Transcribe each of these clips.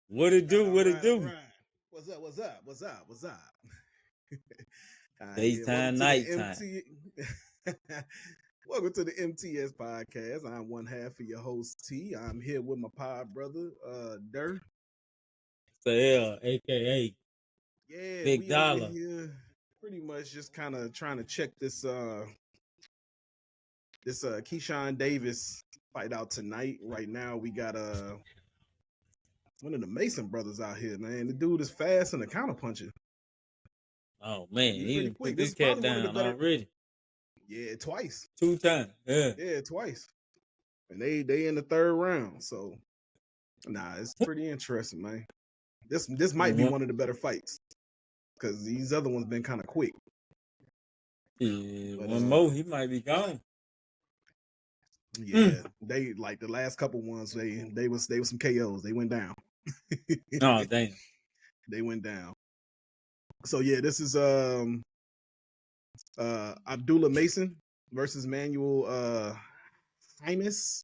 What it do? All What it right, all do? right. What's up? What's up? What's up? What's up? Yeah, welcome Daytime, to the nighttime. MT. Welcome to the MTS podcast. I'm one half of your host T. I'm here with my pod brother, Dur. So yeah, aka Yeah, Big we over Dollar. here pretty much just kind of trying to check this Keyshawn Davis fight out tonight. Right now, we got one of the Mason brothers out here, man. The dude is fast and a counterpuncher. Oh man, He's he pretty done quick. took This this is cat probably one of the down better. already. Yeah, twice. 2 times. Yeah. Yeah, twice. And they in the third round. So it's pretty interesting, man. This might be Mhm. one of the better fights because these other ones been kind of quick. Yeah, But one more, he might be gone. yeah, they like the last couple ones. They was some KOs. They went down. Oh damn. They went down. So yeah, this is Abdullah Mason versus Manuel Hymas.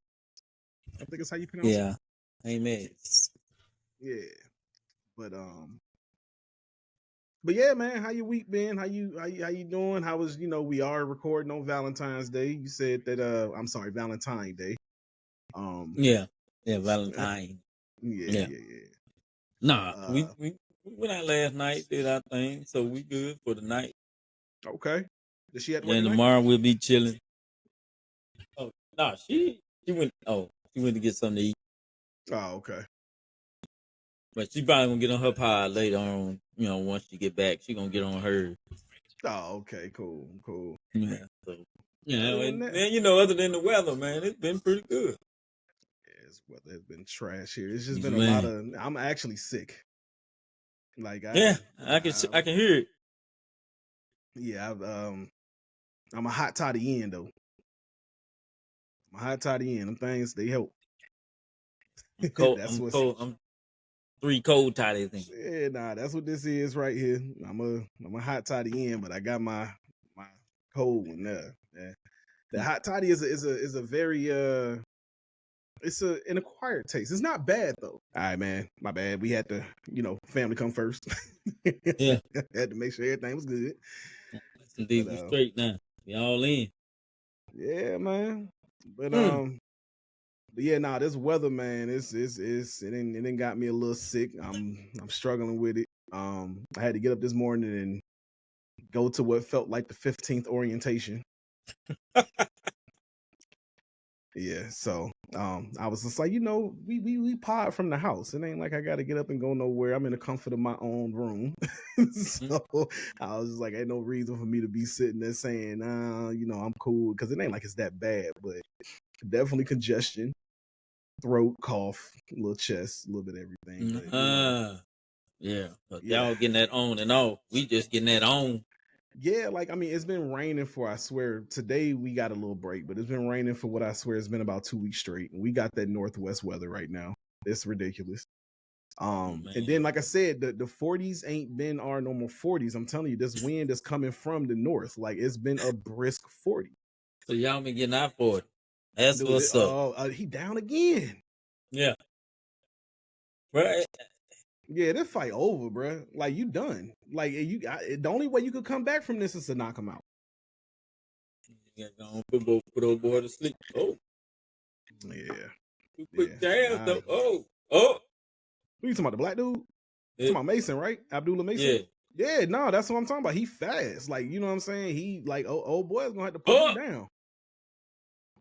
I think it's how you pronounce it. Yeah. Amen. Yeah. But yeah, man, how your week been? How you doing? How was, we are recording on Valentine's Day. You said that I'm sorry, Valentine Day. Yeah. Yeah, Valentine. Yeah, Yeah. yeah, yeah. Nah, we went out last night, did our thing, so we good for the night. Okay. Did she have to work And tonight? tomorrow we'll be chilling. Oh, no, she went to get something to eat. Oh, okay. But she probably gonna get on her pod later on, once she get back. She gonna get on her. Oh, okay, cool. Yeah. So Other than and that, man, other than the weather, man, it's been pretty good. yeah, this weather has been trash here. It's just been a lot Man. of I'm actually sick. Like Yeah, I can hear it. I'm a hot toddy end though. I'm a hot toddy end. Them things they help. I'm cold. That's I'm what's cold. I'm 3 cold toddies in. Yeah, that's what this is right here. I'm a hot toddy in, but I got my cold one there. Yeah. The hot toddy is a very it's an acquired taste. It's not bad though. All right, man. My bad. We had to, family come first. Yeah. Had to make sure everything was good. Indeed, we straight now. We all in. Yeah, man. But yeah, this weather, man, it ain't got me a little sick. I'm struggling with it. I had to get up this morning and go to what felt like the 15th orientation. Yeah, so I was just like, we pod from the house. It ain't like I gotta get up and go nowhere. I'm in the comfort of my own room. So I was just like, ain't no reason for me to be sitting there saying, I'm cool, because it ain't like it's that bad, but definitely congestion, throat, cough, a little chest, a little bit of everything. But yeah, but y'all getting that on and off. We just getting that on. Yeah, it's been raining for, I swear, today we got a little break, but it's been raining for what I swear has been about 2 weeks straight. And we got that northwest weather right now. It's ridiculous. And then, like I said, the 40s ain't been our normal 40s. I'm telling you, this wind is coming from the north. Like, it's been a brisk 40. So y'all been getting out for it. That's what's up. He down again. Yeah. Right. Yeah, this fight over, bro. Like, you done. Like, the only way you could come back from this is to knock him out. Yeah, put old boy to sleep. Oh. Yeah. Too quick jams, though. Oh. Who you talking about, the black dude? You talking about Mason, right? Abdullah Mason? Yeah, no, that's what I'm talking about. He fast. Like, you know what I'm saying? He, like, old boy's gonna have to put him down.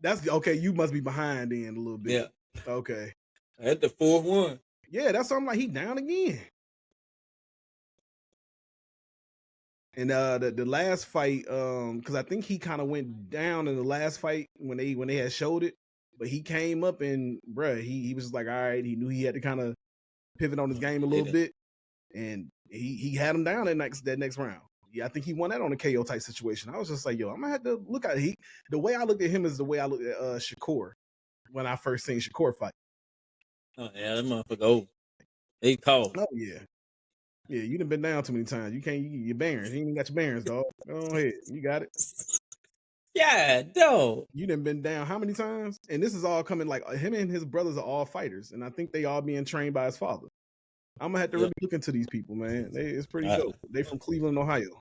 That's okay. You must be behind then a little bit. Yeah. Okay. That's the 4th one. Yeah, that's something like he down again. And the last fight, because I think he kind of went down in the last fight when they had showed it, but he came up and he was just like, all right, he knew he had to kind of pivot on his game a little bit, and he had him down that next round. Yeah, I think he won that on a KO type situation. I was just like, yo, I'm gonna have to look at it. The way I looked at him is the way I looked at Shakur when I first seen Shakur fight. Oh yeah, that motherfucker old. They called. Oh yeah. Yeah, you done been down too many times. You can't your bearings. You ain't even got your bearings, dog. Go ahead. You got it. Yeah, dog. You done been down how many times? And this is all coming, like, him and his brothers are all fighters. And I think they all being trained by his father. I'm gonna have to Yep. really look into these people, man. It's pretty I, dope. They from Cleveland, Ohio.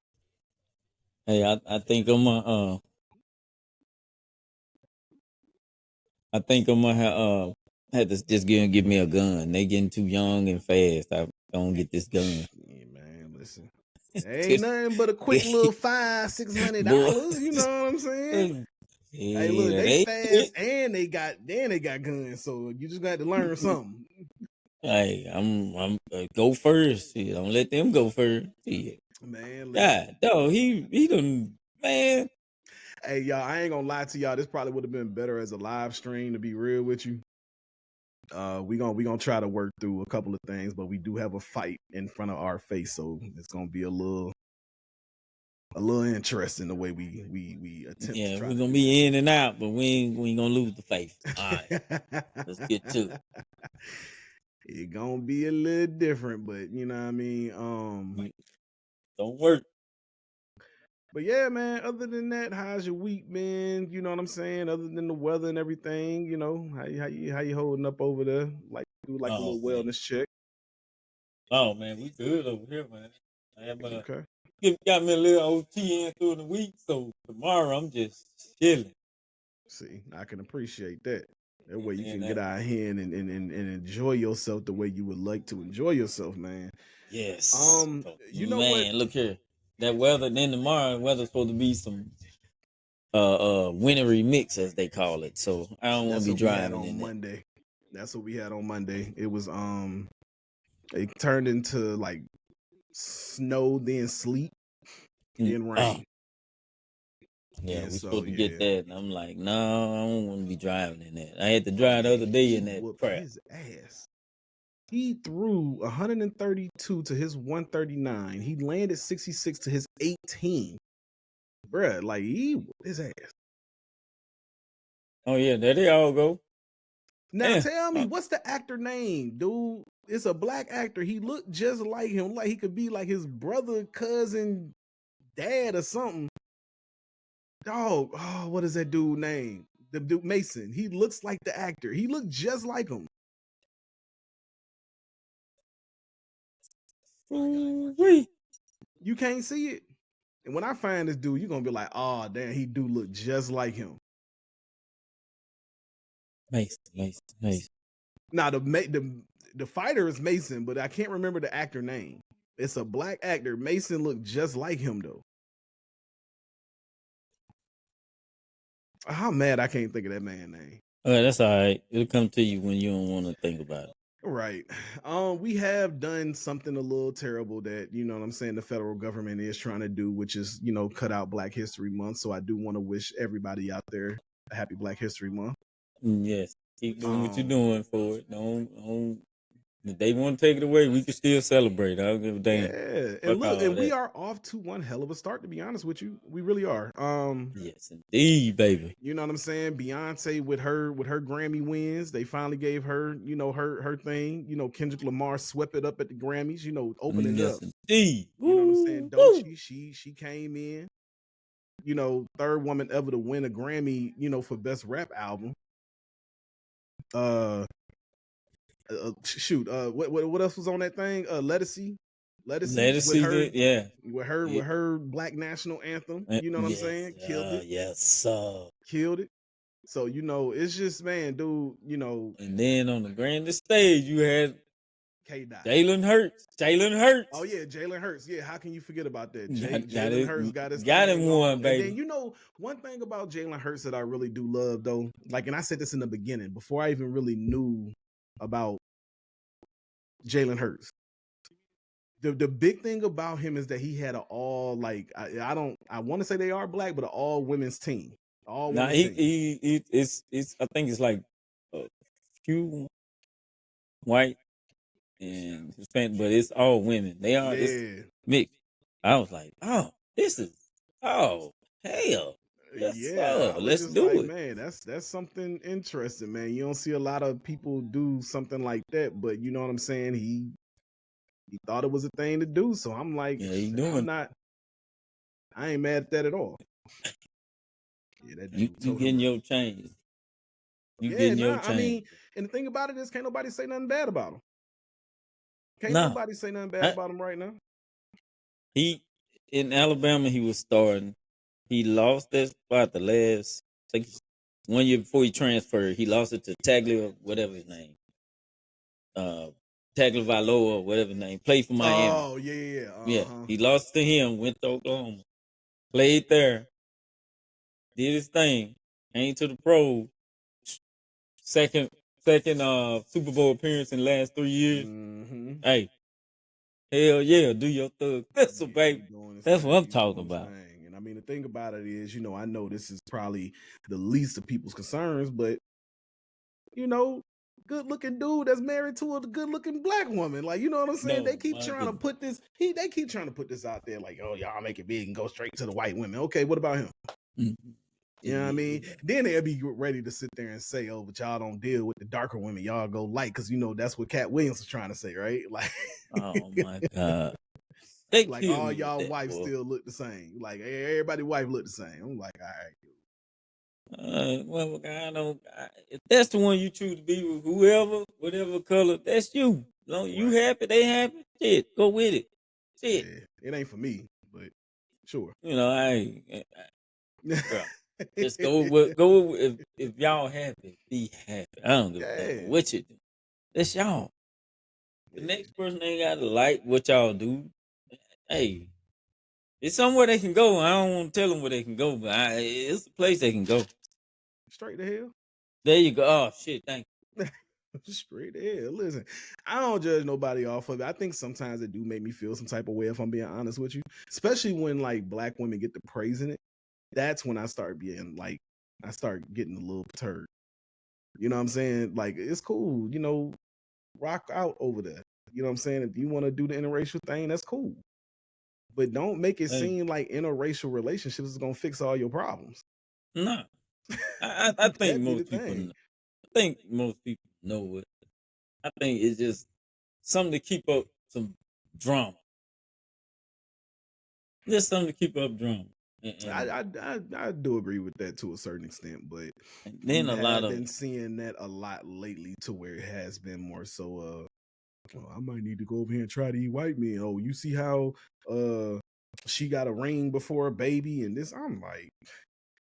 hey, I think I'm gonna have to just give me a gun. They getting too young and fast. I don't get this gun. Yeah, man. Listen, ain't nothing but a quick little Boy. $500-600. You know what I'm saying? Hey, look, Yeah, they they fast and they got guns. So you just got to learn something. hey, I'm go first. Shit, don't let them go first. Shit. Man, listen. God, no, he done, man. Hey, y'all, I ain't gonna lie to y'all. This probably would have been better as a live stream, to be real with you. We gonna try to work through a couple of things, but we do have a fight in front of our face, so it's gonna be a little interesting the way we attempt to Yeah, try we're to gonna do be in and out, but we ain't gonna lose the faith. All right, that. let's get to it. It gonna be a little different, but you know what I mean. Don't work. But yeah, man. Other than that, how's your week been? You know what I'm saying. Other than the weather and everything, you know how you holding up over there? Like do like a Oh little man, wellness check. oh man, we good over here, man. I have Okay. got me a little OT in through the week, so tomorrow I'm just chilling. See, I can appreciate that. That way you And can get out here and enjoy yourself the way you would like to enjoy yourself, man. yes, You know what? man, look here. That weather. Then tomorrow, weather's supposed to be some wintry mix as they call it. So I don't want That's to be what we had driving on in that. Monday. That's what we had on Monday. It was it turned into like snow, then sleet, then Oh, rain. yeah, And we so supposed to get yeah, that. And I'm like, no, I don't want to be driving in that. I had to oh drive the yeah, other day he in that whooped crap. his ass. He threw 132 to his 139. He landed 66 to his 18. Bruh, like he whooped his ass. Oh yeah, there they all go. Now Yeah. tell me, what's the actor name, dude? It's a black actor. He looked just like him, like he could be like his brother, cousin, dad, or something. Dog, oh, what is that dude name? The dude Mason. He looks like the actor. He looked just like him. Ooh-wee. You can't see it. And when I find this dude, you're gonna be like, oh damn, he do look just like him. Mason. Now the fighter is Mason, but I can't remember the actor name. It's a black actor. Mason looked just like him though. How mad I can't think of that man's name. That's all right. It'll come to you when you don't want to think about it. Right. We have done something a little terrible that, you know what I'm saying, the federal government is trying to do, which is, you know, cut out Black History Month. So I do want to wish everybody out there a happy Black History Month. Yes. Keep doing what you're Um, doing for it. Don't if they want to take it away, we can still celebrate. I don't give a damn. yeah. And Fuck look, all and we that. are off to one hell of a start, to be honest with you. We really are. Yes, indeed, baby. You know what I'm saying? Beyonce with her Grammy wins, they finally gave her, you know, her thing. You know, Kendrick Lamar swept it up at the Grammys, you know, opening it up. Yes, indeed. You know what I'm saying? Woo, woo. Doechii, she came in, you know, third woman ever to win a Grammy, you know, for best rap album. Shoot, what else was on that thing? Ledisi Lettuce with see her that. Yeah. with her Black national anthem. You know what I'm Yes. saying? Killed it, Yes. killed it. So you know, it's just man, dude. You know, And then on the grandest stage, you had K Dot. Jalen Hurts. Jalen Oh Hurts. yeah, Jalen Hurts. Yeah, how can you forget about that? Got Jalen it. Hurts got his Got him thing one, on. And then baby. you know one thing about Jalen Hurts that I really do love though, like, and I said this in the beginning before I even really knew about Jalen Hurts. The big thing about him is that he had an all like I want to say they are black, but an all women's team, all Now women's team. it's I think it's like a few white and Hispanic, but it's all women. It's Yeah, mixed. I was like, oh, this is oh hell. Yes, yeah. sir. I was Let's just do like, it. man, that's something interesting, man. You don't see a lot of people do something like that, but you know what I'm saying. He thought it was a thing to do, so I'm like, Yeah, you I'm doing not. I ain't mad at that at all. Yeah, that you dude you told him getting up. your change. You Yeah, getting your nah. I change. mean, and the thing about it is, can't nobody say nothing bad about him. Can't Nah, nobody say nothing bad I, about him right now. he in Alabama he was starting. He lost that spot the last like 1 year before he transferred. He lost it to Taglio, whatever his name, uh, Tagovailoa, whatever his name. Played for Miami. Oh yeah. Yeah, Uh-huh. he lost to him. Went to Oklahoma, played there, did his thing, came to the pro. Second, second Super Bowl appearance in the last 3 years. Mm-hmm. Hey, hell yeah, do your thug whistle, Yeah, he baby. doing his That's thing. what I'm He talking doing his about. thing. And I mean, the thing about it is, I know this is probably the least of people's concerns, but you know, good looking dude that's married to a good looking black woman. Like, you know what I'm saying? No, They keep my trying to goodness. put this, they keep trying to put this out there, like, oh, y'all make it big and go straight to the white women. Okay, what about him? Mhm. You know what I Yeah, mean? Then they'll be ready to sit there and say, oh, but y'all don't deal with the darker women. Y'all go light, because that's what Cat Williams was trying to say, right? Like, oh my God. They like killed all me with y'all that, wives boy. still look the same. Like everybody wife look the same. I'm like, all right. Well, I don't. If that's the one you choose to be with, whoever, whatever color, that's you. Long you Right. happy, they happy. Shit, go with it. Shit, Yeah. It ain't for me, but sure. bro. Just go with if y'all happy, be happy. I don't give a damn Yeah. what you do. That's y'all. The Yeah. next person ain't gotta like what y'all do. Hey, it's somewhere they can go. I don't want to tell them where they can go, but it's a place they can go. Straight to hell. There you go. Oh shit, thank Straight to hell. Listen, I don't judge nobody off of it. I think sometimes it do make me feel some type of way, if I'm being honest with you. Especially when like black women get to praising it. That's when I start being like, I start getting a little perturbed. You know what I'm saying? Like, it's cool, rock out over there. You know what I'm saying? If you want to do the interracial thing, that's cool. But don't make it you. Hey, seem like interracial relationships is gonna fix all your problems. nah. I think That be the most people. thing. I think most people know it. I think it's just something to keep up some drama. Just something to keep up drama, and, I, and, I I do agree with that to a certain extent, but and you then a lot have of been seeing that a lot lately, to where it has been more so. Oh, I might need to go over here and try to eat white men. Oh, you see how she got a ring before a baby and this? I'm like,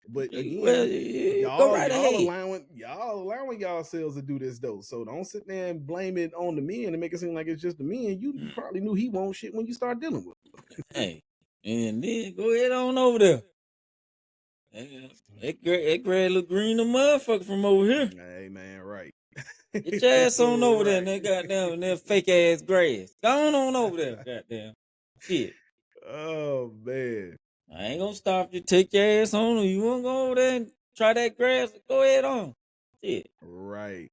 but well, again, go y'all right y'all ahead. allowing y'all allowing yourselves to do this though. So don't sit there and blame it on the men and make it seem like it's just the men. You Mm, probably knew he won't shit when you start dealing with Hey, and then go ahead on over there. That gray look green, the motherfucker from over here. him. Hey man, right. Get your ass on over there and Right. that goddamn and that fake ass grass. Go on over there, goddamn. Shit. Oh man. I ain't gonna stop you. Take your ass on. You wanna go over there and try that grass? Go ahead on. Shit. Right.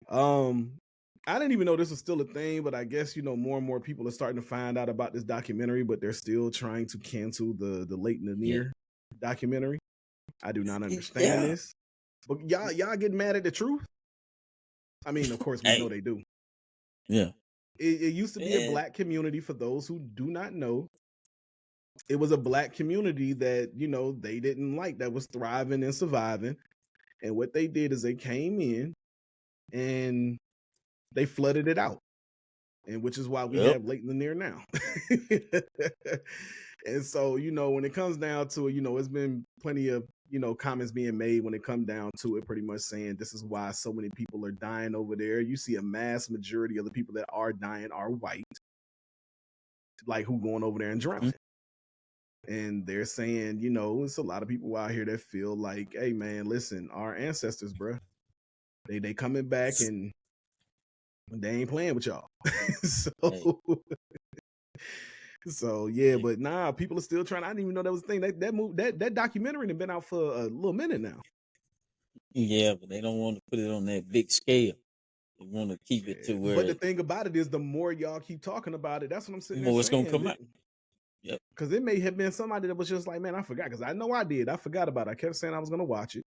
Um, I didn't even know this was still a thing, but I guess more and more people are starting to find out about this documentary, but they're still trying to cancel the Late Yeah. Lanier documentary. I do not understand Yeah. this. But y'all getting mad at the truth? I mean, of course we know Hey. they do. Yeah. It used to be a Yeah. black community. For those who do not know, it was a black community that they didn't like, that was thriving and surviving. And what they did is they came in and they flooded it out, and which is why we Yep. have Late Lanier now. And so, when it comes down to it, it's been plenty of, comments being made when it comes down to it, pretty much saying this is why so many people are dying over there. You see a mass majority of the people that are dying are white, like who going over there and Mhm. drowning. And they're saying, it's a lot of people out here that feel like, hey man, listen, our ancestors, bruh, they coming back and they ain't playing with y'all. so Hey. So yeah, Hey. but nah, people are still trying. I didn't even know that was a thing. That documentary had been out for a little minute now. Yeah, but they don't want to put it on that big scale. They want to keep it to Yeah. But the where thing about it is, the more y'all keep talking about it, that's what I'm sitting there more it's gonna saying. come out. Yep. Because it may have been somebody that was just like, man, I forgot. Because I know I did. I forgot about it. I kept saying I was gonna watch it,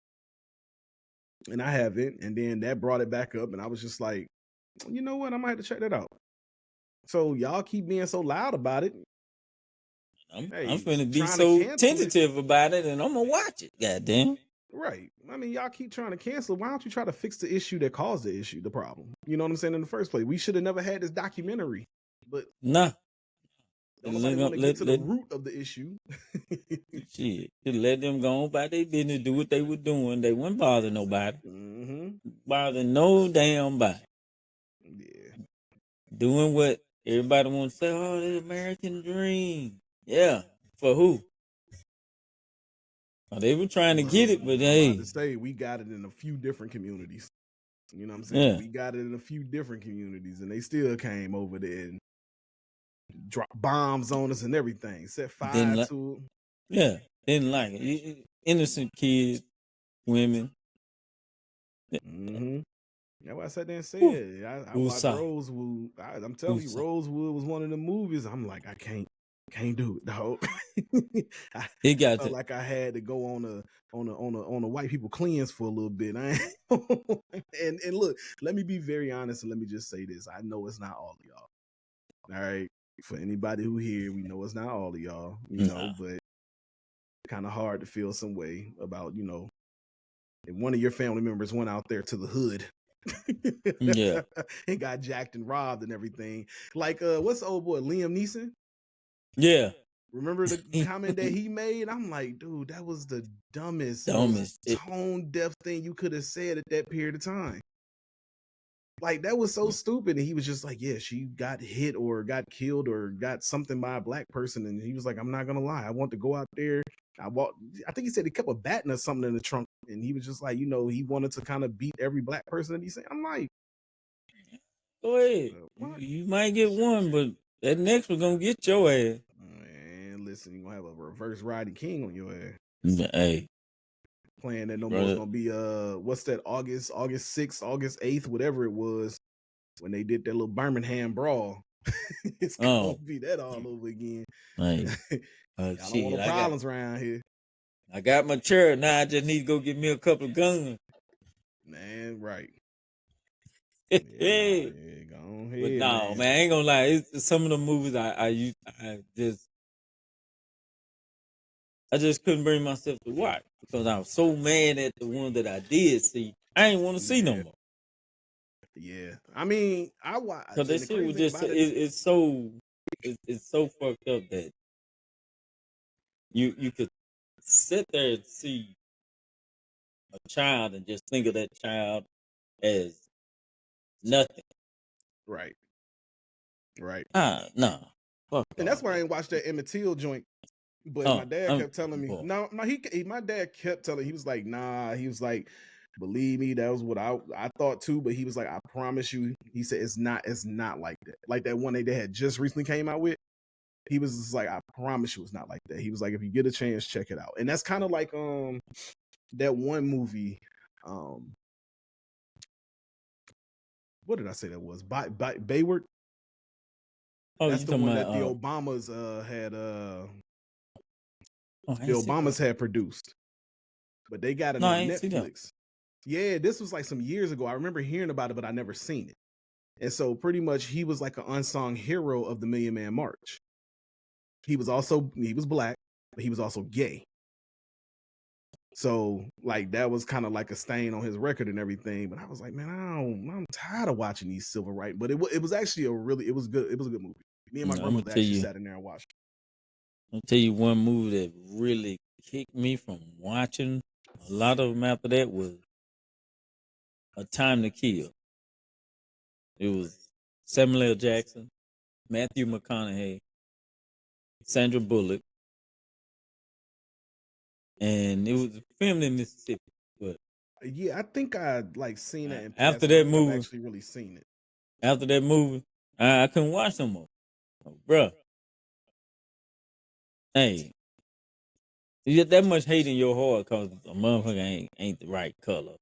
and I haven't. And then that brought it back up, and I was just like, you know what? I might have to check that out. So y'all keep being so loud about it. I'm Hey, finna be trying to so cancel it. tentative about it, and I'm gonna watch it. Goddamn. Right. I mean, y'all keep trying to cancel. Why don't you try to fix the issue that caused the issue, the problem? You know what I'm saying? In the first place, we should have never had this documentary. But Nah. don't nobody want to get to the root of the issue. Shit. Just let them go on about their business, do what they were doing. They wouldn't bother nobody. Bother no damn body. Yeah. Doing what everybody wants to say, oh, the American dream. Yeah. For who? Oh, they were trying to get it, but I'm hey. about to say we got it in a few different communities. You know what I'm saying? Yeah. We got it in a few different communities, and they still came over there and dropped bombs on us and everything. Set fire to them. Yeah. Didn't like it. Innocent kids, women. That's what I sat there and said. I watched Woosah. Rosewood. I'm telling you, Rosewood was one of the movies. I'm like, I can't do it, dog. I felt like I had to go on a white people cleanse for a little bit. And look, let me be very honest and let me just say this. I know it's not all of y'all. All right. For anybody who here, we know it's not all of y'all, you know, but kind of hard to feel some way about, you know, if one of your family members went out there to the hood. Yeah. And got jacked and robbed and everything. Like what's the old boy, Liam Neeson? Yeah. Remember the comment that he made? I'm like, dude, that was the dumbest most tone deaf thing you could have said at that period of time. Like, that was so stupid. And he was just like, yeah, she got hit or got killed or got something by a black person. And he was like, I'm not gonna lie, I want to go out there. I think he said he kept a baton or something in the trunk, and he was just like, you know, he wanted to kind of beat every black person that he said. I'm like, go ahead. You might get one, but that next one's gonna get your ass. Man, listen, you're gonna have a reverse Rodney King on your ass. Hey. Playing that no more is gonna be what's that, August 6th, August 8th, whatever it was, when they did that little Birmingham brawl. It's gonna be that all over again. Hey. Y'all don't want no problems around here. I got my chair. Now I just need to go get me a couple of guns. Man, right. Hey. Go ahead, but no, man, I ain't gonna lie. It's some of the movies I just couldn't bring myself to watch because I was so mad at the one that I did see. I ain't want to see no more. Yeah, I mean, I watched because that shit was just it's so fucked up that you could sit there and see a child and just think of that child as nothing. Right. No. Fuck. And that's why I ain't watched that Emmett Till joint. But my dad kept telling me, my dad kept telling, he was like, nah, he was like, believe me, that was what I thought too. But he was like, I promise you, he said, it's not like that. Like that one they had just recently came out with. He was just like, I promise you it's not like that. He was like, if you get a chance, check it out. And that's kind of like that one movie. What did I say that was? Bayward. Oh, that's the one that the Obamas had the Obamas had produced. But they got it on Netflix. Yeah, this was like some years ago. I remember hearing about it, but I never seen it. And so pretty much he was like an unsung hero of the Million Man March. He was black, but he was also gay. So like that was kind of like a stain on his record and everything. But I was like, man, I'm tired of watching these civil rights. But it was actually it was good. It was a good movie. Me and my grandmother actually sat in there and watched it. I'll tell you one movie that really kicked me from watching a lot of them after that was A Time to Kill. It was Samuel L. Jackson, Matthew McConaughey, Sandra Bullock, and it was filmed in Mississippi. But yeah, I think I like seen it. After that movie, I've actually really seen it. After that movie, I couldn't watch no more, bruh. Hey, you get that much hate in your heart because a motherfucker ain't the right color.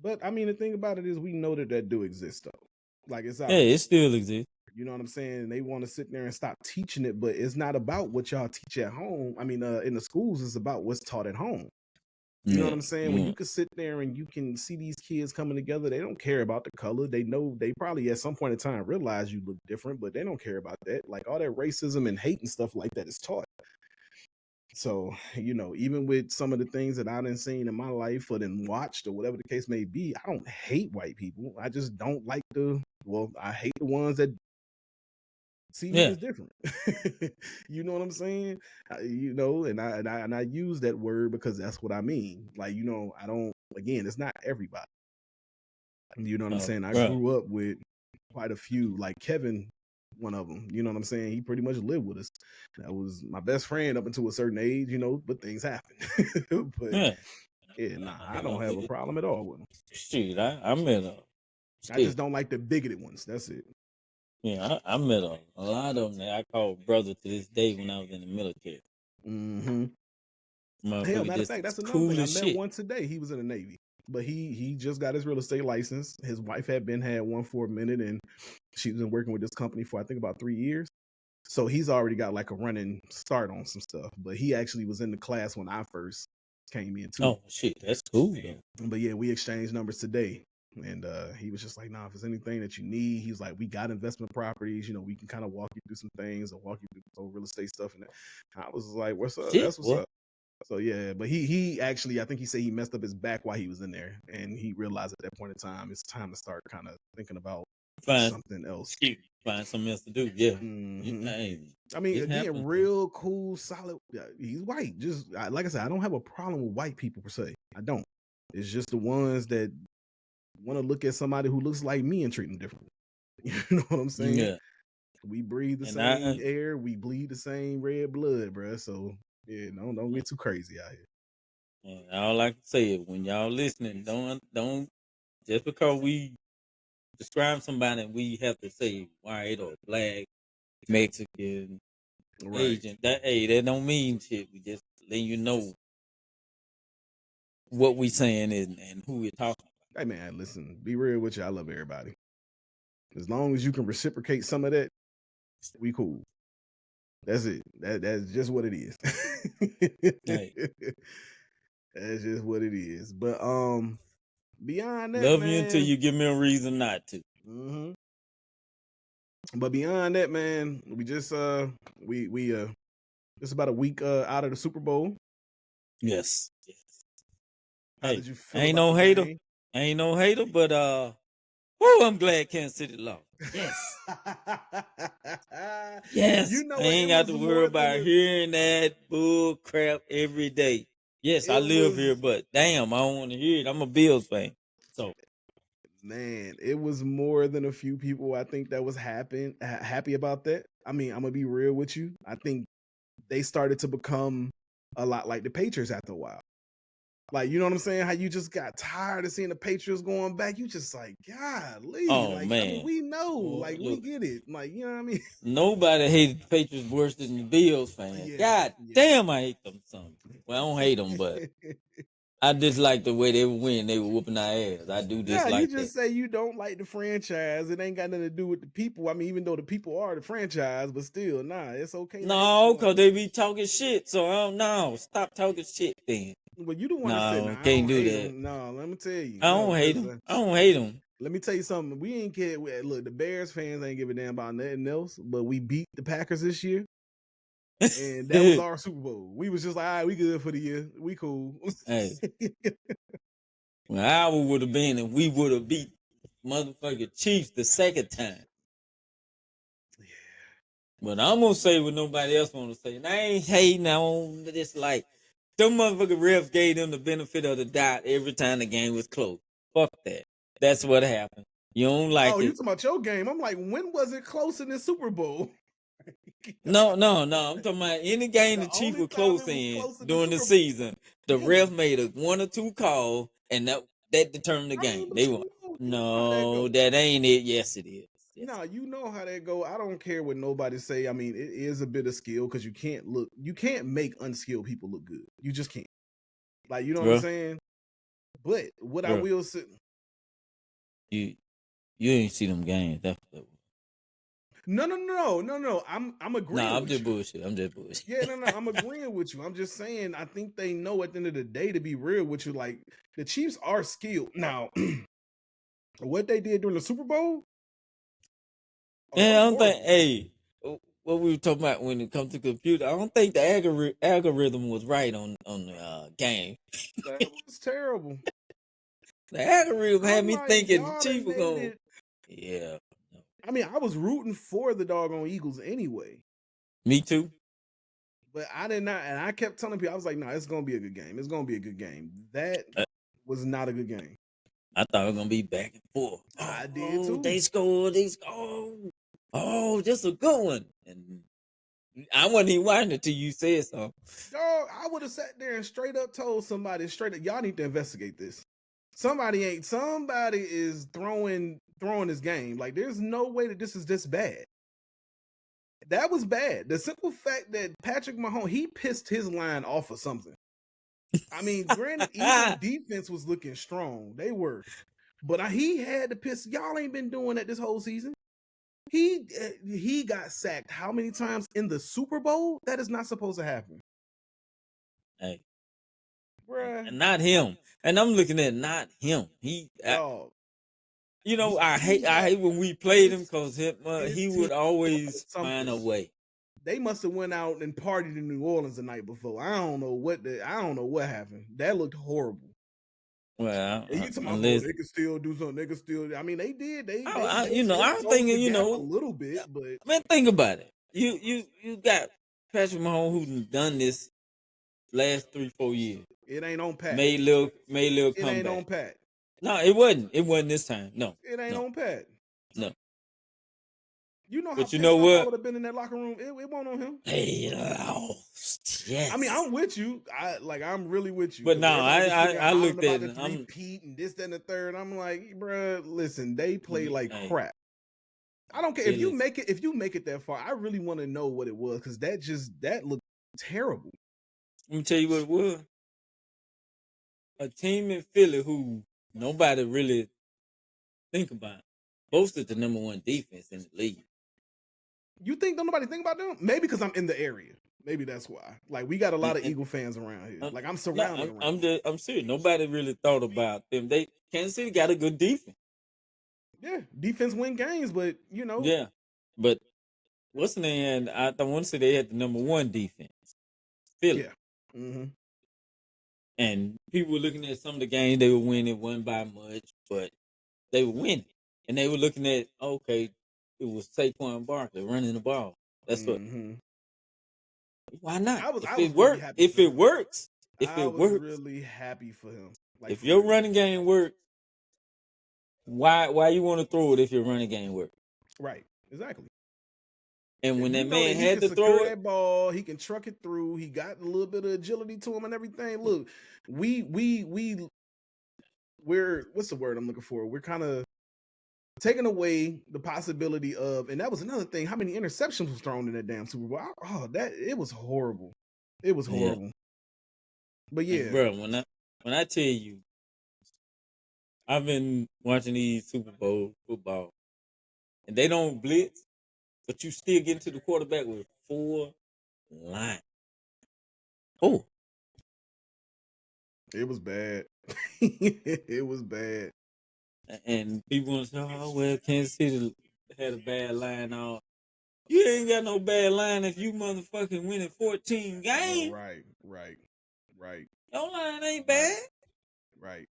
But I mean, the thing about it is, we know that do exist though. Like it's out. Yeah, it still exists. You know what I'm saying? They want to sit there and stop teaching it, but it's not about what y'all teach at home. I mean, in the schools, it's about what's taught at home. You know what I'm saying? When you can sit there and you can see these kids coming together, they don't care about the color. They know they probably at some point in time realize you look different, but they don't care about that. Like all that racism and hate and stuff like that is taught. So, even with some of the things that I done seen in my life or then watched or whatever the case may be, I don't hate white people. I just don't like I hate the ones that see me Yeah. as different. You know what I'm saying? And I use that word because that's what I mean. Like, I don't, again, it's not everybody. You know what I'm saying? I Bro. grew up with quite a few, like Kevin, one of them. You know what I'm saying? He pretty much lived with us. That was my best friend up until a certain age, but things happen. But Yeah. yeah, nah, I don't have a problem at all with them. Shit, I met a I shit. just don't like the bigoted ones. That's it. Yeah, I met a lot of them that I call brother to this day when I was in the military. Mm-hmm. Hell, Motherfucker matter of just fact, is that's another thing. cool I as met shit. one today. He was in the Navy, but he just got his real estate license. His wife had had one for a minute, and she's been working with this company for I think about 3 years. So he's already got like a running start on some stuff. But he actually was in the class when I first came in too. Oh shit, that's cool though. But yeah, we exchanged numbers today. And he was just like, nah, if there's anything that you need, he's like, we got investment properties, we can kind of walk you through some things or walk you through some real estate stuff. And I was like, what's up? Shit, That's what's boy. up. So yeah, but he actually, I think he said he messed up his back while he was in there, and he realized at that point in time it's time to start kind of thinking about Find something else. find something else to do. Yeah. Mm-hmm. Hey, I mean, it again, happens, bro. real cool, solid. He's white. Just like I said, I don't have a problem with white people per se. I don't. It's just the ones that want to look at somebody who looks like me and treat them differently. You know what I'm saying? Yeah. We breathe the And same air. We bleed the same red blood, bro. So yeah, don't get too crazy out here. and all I can say is when y'all listening, don't just because we describe somebody we have to say white or black, Mexican, Right. Asian. That don't mean shit. We just letting you know what we saying and who we're talking Hey man, listen, be real with you. I love everybody. As long as you can reciprocate some of that, we cool. That's it. That's just what it is. about. Hey, That's just what it is. But beyond that, love you until man. you give me a reason not to. hmm But beyond that, man, we just we just about a week out of the Super Bowl. Yes. How Hey, did you I feel ain't about no the hater. game? I ain't no hater, but whoo, I'm glad Kansas City lost. Yes. Yes. I It ain't got was to worry more than about a hearing that bull crap every day. Yes, I it live here, was but damn, I don't want to hear it. I'm a Bills fan. So man, it was more than a few people I think that was happy about that. I mean, I'm gonna be real with you. I think they started to become a lot like the Patriots after a while. Like, you know what I'm saying? How you just got tired of seeing the Patriots going back. You just like, golly. oh Like, I mean, man. we know. Oh, Like, we look. get it. Like, you know what I mean? Nobody hated the Patriots worse than the Bills fans. Yeah. God Yeah. damn, I hate them some. Well, I don't hate them, but I dislike the way they would win. They were whooping our ass. I do Yeah, you dislike that. just say you don't like the franchise. It ain't got nothing to do with the people. I mean, even though the people are the franchise, but still, nah, it's okay to hate No, for cause them. they be talking shit. So I don't know. Stop talking shit, then. But you the one that said, No, nah, I can't don't do hate that. them. No, let me tell you. I No, don't hate because them. I don't hate them. let me tell you something. We ain't care. Look, the Bears fans ain't give a damn about nothing else, but we beat the Packers this year. And that was our Super Bowl. We was just like, all right, we good for the year. We cool. Hey, well, our would have been if we would have beat motherfucking Chiefs the second time. Yeah. But I'm gonna say what nobody else wanna say. And I ain't hating on this like them motherfucking refs gave them the benefit of the doubt every time the game was close. Fuck that. That's what happened. You don't Oh, like you it. talking about your game? I'm like, when was it close in the Super Bowl? No. I'm talking about any game The the Chiefs only were time close it was in close in the during the Super Bowl. season, the ref made a one or two call, and that determined the I mean, game. but They were you know how that no, go. that ain't it. Yes, it is. Yes, No, you know how that go. I don't care what nobody say. I mean, it is a bit of skill because you can't make unskilled people look good. You just can't. Like, you know what I'm bro, saying? But what I bro, will say, you you ain't see them games. no. I'm agreeing Nah, I'm with just you. bullshit. I'm just bullshit. Yeah, no. I'm agreeing with you. I'm just saying. I think they know at the end of the day, to be real with you, like the Chiefs are skilled. Now, what they did during the Super Bowl, oh, that Yeah, was I'm thinking, horrible. hey, what we were talking about when it comes to computer. I don't think the algorithm was right on the game. That was terrible. The algorithm had I'm me like, thinking the y'all Chiefs done were made going. it. Yeah, I mean, I was rooting for the doggone Eagles anyway. me too. But I did not, and I kept telling people, I was like, no, it's gonna be a good game. It's gonna be a good game. That Uh, was not a good game. I thought it was gonna be back and forth. I did Oh, too. they scored. They scored. Oh, just a good one. And I wasn't even watching it till you said something. Dog, I would have sat there and straight up told somebody straight up, y'all need to investigate this. Somebody is throwing this game. Like, there's no way that this is this bad. That was bad. The simple fact that Patrick Mahomes, he pissed his line off of something. I mean, granted, Eagle defense was looking strong. They were. But he had to piss. Y'all ain't been doing that this whole season. He got sacked how many times in the Super Bowl? That is not supposed to happen. Hey, Bruh. and not him. And I'm looking at not him. Dog. I hate when we played him because he team would always find a something. way. They must have went out and partied in New Orleans the night before. I don't know what happened. That looked horrible. Well, And you talking about, unless they could still do something. They could still. I mean, they did. I'm thinking, a little bit, but I mean, think about it. You got Patrick Mahomes who's done this last 3-4 years. it ain't on Pat. Made little It comeback. ain't on Pat. No, it wasn't. It wasn't this time. No, It ain't on Pat. no. You know how But you pissed know off I what? would have been in that locker room. It won't on him. They lost. Yes. I mean, I'm with you. I'm really with you. But no, I looked at it. I'm Pete and this, that, and the third. I'm like, bruh, listen, they play like hey, crap. I don't care it if you is- make it. If you make it that far, I really want to know what it was because that looked terrible. Let me tell you what it was. A team in Philly who nobody really think about boasted the number one defense in the league. You think don't nobody think about them? Maybe because I'm in the area. Maybe that's why. Like, we got a lot of And- Eagle fans around here. Like, I'm No, surrounded around. I'm serious. Nobody really thought about them. Kansas City got a good defense. Yeah, defense win games, but Yeah, but what's the name? I want to say they had the number one defense, Philly. yeah. Mm-hmm. And people were looking at some of the games they were winning, wasn't by much, but they were winning. And they were looking at, okay, it was Saquon Barkley running the ball. That's what. Mm-hmm. Why not? I was If really it works, happy for him. I was works, really happy for him. Like, if for your real. running game works, why you want to throw it if your running game works? Right, exactly. And when You that know man he had can to throw secure it, that ball, he can truck it through. He got a little bit of agility to him and everything. Look, we're what's the word I'm looking for? We're kind of taking away the possibility of, and that was another thing. How many interceptions was thrown in that damn Super Bowl? It was horrible. It was horrible. But yeah, bro, when I tell you, I've been watching these Super Bowl football, and they don't blitz, but you still get into the quarterback with 4 lines. Oh, it was bad. It was bad. and people want to say, "Oh well, Kansas City had a bad line." All you ain't got no bad line if you motherfucking winning 14 games. Right. Your line ain't bad. Right.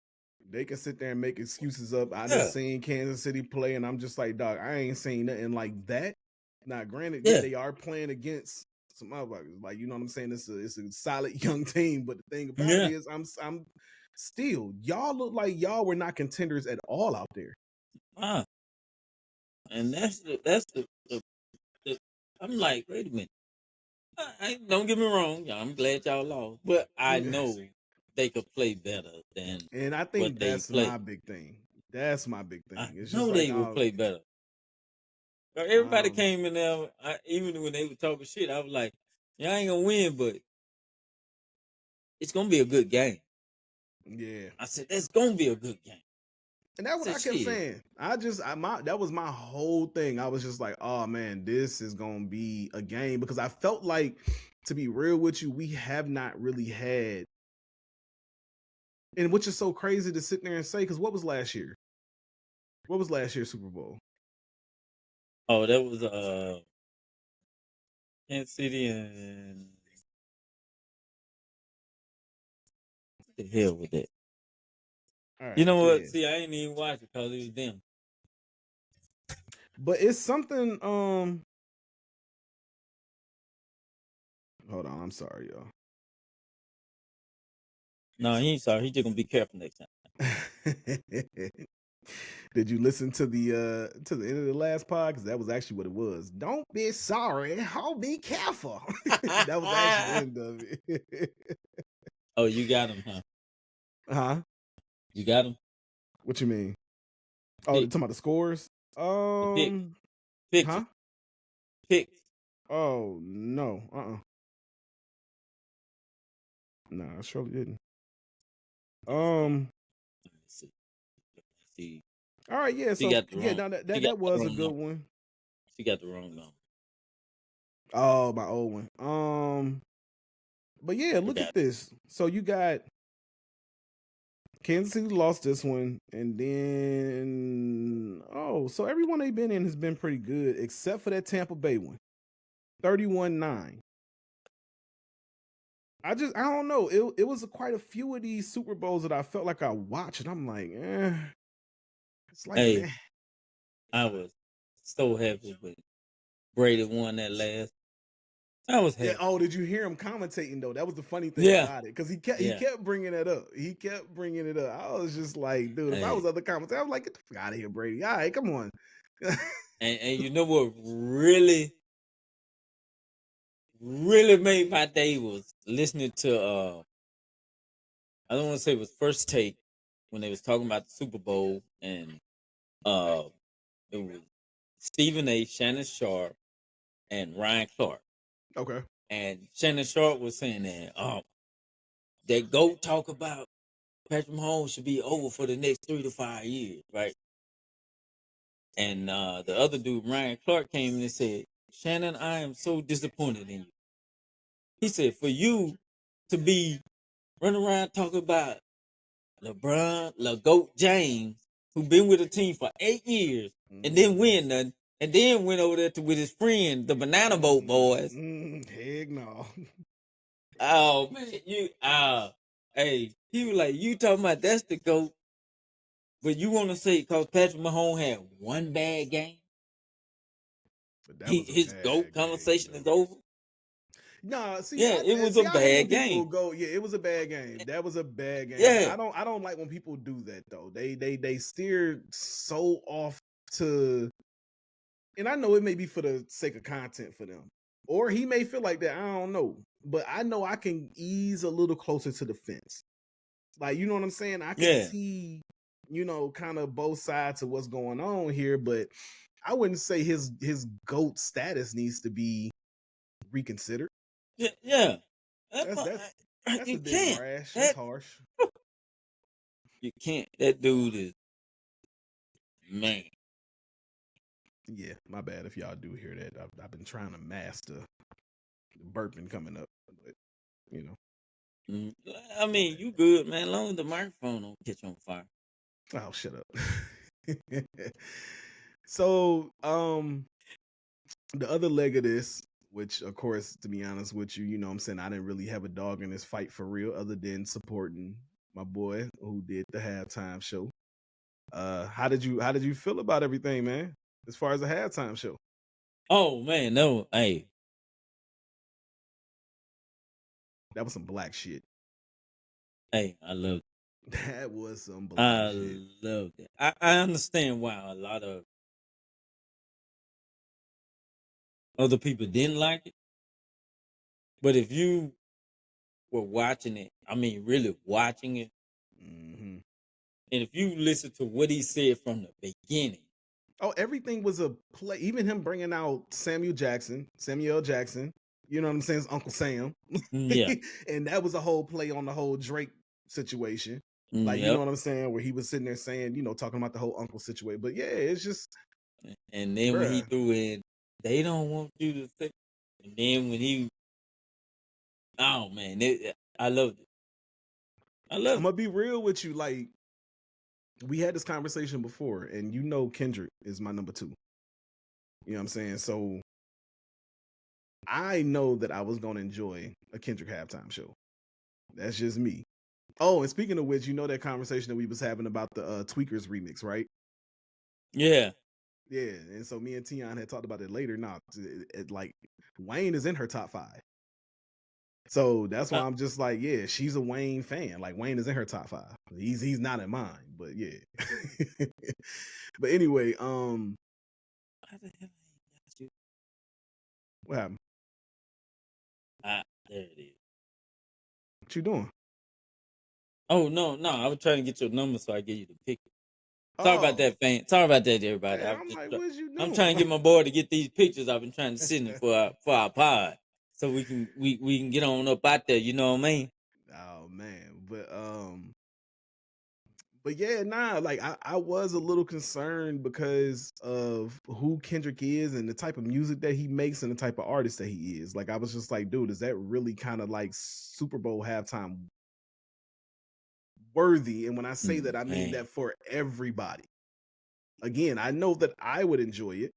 They can sit there and make excuses up. I Yeah. just seen Kansas City play, and I'm just like, dog, I ain't seen nothing like that. Now, granted, Yeah. they are playing against some motherfuckers. Like, you know what I'm saying? It's a solid young team, but the thing about it is, I'm still, y'all look like y'all were not contenders at all out there. And that's the I'm like, wait a minute. Don't get me wrong, y'all. I'm glad y'all lost, but I know they could play better than. And I think what they that's play. my big thing. That's my big thing. I It's know just they like, would play better. Everybody came in there, even when they were talking shit, I was like, y'all ain't gonna win, but it's gonna be a good game. Yeah. I said, it's gonna be a good game. And that's what I kept saying. That was my whole thing. I was just like, oh man, this is gonna be a game because I felt like, to be real with you, we have not really had, and which is so crazy to sit there and say, because what was last year? What was last year's Super Bowl? Oh, that was Kansas City and what the hell with that? All You right, know what? yeah. See, I ain't even watch it because it was them. But it's something. Hold on, I'm sorry, y'all. No, he ain't sorry. He just gonna be careful next time. Did you listen to the end of the last pod? Because that was actually what it was. Don't be sorry. Oh, be careful. That was actually the end of it. Oh, you got him, huh? Huh? You got him. What you mean? Oh, Pick talking about the scores? the pick. Pick Huh? it. Pick. Oh no. No, I surely didn't. Let's see. See, All right, yeah. she So got the yeah, wrong. no, She got that the was a wrong good number. one. She got the wrong number. Oh, my old one. But yeah, look Forgot. at this. So you got Kansas City lost this one, and then so everyone they've been in has been pretty good, except for that Tampa Bay one. 31-9. I don't know. It was quite a few of these Super Bowls that I felt like I watched, and I'm like, it's like Hey, man. I was so happy when Brady won that last. I was Yeah. happy. Oh, did you hear him commentating though? That was the funny thing Yeah. about it, because he Yeah. kept bringing it up. He kept bringing it up. I was just like, dude, if I was Hey, other commentators, I was like, get the fuck out of here, Brady. All right, come on. and you know what really made my day was listening to I don't want to say it was First Take when they was talking about the Super Bowl, and uh it was Stephen A, Shannon Sharp, and Ryan Clark. Okay. And Shannon Sharp was saying that GOAT talk about Patrick Mahomes should be over for the next 3 to 5 years, right? And the other dude, Ryan Clark, came in and said, Shannon, I am so disappointed in you. He said, for you to be running around talking about LeGoat James, who been with the team for 8 years and didn't win nothing, and then went over there with his friend, the Banana Boat Boys. Heck no. Oh man, hey, he was like, you talking about that's the GOAT, but you want to say because Patrick Mahomes had one bad game, But that was a his GOAT bad game, conversation is though. over? Nah, Yeah, it was a I hate when bad people game. go. Yeah, it was a bad game. That was a bad game. But Yeah, I don't like when people do that though. They steer so off to, and I know it may be for the sake of content for them, or he may feel like that. I don't know, but I know I can ease a little closer to the fence. Like, you know what I'm saying? I can yeah, see, kind of both sides of what's going on here, but I wouldn't say his GOAT status needs to be reconsidered. yeah, yeah. That's that's that's a You bit can't. brash. That's That harsh. you can't. That dude is man. Yeah, my bad if y'all do hear that. I've been trying to master the burping coming up, but you know. Mm, I mean, you good, man. As long as the microphone don't catch on fire. Oh, shut up. So, the other leg of this, which of course, to be honest with you, what I'm saying, I didn't really have a dog in this fight for real, other than supporting my boy who did the halftime show. How did you feel about everything, man? As far as the halftime show, Oh man, no, hey, that was some black shit. hey, I love, That was some black I shit. love that. I understand why a lot of other people didn't like it, but if you were watching it, I mean, really watching it, Hmm. and if you listen to what he said from the beginning, Oh, everything was a play. Even him bringing out Samuel L. Jackson. You know what I'm saying? It's Uncle Sam, yeah, and that was a whole play on the whole Drake situation. Like, you know yep. what I'm saying? Where he was sitting there saying, talking about the whole uncle situation. But yeah, it's just, And then when he bruh. threw in, they don't want you to think. And then when he, oh man, I loved it. I I'm loved it. gonna be real with you. Like, we had this conversation before, and Kendrick is my number two. You know what I'm saying? So I know that I was gonna enjoy a Kendrick halftime show. That's just me. Oh, and speaking of which, you know that conversation that we was having about the Tweakers remix, right? Yeah. Yeah, and so me and Tion had talked about it later. Now, like Wayne is in her top 5. So that's why Uh, I'm just like, yeah, she's a Wayne fan. Like Wayne is in her top 5. He's not in mine, but yeah. But anyway, how the hell I got you? what happened? There it is. What you doing? Oh no! I was trying to get your number so I get you the picture. Sorry about Oh, that, fan. Sorry about that, everybody. hey, I'm like, what you I'm doing? trying to get my boy to get these pictures. I've been trying to send him for our pod, so we can get on up out there. You know what I mean? Oh man, but yeah, nah, like I was a little concerned because of who Kendrick is and the type of music that he makes and the type of artist that he is. Like I was just like, dude, is that really kind of like Super Bowl halftime worthy? And when I say that, I mean Man, that for everybody. Again, I know that I would enjoy it,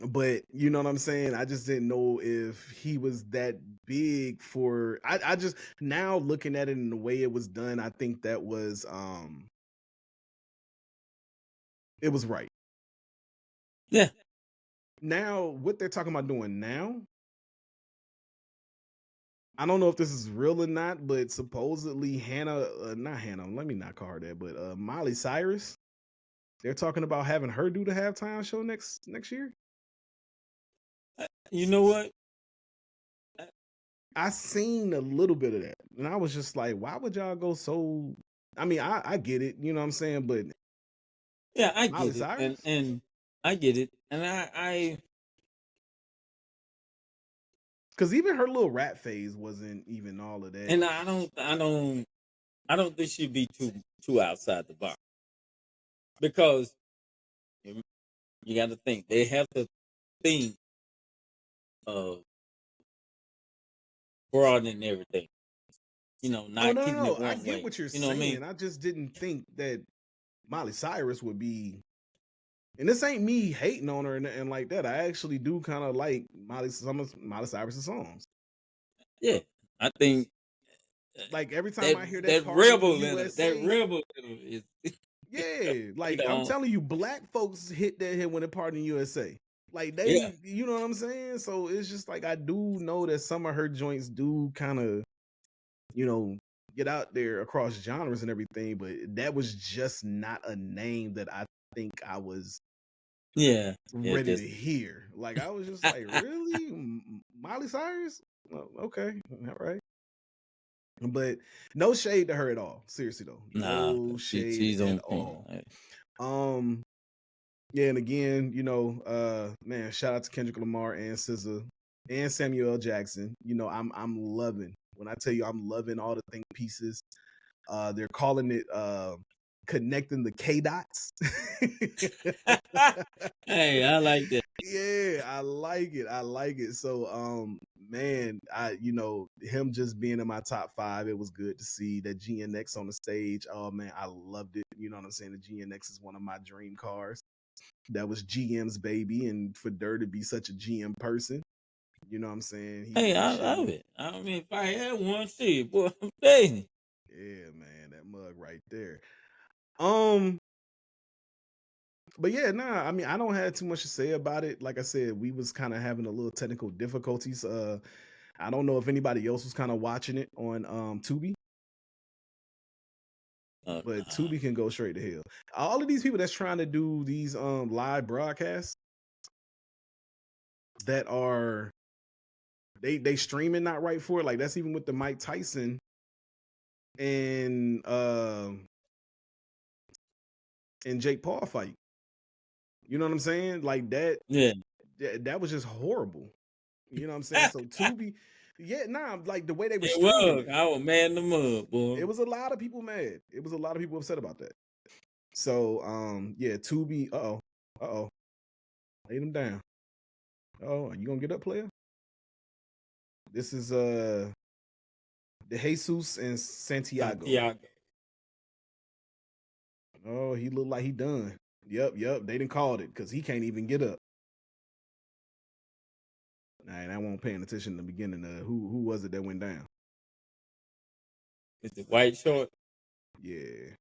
but you know what I'm saying? I just didn't know if he was that big for I just now looking at it in the way it was done, I think that was it was right. yeah. Now, what they're talking about doing now, I don't know if this is real or not, but supposedly Hannah, not Hannah, let me not call her that, but Miley Cyrus, they're talking about having her do the halftime show next year. You know what? I seen a little bit of that, and I was just like, why would y'all go so? I mean, I get it, you know what I'm saying, but Yeah, I Miley get it, Cyrus, and I get it, and I because even her little rap phase wasn't even all of that. and I don't think she'd be too outside the box because you got to think they have to think of broadening everything. You know, Oh not no, keeping no, it I one get way. what you're You know what I mean? saying. I just didn't think that Miley Cyrus would be. And this ain't me hating on her and like that. I actually do kind of like some of Miley Cyrus's songs. Yeah, I think uh, Like every time that I hear that that party in the rebel in her, that USA, rebel in her is yeah, you like I'm know, telling you, black folks hit that hit when they party in the USA. Like yeah, you know what I'm saying? So it's just like I do know that some of her joints do kind of, you know, get out there across genres and everything, but that was just not a name that I think I was yeah, yeah, ready to just hear. Like I was just like, really, Miley Cyrus? Oh, okay, all right. But no shade to her at all. Seriously though, nah, no shade she's at on point. all. Um, yeah, and again, you know, man, shout out to Kendrick Lamar and SZA and Samuel L. Jackson. You know, I'm loving when I tell you I'm loving all the think pieces. They're calling it connecting the K dots. Hey, I like that. Yeah, I like it. I like it. So man, I you know, him just being in my top 5, it was good to see that GNX on the stage. Oh man, I loved it. You know what I'm saying? The GNX is one of my dream cars. That was GM's baby, and for Durr to be such a GM person, you know what I'm saying? Hey, He I showed love it. it. I mean, if I had one, shit, boy, I'm telling you. Yeah, man, that mug right there. Um, but yeah, nah, I mean, I don't have too much to say about it. Like I said, we was kind of having a little technical difficulties. I don't know if anybody else was kind of watching it on Tubi, but Nah. Tubi can go straight to hell. All of these people that's trying to do these live broadcasts that are they streaming not right for it. Like that's even with the Mike Tyson and Jake Paul fight. You know what I'm saying? Like Yeah. that was just horrible. You know what I'm saying? So Tubi, yeah, nah, like the way they were It streaming was. it, I was mad in the mud, it boy. was a lot of people mad. It was a lot of people upset about that. So yeah, Tubi, uh-oh, laid him down. Oh, are you gonna get up, player? This is the Jesus and Santiago. Santiago. Oh, he looked like he done. Yep, they didn't call it because he can't even get up. I won't paying attention in the beginning. Who was it that went down? Is it white short? Yeah,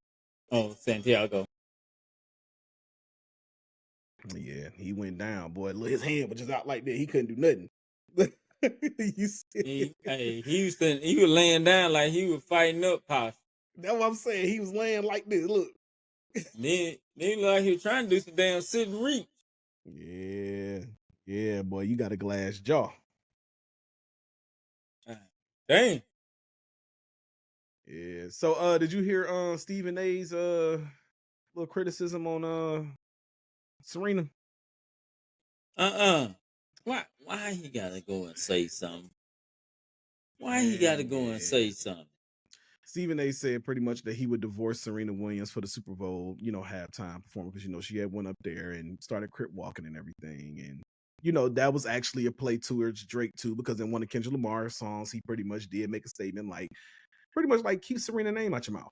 Oh, Santiago. yeah, he went down. Boy, look, his hand was just out like that. He couldn't do nothing. You see, Hey, he was laying down like he was fighting up posture. that's what I'm saying. He was laying like this. Look. Then look like he was trying to do some damn sit and reach. Yeah, yeah, boy, you got a glass jaw. Dang. Yeah. So, did you hear Stephen A's little criticism on Serena? Why he gotta go and say something? Why he gotta Man, go and say something? Stephen A said pretty much that he would divorce Serena Williams for the Super Bowl, halftime performance, because she had went up there and started crip walking and everything, and that was actually a play towards Drake too, because in one of Kendrick Lamar's songs, he pretty much did make a statement like, pretty much like, keep Serena's name out your mouth,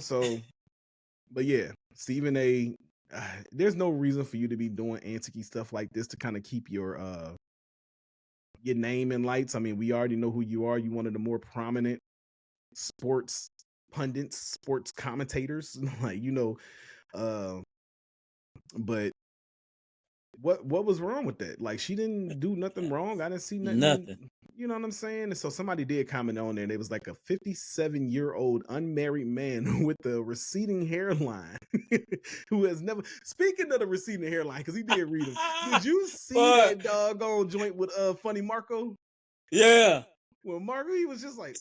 So, but yeah, Stephen A. There's no reason for you to be doing anticky stuff like this to kind of keep your name in lights. I mean, we already know who you are. You one of the more prominent sports pundits, sports commentators, like uh, but what was wrong with that? Like, she didn't do nothing wrong. I didn't see nothing. Nothing. You know what I'm saying? And so somebody did comment on there, and it was like a 57-year-old unmarried man with a receding hairline who has never. Speaking of the receding hairline, because he did read them. Did you see But that doggone joint with Funny Marco? yeah. Well, Marco, he was just like,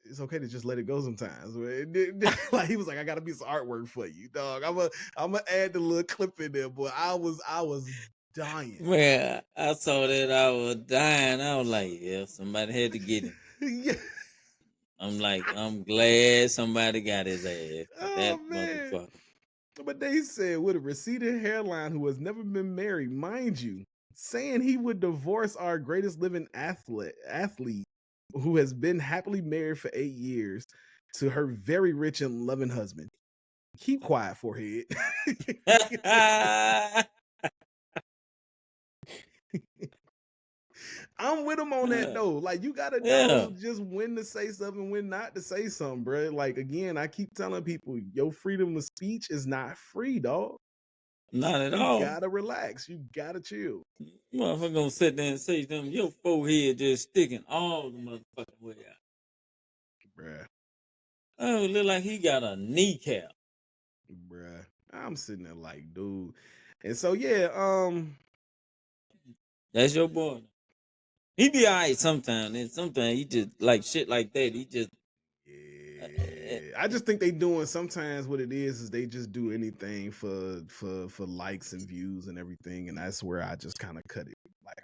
it's okay to just let it go sometimes. Like, he was like, I gotta be some artwork for you, dog. I'm gonna add the little clip in there, boy. I was dying. Man, I saw that I was dying. I was like, yeah, somebody had to get him. Yeah. I'm like, I'm glad somebody got his ass. Oh That man. motherfucker. But they said with a receded hairline who has never been married, mind you, saying he would divorce our greatest living athlete who has been happily married for 8 years to her very rich and loving husband. Keep quiet, forehead. I'm with him on that though. Like, you gotta know just when to say something, when not to say something, bro. Like, again, I keep telling people, your freedom of speech is not free, dog. Not at You all. gotta relax. You gotta chill. Motherfucker gonna sit there and say something. Your forehead just sticking all the motherfucking way out. Bruh. Oh, it look like he got a kneecap. Bruh. I'm sitting there like, dude. And so, yeah, that's your boy. He be alright sometimes, and sometimes he just like shit like that. He just I just think they doing sometimes what it is they just do anything for likes and views and everything, and that's where I just kind of cut it. Like,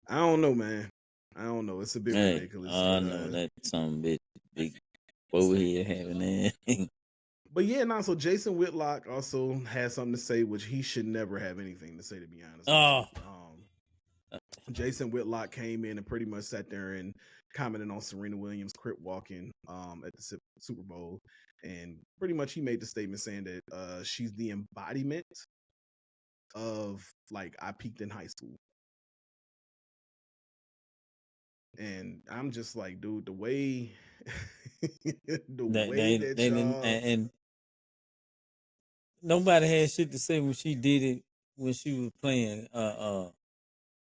I don't know, man. I don't know. It's a bit ridiculous. I know that's some big over here having that. But yeah, so Jason Whitlock also has something to say, which he should never have anything to say, to be honest. Jason Whitlock came in and pretty much sat there and commented on Serena Williams crip walking at the Super Bowl, and pretty much he made the statement saying that she's the embodiment of, like, I peaked in high school. And I'm just like, dude, the way that y'all... and nobody had shit to say when she did it when she was playing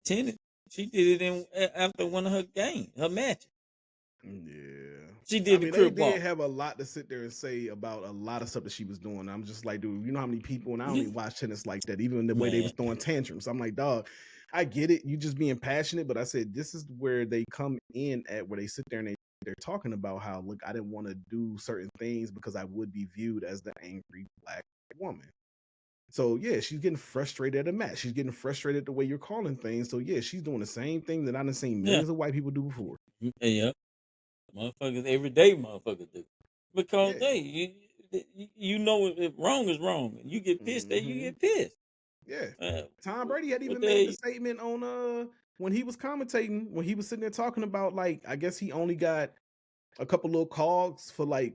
tennis. She did it after one of her games, her matches. Yeah, she did. They did have a lot to sit there and say about a lot of stuff that she was doing. I'm just like, dude, you know how many people, and I don't even watch tennis like that, even the way they was throwing tantrums. I'm like, dog, I get it, you just being passionate, but I said this is where they come in at, where they sit there and they're talking about how, look, I didn't want to do certain things because I would be viewed as the angry black woman. So yeah, she's getting frustrated at a match. She's getting frustrated the way you're calling things. So yeah, she's doing the same thing that I've seen millions of white people do before. Yeah, motherfuckers every day, motherfuckers do, because you know if wrong is wrong, and you get pissed that you get pissed. Yeah, Tom Brady had even made the statement on when he was commentating, when he was sitting there talking about, like, I guess he only got a couple little calls for like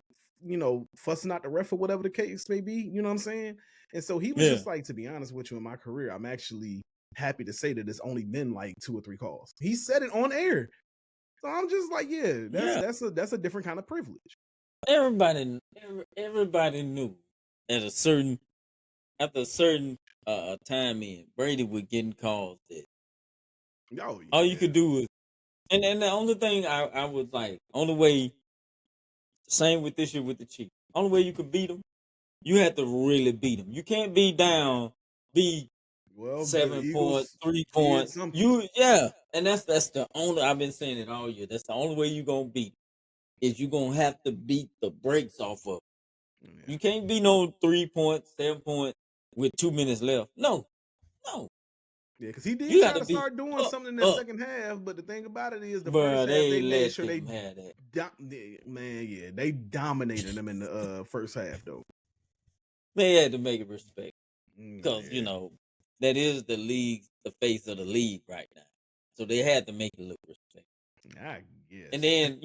fussing out the ref or whatever the case may be. You know what I'm saying? And so he was Yeah. just like, to be honest with you, in my career, I'm actually happy to say that it's only been like 2 or 3 calls. He said it on air. So I'm just like, yeah, that's a different kind of privilege. Everybody knew at after a certain time in Brady would getting calls that Oh all you yeah. could do was and the only thing I was like only way same with this year with the Chiefs. Only way you could beat them, you had to really beat them. You can't be down, be Well, the 7 points, Eagles 3 points. did something. And that's the only I've been saying it all year. That's the only way you gonna beat is you gonna have to beat the brakes off of. Yeah. You can't be no 3 points, 7 points with 2 minutes left. No. Yeah, because he did You got try to to be start doing up, something in that up. second half, but the thing about it is, the first Bruh, half they they made let sure them have that. they dominated them in the first half though. They had to make it respect. Because, Yeah, that is the face of the league right now. So they had to make it look respect. I And guess. then,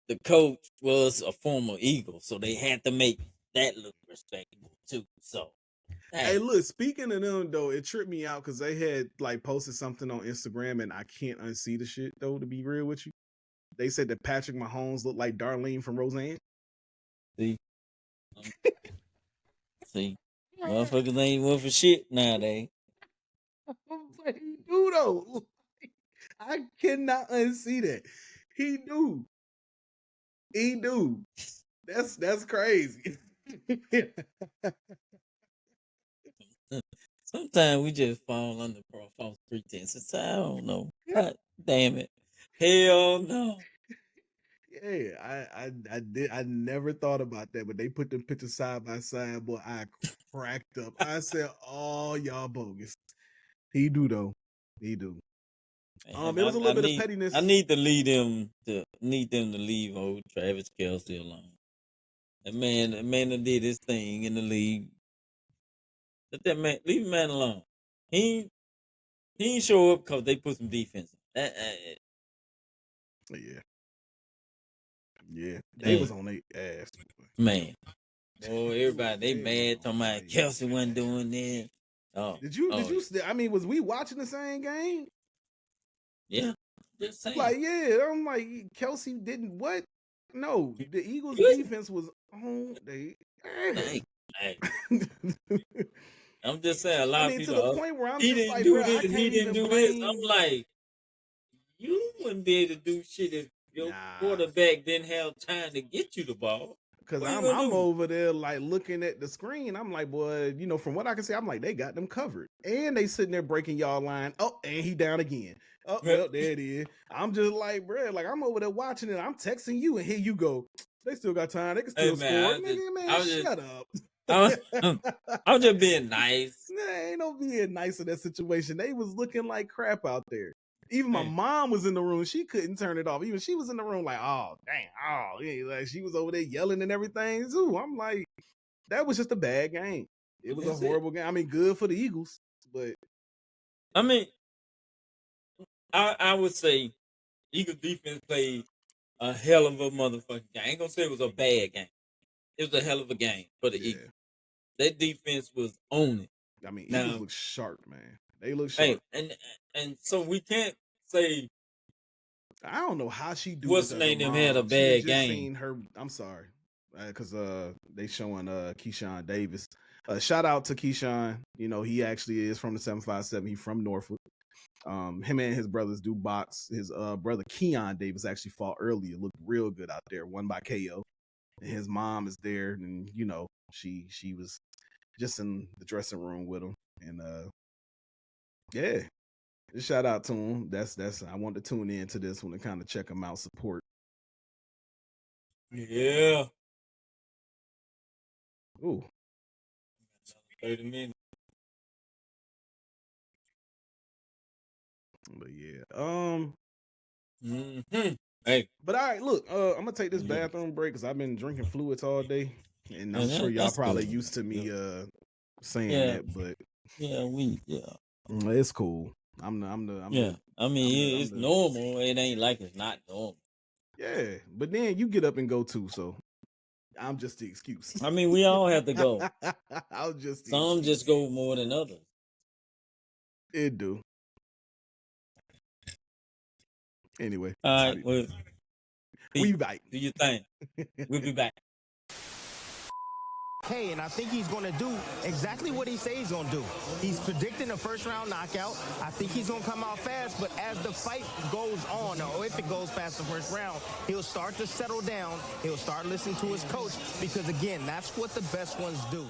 the coach was a former Eagle, so they had to make that look respectable too. So, Hey, hey, look, speaking of them though, it tripped me out because they had like posted something on Instagram and I can't unsee the shit though, to be real with you. They said that Patrick Mahomes looked like Darlene from Roseanne. see, um, see, motherfuckers ain't worth for shit nowadays. But he do though. I cannot unsee that. He do. He do. That's crazy. Sometimes we just fall under false pretenses. I don't know. God damn it. Hell no. Yeah, I did. I never thought about that, but they put them pictures side by side. Boy, I cracked up. I said, "Oh, y'all bogus." He do though. He do. Man, It was a I little bit of need I pettiness. need to need them to leave old Travis Kelsey alone. That man that did his thing in the league. Let that man leave the man alone. He he ain't show up because they put some defense. Yeah, yeah. They was Hey, on their ass. man. Oh, everybody they They was mad on talking about Kelsey their wasn't ass. doing this. Oh, Did you? Did oh you? I mean, was we watching the same game? yeah. Just saying. Like, yeah. I'm like, Kelsey didn't what? No, You, the Eagles' you defense was on their hey, hey. ass. I'm just saying a I lot of mean, to people the point where I'm he just didn't like, bro, do I this, he can't didn't even do this. I'm blame. like, you wouldn't be able to do shit if your Nah, quarterback didn't have time to get you the ball. because What are you I'm gonna do? over there like looking at the screen. I'm like, boy, from what I can see, I'm like, they got them covered, and they sitting there breaking y'all line. Oh, and he down again. Oh, well, there it is. I'm just like, bro, like I'm over there watching it. I'm texting you, and here you go. They still got time. They can Hey still score. man, Nigga, I man, was just shut up. I was, I was just being nice. Nah, ain't no being nice in that situation. They was looking like crap out there. Even my Hey, mom was in the room. She couldn't turn it off. Even she was in the room like, oh, dang, oh, yeah. Like she was over there yelling and everything too. I'm like, that was just a bad game. It was a that's it. horrible game. I mean, good for the Eagles, but I mean, I would say Eagles defense played a hell of a motherfucking game. I ain't gonna say it was a bad game. It was a hell of a game for the Eagles. yeah. That defense was on it. I mean, Eagles Now, look sharp, man. They look hey, sharp. and so we can't say I don't know how she do this what's as a name them had a mom. Should have bad just game. seen her. I'm sorry, because they showing Keyshawn Davis. Shout out to Keyshawn. He actually is from the 757. He from Norfolk. Him and his brothers do box. His brother Keon Davis actually fought earlier. Looked real good out there. Won by KO. And his mom is there, and she was just in the dressing room with him. And yeah, just shout out to him. That's I want to tune in to this one and kind of check him out, support. Yeah. Ooh, 30 minutes. but yeah. Mm-hmm. Hey, But all right, look, I'm gonna take this yeah. bathroom break because I've been drinking fluids all day, and I'm And sure y'all that's probably good. used to me saying Yeah, that, but yeah. it's cool. I'm the I'm the I'm Yeah. the I I'm the mean, I'm it's the normal. It ain't like it's not normal. yeah. But then you get up and go too, so I'm just the excuse. I mean, we all have to go. I'm just the Some excuse. just go more than others. It do. Anyway, All right, well, we peace. bite. Do your thing. We'll be back. And I think he's going to do exactly what he says he's going to do. He's predicting a first-round knockout. I think he's going to come out fast, but as the fight goes on, or if it goes past the first round, he'll start to settle down. He'll start listening to his coach because, again, that's what the best ones do.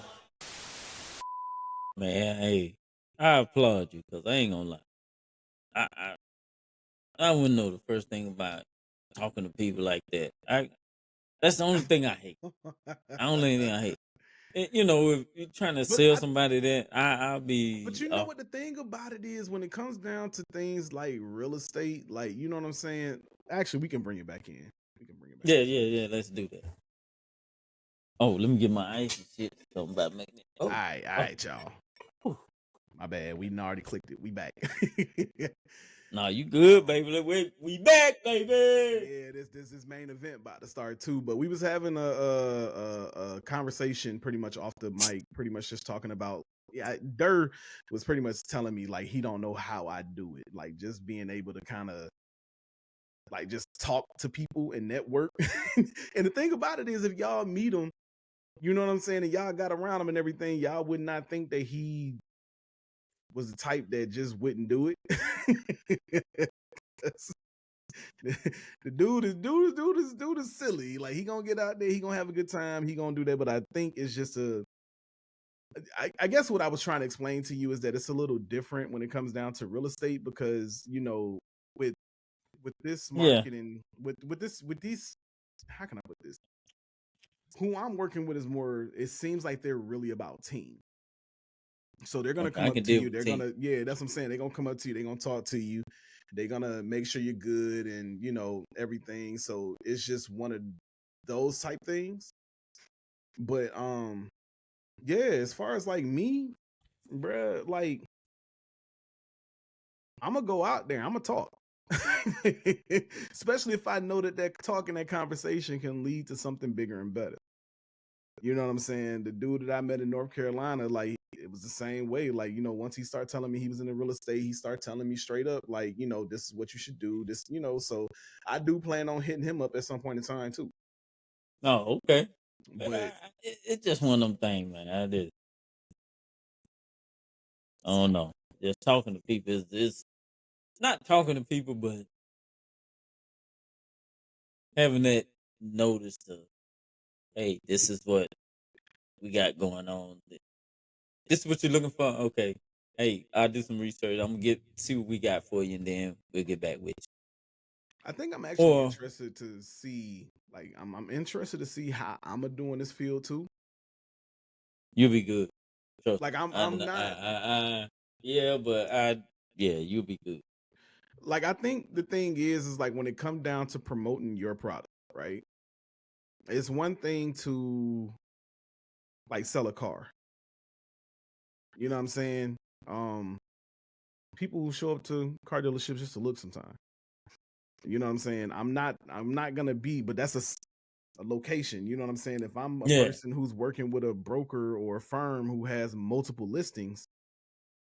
Man, hey, I applaud you because I ain't gonna lie. I wouldn't know the first thing about talking to people like that. That's the only thing I hate. The only thing I hate. You know, if you're trying to sell somebody that, I'll be. But you know what the thing about it is when it comes down to things like real estate, like, you know what I'm saying? Actually, we can bring it back in. We can bring it back. Yeah. Let's do that. Oh, let me get my ice and shit. Something about making it. All right, y'all. Whew. My bad. We already clicked it. We back. Nah, you good, baby. We back, baby. Yeah, this main event about to start too. But we was having a conversation pretty much off the mic, pretty much just talking about. Yeah, Durr was pretty much telling me like he don't know how I do it, like just being able to kind of like just talk to people and network. And the thing about it is, if y'all meet him, you know what I'm saying, and y'all got around him and everything, y'all would not think that he was the type that just wouldn't do it. The dude is silly. Like he gonna get out there, he gonna have a good time, he gonna do that. But I think it's just I guess what I was trying to explain to you is that it's a little different when it comes down to real estate because you know with this marketing with these, how can I put this? Who I'm working with is more. It seems like they're really about team. So they're gonna come up to you. They're gonna, that's what I'm saying. They're gonna come up to you. They're gonna talk to you. They're gonna make sure you're good and you know everything. So it's just one of those type things. But yeah, as far as like me, bruh, like I'm gonna go out there. I'm gonna talk. Especially if I know that talk and that conversation can lead to something bigger and better. You know what I'm saying? The dude that I met in North Carolina, like, it was the same way. Like, you know, once he started telling me he was in the real estate, he started telling me straight up, like, you know, this is what you should do. This, you know, so I do plan on hitting him up at some point in time too. Oh, okay. But it's just one of them things, man. I don't know. Just talking to people is not talking to people, but having that notice to, hey, this is what we got going on. This is what you're looking for. Okay. Hey, I'll do some research. I'm gonna see what we got for you, and then we'll get back with you. I think I'm actually interested to see, like, I'm interested to see how I'm gonna do in this field too. You'll be good. Trust like I'm not. You'll be good. Like I think the thing is like when it comes down to promoting your product, right? It's one thing to like sell a car. You know what I'm saying? People who show up to car dealerships just to look sometimes. You know what I'm saying? I'm not gonna be, but that's a location. You know what I'm saying? If I'm a person who's working with a broker or a firm who has multiple listings,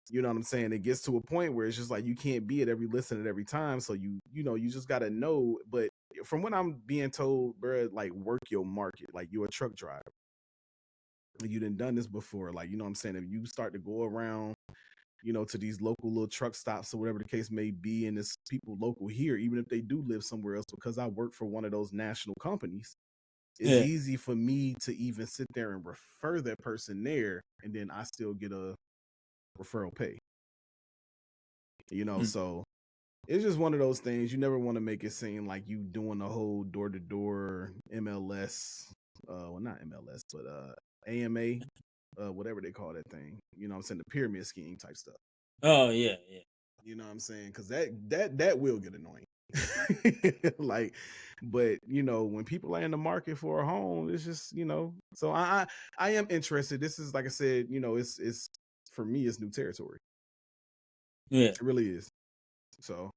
you know what I'm saying? It gets to a point where it's just like you can't be at every listing at every time. So you know, you just gotta know. But from what I'm being told, bro, like work your market. Like you're a truck driver. You done this before. Like, you know what I'm saying? If you start to go around, you know, to these local little truck stops or whatever the case may be, and it's people local here, even if they do live somewhere else, because I work for one of those national companies, it's easy for me to even sit there and refer that person there, and then I still get a referral pay. You know, so it's just one of those things. You never want to make it seem like you doing the whole door-to-door MLS, well, not MLS, but AMA, whatever they call that thing. You know what I'm saying? The pyramid scheme type stuff. Oh, yeah. You know what I'm saying? Because that will get annoying. Like, but you know, when people are in the market for a home, it's just, you know. So I am interested. This is, like I said, you know, it's for me, it's new territory. Yeah, it really is. So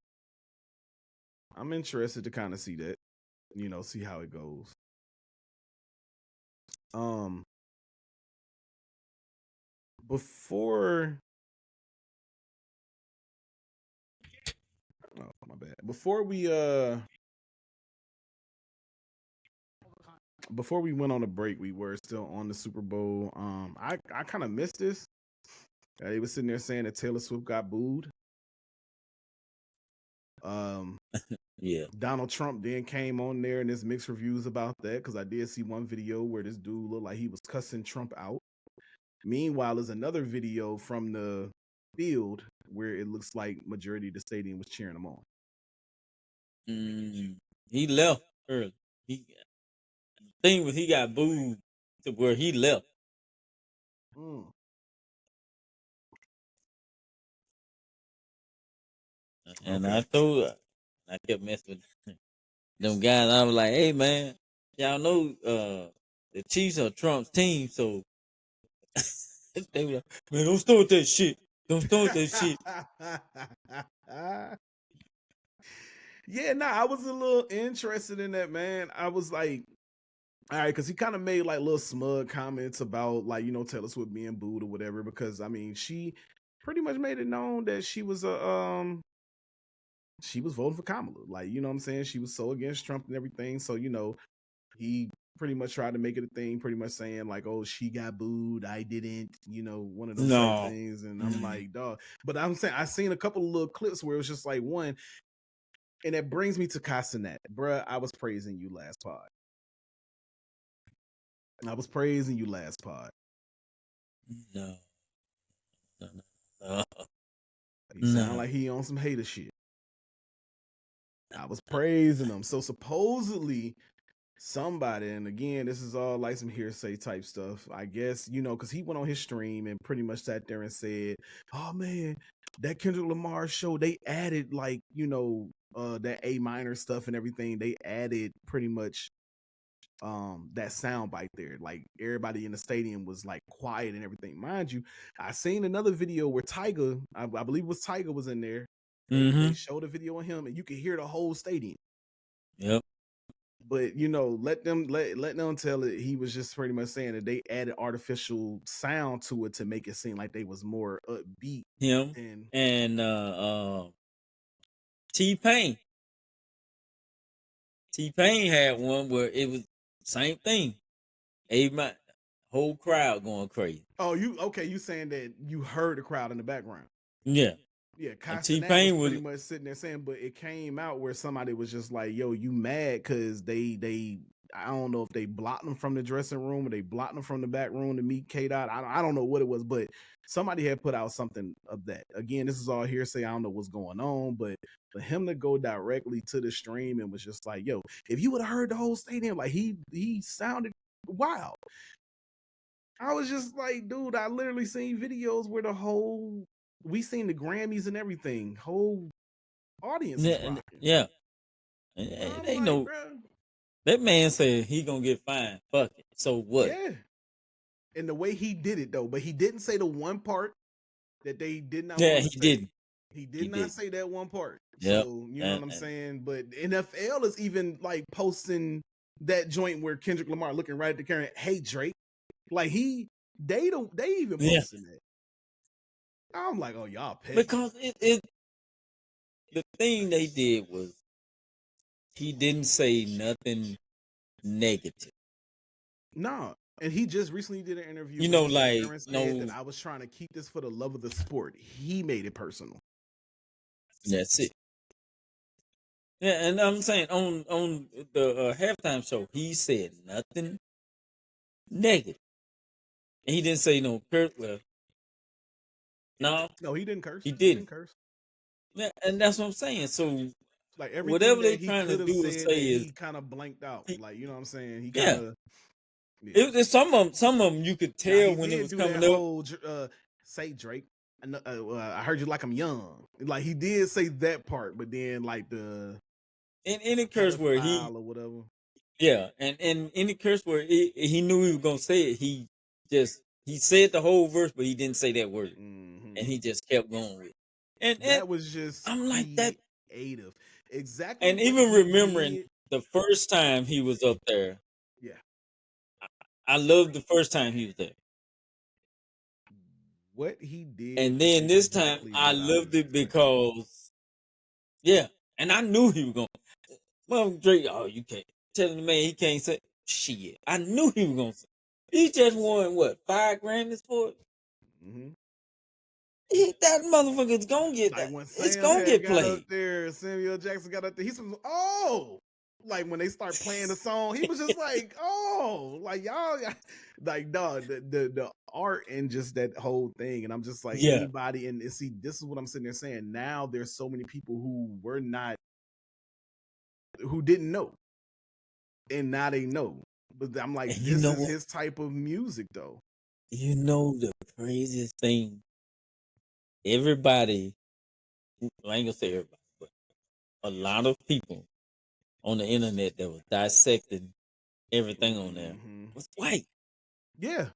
I'm interested to kind of see that, you know, see how it goes. Um, before, oh my bad. Before we went on a break, we were still on the Super Bowl. I kind of missed this. They was sitting there saying that Taylor Swift got booed. Yeah. Donald Trump then came on there and there's mixed reviews about that because I did see one video where this dude looked like he was cussing Trump out. Meanwhile, there's another video from the field where it looks like majority of the stadium was cheering him on. He left early. The thing was, he got booed to where he left. And I kept messing with them guys. I was like, hey, man, y'all know the Chiefs are Trump's team, so they were like, man, don't start that shit. Don't start that shit. Yeah, I was a little interested in that, man. I was like, all right, because he kind of made like little smug comments about like, Taylor Swift being booed or whatever, because I mean, she pretty much made it known that she was she was voting for Kamala. Like, you know what I'm saying? She was so against Trump and everything. So, he pretty much tried to make it a thing, pretty much saying like, oh, she got booed, I didn't, one of those type things. And I'm like, dog. But I'm saying I seen a couple of little clips where it was just like one, and that brings me to Castanet. Bruh, I was praising you last pod. No. He sound like he on some hater shit. I was praising him. So supposedly somebody, and again, this is all like some hearsay type stuff, I guess, because he went on his stream and pretty much sat there and said, oh man, that Kendrick Lamar show, they added like, that A minor stuff and everything. They added pretty much that sound bite there. Like everybody in the stadium was like quiet and everything. Mind you, I seen another video where Tyga, I believe it was Tyga, was in there. They showed a video of him and you could hear the whole stadium. Yep. But let them tell it. He was just pretty much saying that they added artificial sound to it to make it seem like they was more upbeat. Him and T-Pain. T-Pain had one where it was same thing. My whole crowd going crazy. Oh, you saying that you heard the crowd in the background? Yeah. Yeah, T-Pain was pretty much sitting there saying, but it came out where somebody was just like, yo, you mad because they I don't know if they blocked them from the dressing room or they blocked them from the back room to meet K-Dot. I don't know what it was, but somebody had put out something of that. Again, this is all hearsay. I don't know what's going on, but for him to go directly to the stream and was just like, yo, if you would have heard the whole stadium, like he sounded wild. I was just like, dude, I literally seen videos where we seen the Grammys and everything, whole audience. Yeah. They know. That man said he gonna get fined. Fuck it. So what? Yeah. And the way he did it though, but he didn't say the one part that they did not. Yeah, he didn't. He did not say that one part. Yep. So you know what I'm saying? But NFL is even like posting that joint where Kendrick Lamar looking right at the camera. Hey Drake, like they even posting that. I'm like, oh y'all petty. Because the thing they did was he didn't say nothing negative. No. And he just recently did an interview. That I was trying to keep this for the love of the sport. He made it personal. That's it. Yeah, and I'm saying on the halftime show, he said nothing negative, and he didn't say no curse. Well, no, he didn't curse. He didn't curse. Yeah, and that's what I'm saying. So, like everything whatever they're trying to do to say is he kind of blanked out. Like you know what I'm saying? He kind of. Yeah. Some of them you could tell when it was coming up. Say Drake. I heard you like I'm young. Like he did say that part, but then like the any curse where he or whatever. Yeah, and any curse where he knew he was gonna say it, he said the whole verse, but he didn't say that word, and he just kept going with it. And that was just I'm like that creative, exactly. And even remembering the first time he was up there, yeah, I loved the first time he was there. What he did, And then this time exactly I what I was loved it expecting. because and I knew he was gonna well Drake, you can't telling the man he can't say shit. I knew he was gonna say he just won what 5 Grammys for it? Mm-hmm. That motherfucker's gonna get Like that. when It's Sam gonna had get got up played. there, Samuel Jackson got up there. He's like when they start playing the song, he was just like, oh, like y'all, like dog, the art and just that whole thing. And I'm just like Yeah. anybody, and see, this is what I'm sitting there saying. Now there's so many people who didn't know, and now they know. But I'm like, And you this know is what? his type of music, though. You know the craziest thing? Everybody, I ain't gonna say everybody, but a lot of people on the internet that was dissecting everything on there was white. Yeah.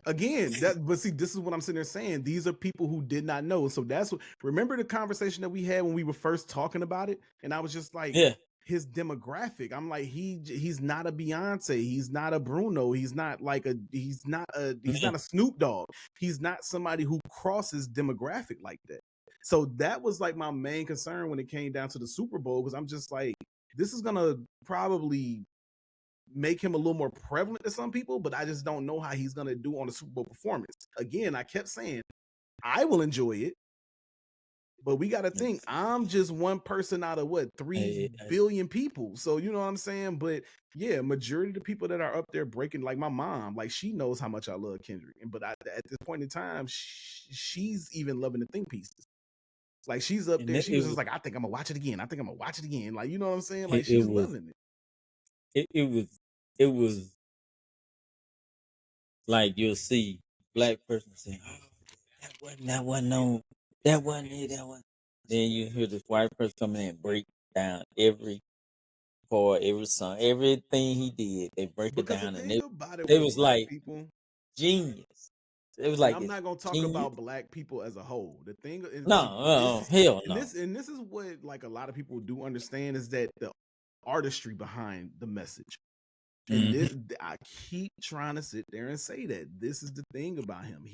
Again, but see, this is what I'm sitting there saying. These are people who did not know. So that's what remember the conversation that we had when we were first talking about it, and I was just like, Yeah. his demographic. I'm like, he's not a Beyonce, he's not a Bruno, he's not a Snoop Dogg. He's not somebody who crosses demographic like that. So that was like my main concern when it came down to the Super Bowl, because I'm just like, this is gonna probably make him a little more prevalent to some people, but I just don't know how he's gonna do on a Super Bowl performance. Again, I kept saying I will enjoy it, but we got to think I'm just one person out of what 3 billion people. So you know what I'm saying. But yeah, majority of the people that are up there breaking, like my mom, like she knows how much I love Kendrick, but at this point in time, she's even loving the think pieces. Like she's up there, she was just like, I think I'm gonna watch it again. I think I'm gonna watch it again. Like you know what I'm saying. Like she's loving it. It was like you'll see black person saying, "Oh, that wasn't it, that wasn't." Then you hear this white person come in and break down every part, every song, everything he did. They break it Because down, the and thing about it they with was black like people, genius. It was and like I'm it's not gonna talk genius. about black people as a whole. The thing is, No, hell no. this is what like a lot of people do understand is that the artistry behind the message. And this, I keep trying to sit there and say that this is the thing about him.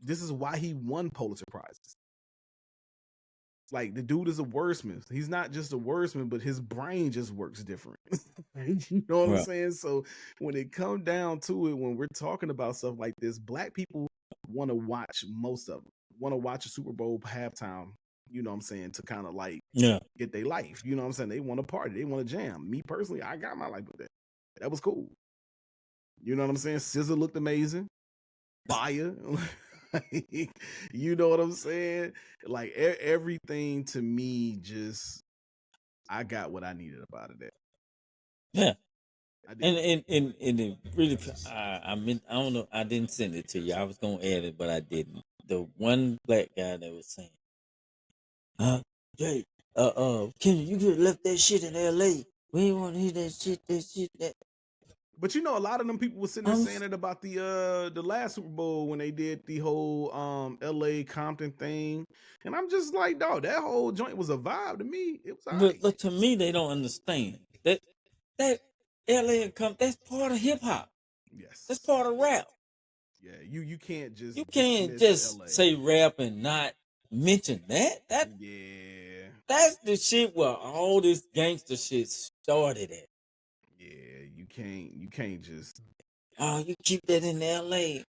This is why he won Pulitzer Prizes. Like the dude is a wordsmith. He's not just a wordsmith, but his brain just works different. You know what I'm saying? So when it comes down to it, when we're talking about stuff like this, black people want to watch most of them. Want to watch a Super Bowl halftime. You know what I'm saying? To kind of like get their life. You know what I'm saying? They want to party. They want to jam. Me personally, I got my life with that. That was cool. You know what I'm saying? SZA looked amazing. Fire. You know what I'm saying? Like everything to me, just I got what I needed about it. Yeah. And it really, I mean, I don't know. I didn't send it to you. I was gonna add it, but I didn't. The one black guy that was saying, Jay, Kendrick, you could have left that shit in L.A. We ain't want to hear that shit, that. But you know, a lot of them people were sitting there saying it about the last Super Bowl when they did the whole L.A. Compton thing, and I'm just like, dog, that whole joint was a vibe to me. It was alright. But to me, they don't understand that L.A. Compton, that's part of hip hop. Yes, that's part of rap. Yeah, you can't just just say rap and not mention that. That's the shit where all this gangster shit started at. Yeah, you can't just. Oh, you keep that in L.A.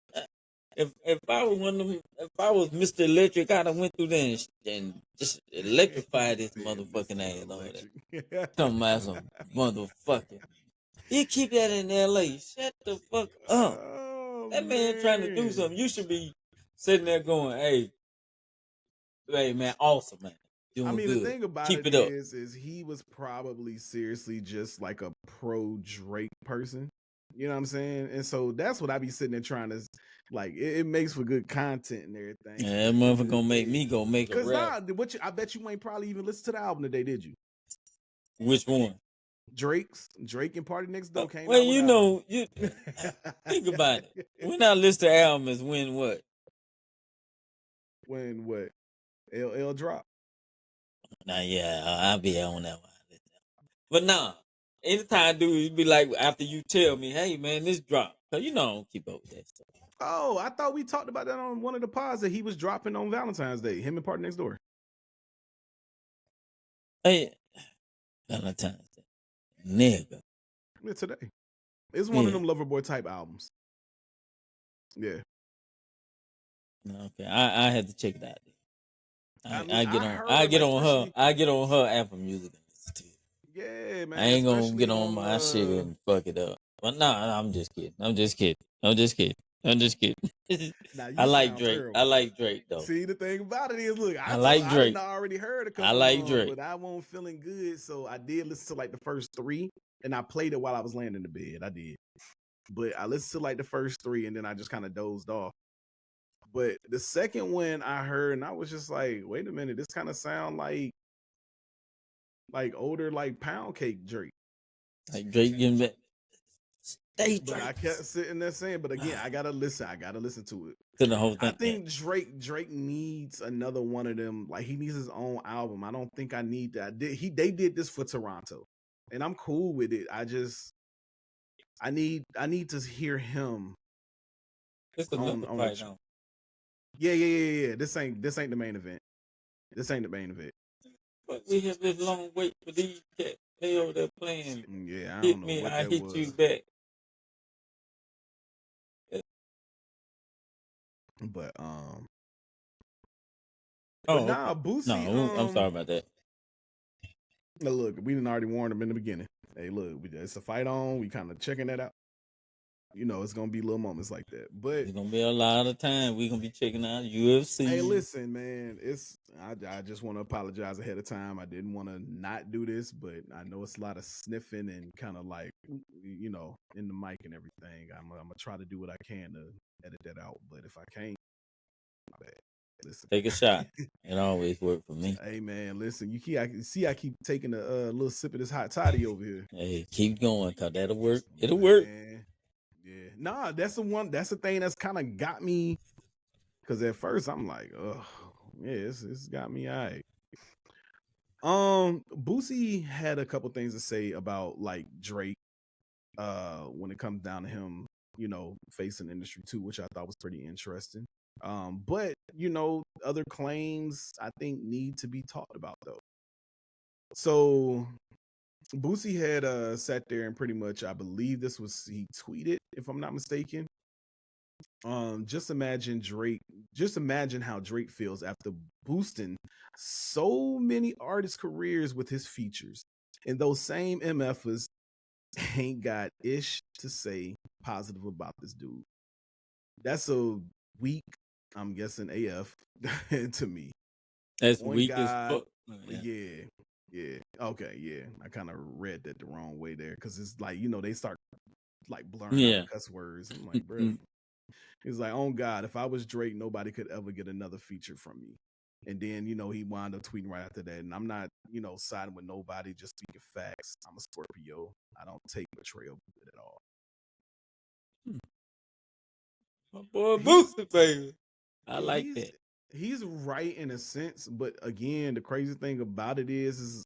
If I was one of them, if I was Mr. Electric, I'd have went through there and just electrified this motherfucking ass over there. Talking about some motherfucking. You keep that in L.A. Shut the fuck up. That man trying to do something. You should be sitting there going, hey man, awesome man. Doing good. The thing about Keep it up. is he was probably seriously just like a pro Drake person. You know what I'm saying? And so that's what I be sitting there trying to like. It makes for good content and everything. Yeah, that motherfucker gonna make me go make a rap. Cause I bet you ain't probably even listened to the album today, did you? Which one? Drake and Party Next Door came out. Well, you know, you think about it. When I list the album is when what? When what? LL drop. Nah, yeah, I'll be on that one. But nah, anytime, dude, it'd be like after you tell me, hey man, this drop. Cause you know I don't keep up with that stuff. Oh, I thought we talked about that on one of the pods that he was dropping on Valentine's Day. Him and Party Next Door. Hey, Valentine's Day. Nigga. Yeah, today. It's one of them Loverboy type albums. Yeah. Okay, I had to check it out. I get on her Apple Music. Yeah, man. I ain't gonna get on my shit and fuck it up. But nah, I'm just kidding. I like Drake. Terrible. I like Drake though. See, the thing about it is, look, I like Drake. I already heard a couple. I like Drake, but I wasn't feeling good, so I did listen to like the first 3, and I played it while I was laying in the bed. I did, but I listened to like the first 3, and then I just kind of dozed off. But the second one I heard, and I was just like, wait a minute, this kind of sound like older, like Pound Cake Drake. Like Drake getting back. But I kept sitting there saying, but again, I gotta listen to it. To the whole thing. I think Drake needs another one of them. Like he needs his own album. I don't think I need that. They did this for Toronto, and I'm cool with it. I need to hear him. On Yeah. This ain't the main event. But we have this long wait for these cats. They over there playing. Yeah, I hit don't know me, what I that hit was. you back. But Boosie. No, I'm sorry about that. Look, we didn't already warn them in the beginning. Hey, look, it's a fight on. We kind of checking that out. You know, it's gonna be little moments like that, but it's gonna be a lot of time. We're gonna be checking out UFC. Hey, listen, man, I just want to apologize ahead of time. I didn't want to not do this, but I know it's a lot of sniffing and kind of like, you know, in the mic and everything. I'm gonna try to do what I can to edit that out, but if I can't, my bad. Listen, take a shot. It always worked for me. Hey man, listen, I keep taking a little sip of this hot toddy over here. Hey, keep going, cause that'll work. It'll work. Yeah, nah, that's the thing that's kind of got me. Cause at first I'm like, oh, yeah, it's got me all right. Boosie had a couple things to say about like Drake, when it comes down to him, you know, facing industry too, which I thought was pretty interesting. But you know, other claims I think need to be talked about though. So Boosie had sat there and pretty much, I believe he tweeted, if I'm not mistaken. Just imagine how Drake feels after boosting so many artists' careers with his features. And those same MFers ain't got ish to say positive about this dude. That's a weak, I'm guessing, AF to me. That's weak as fuck. Yeah. Okay, yeah. I kind of read that the wrong way there because it's like, you know, they start like blurring out cuss words. I'm like, bro. He's like, oh God, if I was Drake, nobody could ever get another feature from me. And then, you know, he wound up tweeting right after that. And I'm not, you know, siding with nobody, just speaking facts. I'm a Scorpio. I don't take betrayal at all. My boy Boosie, baby. I like that. He's right in a sense, but again, the crazy thing about it is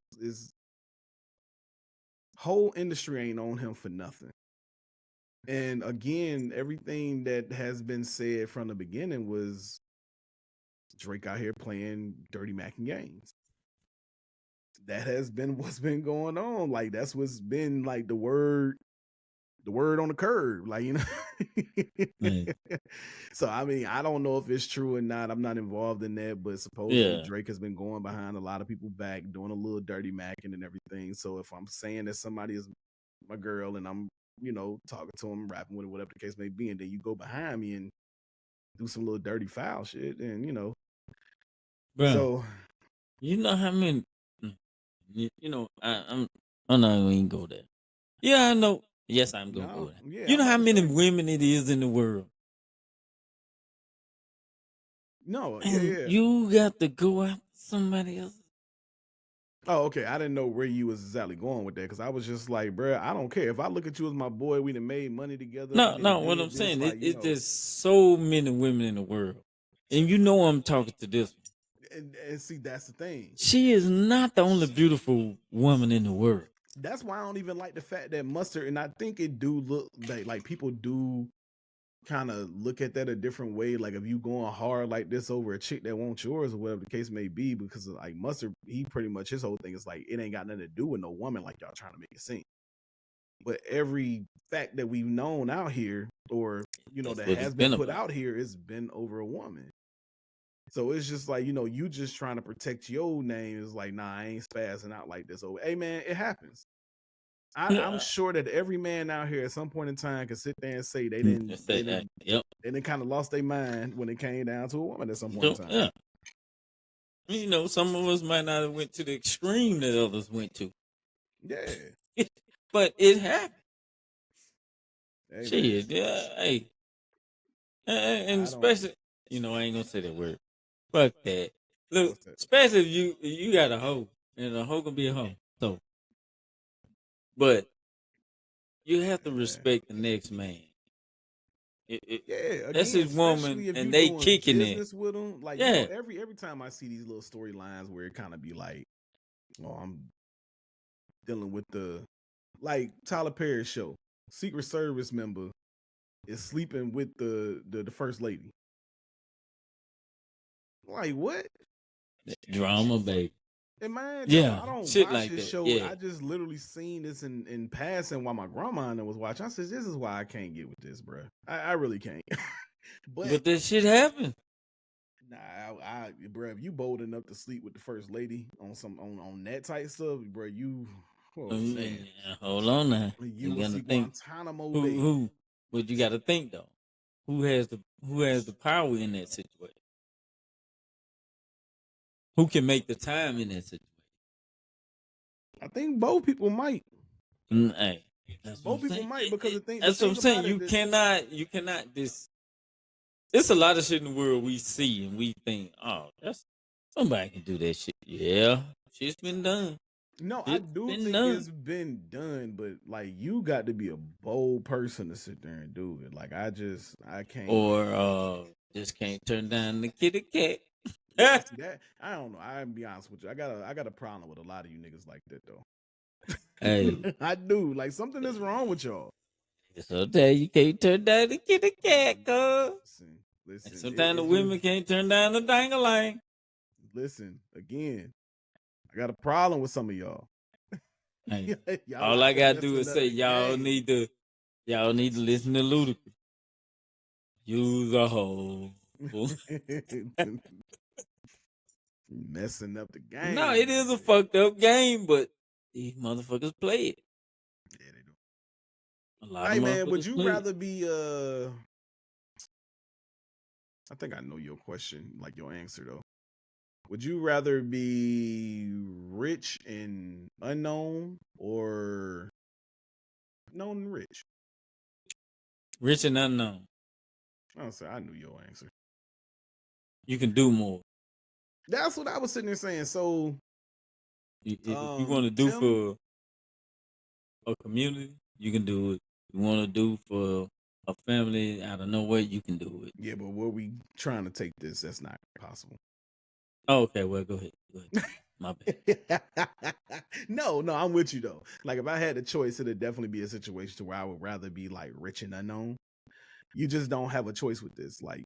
whole industry ain't on him for nothing. And again, everything that has been said from the beginning was Drake out here playing dirty macking games. That has been what's been going on. Like that's what's been like the word on the curb, like, you know. So I mean, I don't know if it's true or not. I'm not involved in that, but supposedly Drake has been going behind a lot of people back, doing a little dirty macking and everything. So if I'm saying that somebody is my girl and I'm, you know, talking to him, rapping with it, whatever the case may be, and then you go behind me and do some little dirty foul shit, and you know, bro. So you know how many, you know, I'm not going to go there. Yeah, I know. Yes, I'm going to go there. Yeah, you know how many women it is in the world? No, and you got to go after somebody else. Oh, okay. I didn't know where you was exactly going with that because I was just like, bro, I don't care. If I look at you as my boy, we done made money together. No, what I'm saying, like, it's just so many women in the world. And you know I'm talking to this one. And see, that's the thing. She is not the only beautiful woman in the world. That's why I don't even like the fact that Mustard, and I think it do look like people do kind of look at that a different way. Like if you going hard like this over a chick that wants yours or whatever the case may be, because like Mustard, he pretty much his whole thing is like it ain't got nothing to do with no woman like y'all trying to make it seem. But every fact that we've known out here, or that has been put out here, has been over a woman. So it's just like, you just trying to protect your name. Is like, nah, I ain't spazzing out like this. Oh, hey man, it happens. I'm sure that every man out here at some point in time can sit there and say they didn't kind of lost their mind when it came down to a woman at some point in time. Yeah. Some of us might not have went to the extreme that others went to. Yeah. But it happened. Hey, shit, yeah, hey. And especially, I ain't gonna say that word. Fuck that. Look, especially if you got a hoe, and a hoe can be a hoe. So, but you have to respect the next man. Again, that's his woman, and they kicking business with them. Like, every time I see these little storylines where it kind of be like, oh, I'm dealing with like Tyler Perry's show, Secret Service member is sleeping with the first lady. Like, what? Drama, baby. And man, yeah, I don't shit watch like this that. show. Yeah. I just literally seen this in passing while my grandma was watching. I said, this is why I can't get with this, bro. I really can't. but that shit happened. Nah, bro, if you bold enough to sleep with the first lady on that type stuff, bro, you. Oh, man. Hold on now. You gotta think. Guantanamo Bay. Who? But you got to think though. Who has the power in that situation? Who can make the time in that situation? I think both people might. Hey, both people might, because the thing. That's what I'm saying. You cannot. It's a lot of shit in the world we see and we think, oh, that's somebody can do that shit. Yeah, shit's been done. No, I do think it's been done, but like you got to be a bold person to sit there and do it. Like I can't. Or just can't turn down the kitty cat. That I don't know. I'll be honest with you. I got a problem with a lot of you niggas like that though. Hey, I do. Like something is wrong with y'all. Sometimes you can't turn down the kitty cat, cuz. Listen. Sometimes the women can't turn down the dang-a-lang. Listen, again, I got a problem with some of y'all. Hey, all I gotta do is say y'all need to listen to Ludacris. Use a hoe. Messing up the game. No, it is a fucked up game, but these motherfuckers play it. Yeah, they do. A lot hey of man, would you rather be I think I know your question, like your answer though. Would you rather be rich and unknown or known and rich? Rich and unknown. I'll say I knew your answer. You can do more. That's what I was sitting there saying. So if you want to do for a community, you can do it. You want to do for a family out of nowhere, you can do it. Yeah, but where we trying to take this, that's not possible. Oh, okay, well, go ahead. My bad. No, I'm with you though. Like if I had a choice, it'd definitely be a situation where I would rather be like rich and unknown. You just don't have a choice with this. Like,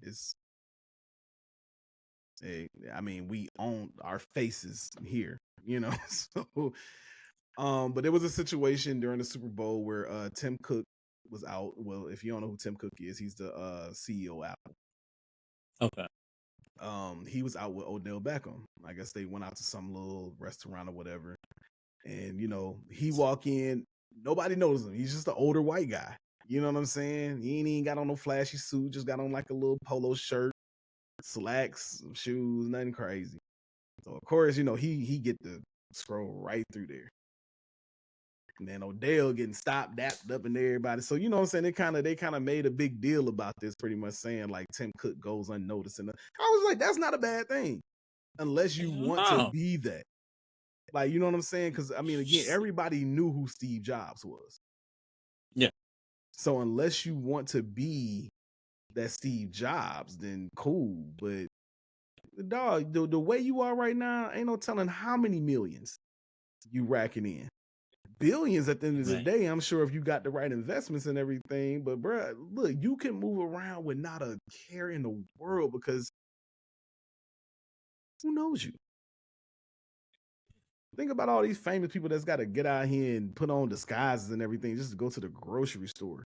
it's I mean, we own our faces here, So but there was a situation during the Super Bowl where Tim Cook was out. Well, if you don't know who Tim Cook is, he's the CEO of Apple. Okay. He was out with Odell Beckham. I guess they went out to some little restaurant or whatever. And, he walk in, nobody knows him. He's just an older white guy. You know what I'm saying? He ain't even got on no flashy suit, just got on like a little polo shirt, slacks, shoes, nothing crazy. So of course, he get to scroll right through there. And then Odell getting stopped, dapped up, and everybody. So you know what I'm saying? They kind of made a big deal about this, pretty much saying like Tim Cook goes unnoticed. And I was like, that's not a bad thing, unless you want to be that. Like, you know what I'm saying? Because I mean, again, everybody knew who Steve Jobs was. Yeah. So unless you want to be that Steve Jobs, then cool. But dog, the way you are right now, ain't no telling how many millions you racking in. billions at the end of the Right. day. I'm sure if you got the right investments and everything. But bro, look, you can move around with not a care in the world because who knows you? Think about all these famous people that's got to get out here and put on disguises and everything just to go to the grocery store.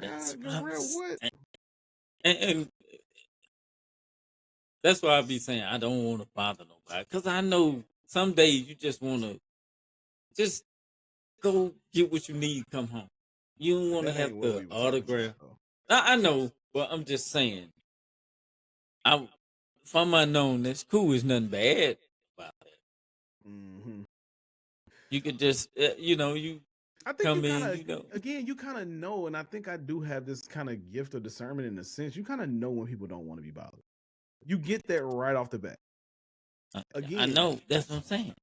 That's what For I'm real, what? and that's why I be saying I don't want to bother nobody because I know some days you just want to just go get what you need, come home. You don't want to That ain't have what to we were talking autograph. about, though. I know, but I'm just saying. If I'm unknown, that's cool. There's nothing bad about that. Mm-hmm. You could just, you I think you come kind in, of, again, you kind of know, and I think I do have this kind of gift of discernment in a sense. You kind of know when people don't want to be bothered. You get that right off the bat. I Again, know. That's what I'm saying.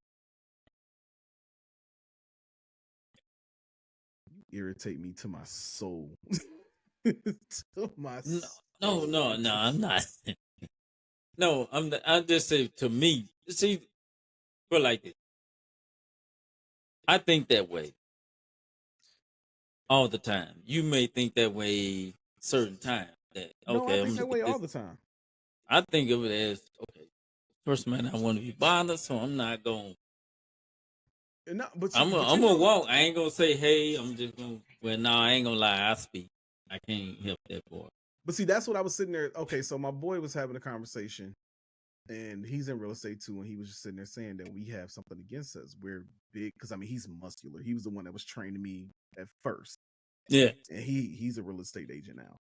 you irritate me to my soul. To my soul. No, I'm not. No, I just say to me, see, put like this. I think that way all the time. You may think that way certain time. That No, I okay, I'm think gonna that look at way all this. the time. I think of it as okay. First man, I want to be bothered, so I'm not going. And no, but I'm you gonna know, walk. I ain't gonna say, hey. I'm just gonna. Well, no, I ain't gonna lie. I speak. I can't help that part. but see, that's what I was sitting there. Okay, so my boy was having a conversation, and he's in real estate too, and he was just sitting there saying that we have something against us. We're big because I mean he's muscular. He was the one that was training me at first, Yeah. and he's a real estate agent now.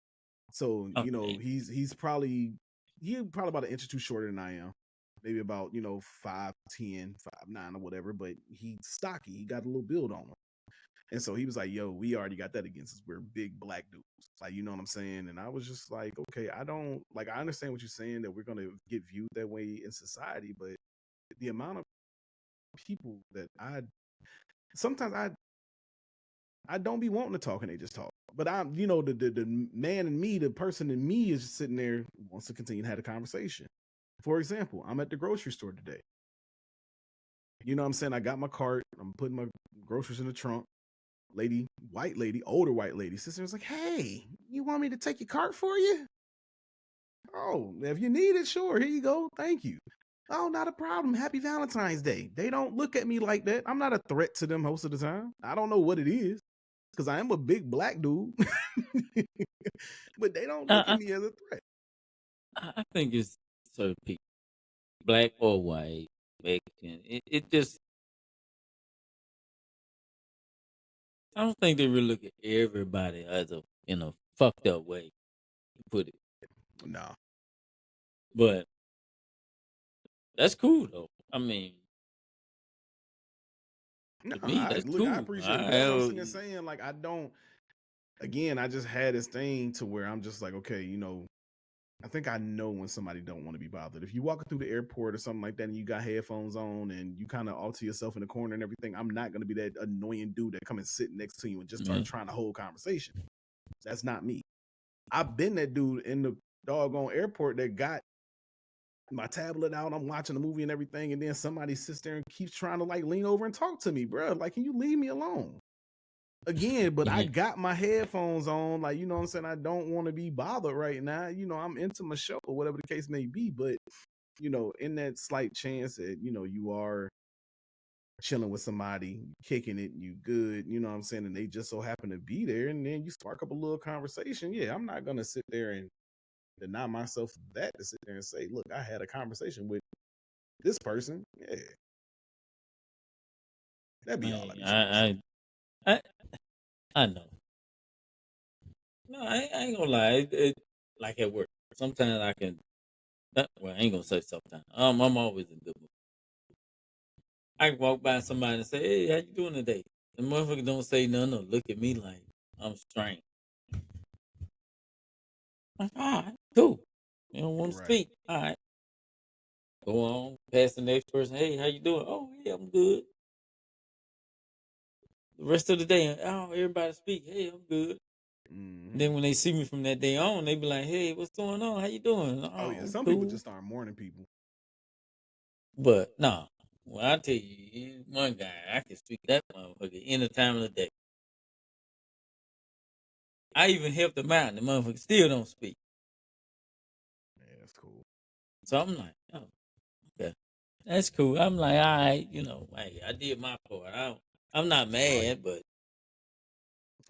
So you know Okay. he's probably about an inch or two shorter than I am, maybe about 5'10", 5'9" or whatever. But he's stocky. He got a little build on him. And so he was like, yo, we already got that against us. We're big black dudes. Like, you know what I'm saying? And I was just like, okay, I understand what you're saying that we're going to get viewed that way in society, but the amount of people that sometimes I don't be wanting to talk and they just talk. But I'm, the man in me, the person in me is just sitting there, wants to continue to have a conversation. For example, I'm at the grocery store today. You know what I'm saying? I got my cart. I'm putting my groceries in the trunk. Older white lady, sister was like, hey, you want me to take your cart for you? Oh, if you need it, sure. Here you go. Thank you. Oh, not a problem. Happy Valentine's Day. They don't look at me like that. I'm not a threat to them most of the time. I don't know what it is because I am a big black dude, but they don't look at I me as a threat. I think it's certain people, black or white, Mexican. It just I don't think they really look at everybody as in a fucked up way to put it. No. But that's cool though. I mean, No, to me, that's I cool. appreciate it. But that's what I'm sitting there saying. Like, I don't, again, I just had this thing to where I'm just like, okay, I think I know when somebody don't want to be bothered. If you walking through the airport or something like that and you got headphones on and you kind of alter yourself in the corner and everything, I'm not going to be that annoying dude that come and sit next to you and just start trying to hold conversation. That's not me. I've been that dude in the doggone airport that got my tablet out, I'm watching the movie and everything, and then somebody sits there and keeps trying to like lean over and talk to me, bro. Like, can you leave me alone? Again, but I got my headphones on, like, you know what I'm saying? I don't want to be bothered right now. I'm into my show or whatever the case may be, but in that slight chance that, you are chilling with somebody, kicking it, you good, you know what I'm saying? And they just so happen to be there, and then you spark up a little conversation. Yeah, I'm not gonna sit there and deny myself that to sit there and say, look, I had a conversation with this person. Yeah. That'd be all I be trying to say. I know. No, I ain't gonna lie. Like at work, sometimes I can. Well, I ain't gonna say sometimes. I'm always in good mood. I can walk by somebody and say, "Hey, how you doing today?" The motherfucker don't say nothing or look at me like I'm strange. All right, cool. You don't want to Right. speak. All right, go on. Pass the next person. Hey, how you doing? Oh, yeah, I'm good. The rest of the day, oh, everybody speak. Hey, I'm good. Mm-hmm. And then when they see me from that day on, they be like, "Hey, what's going on? How you doing?" Oh yeah, Oh, some people cool. just start mourning people. But nah. Well, I tell you, one guy I can speak that motherfucker any time of the day. I even helped him out, and the motherfucker still don't speak. Yeah, that's cool. So I'm like, oh, okay, that's cool. I'm like, all right, hey, I did my part. I'm not mad, but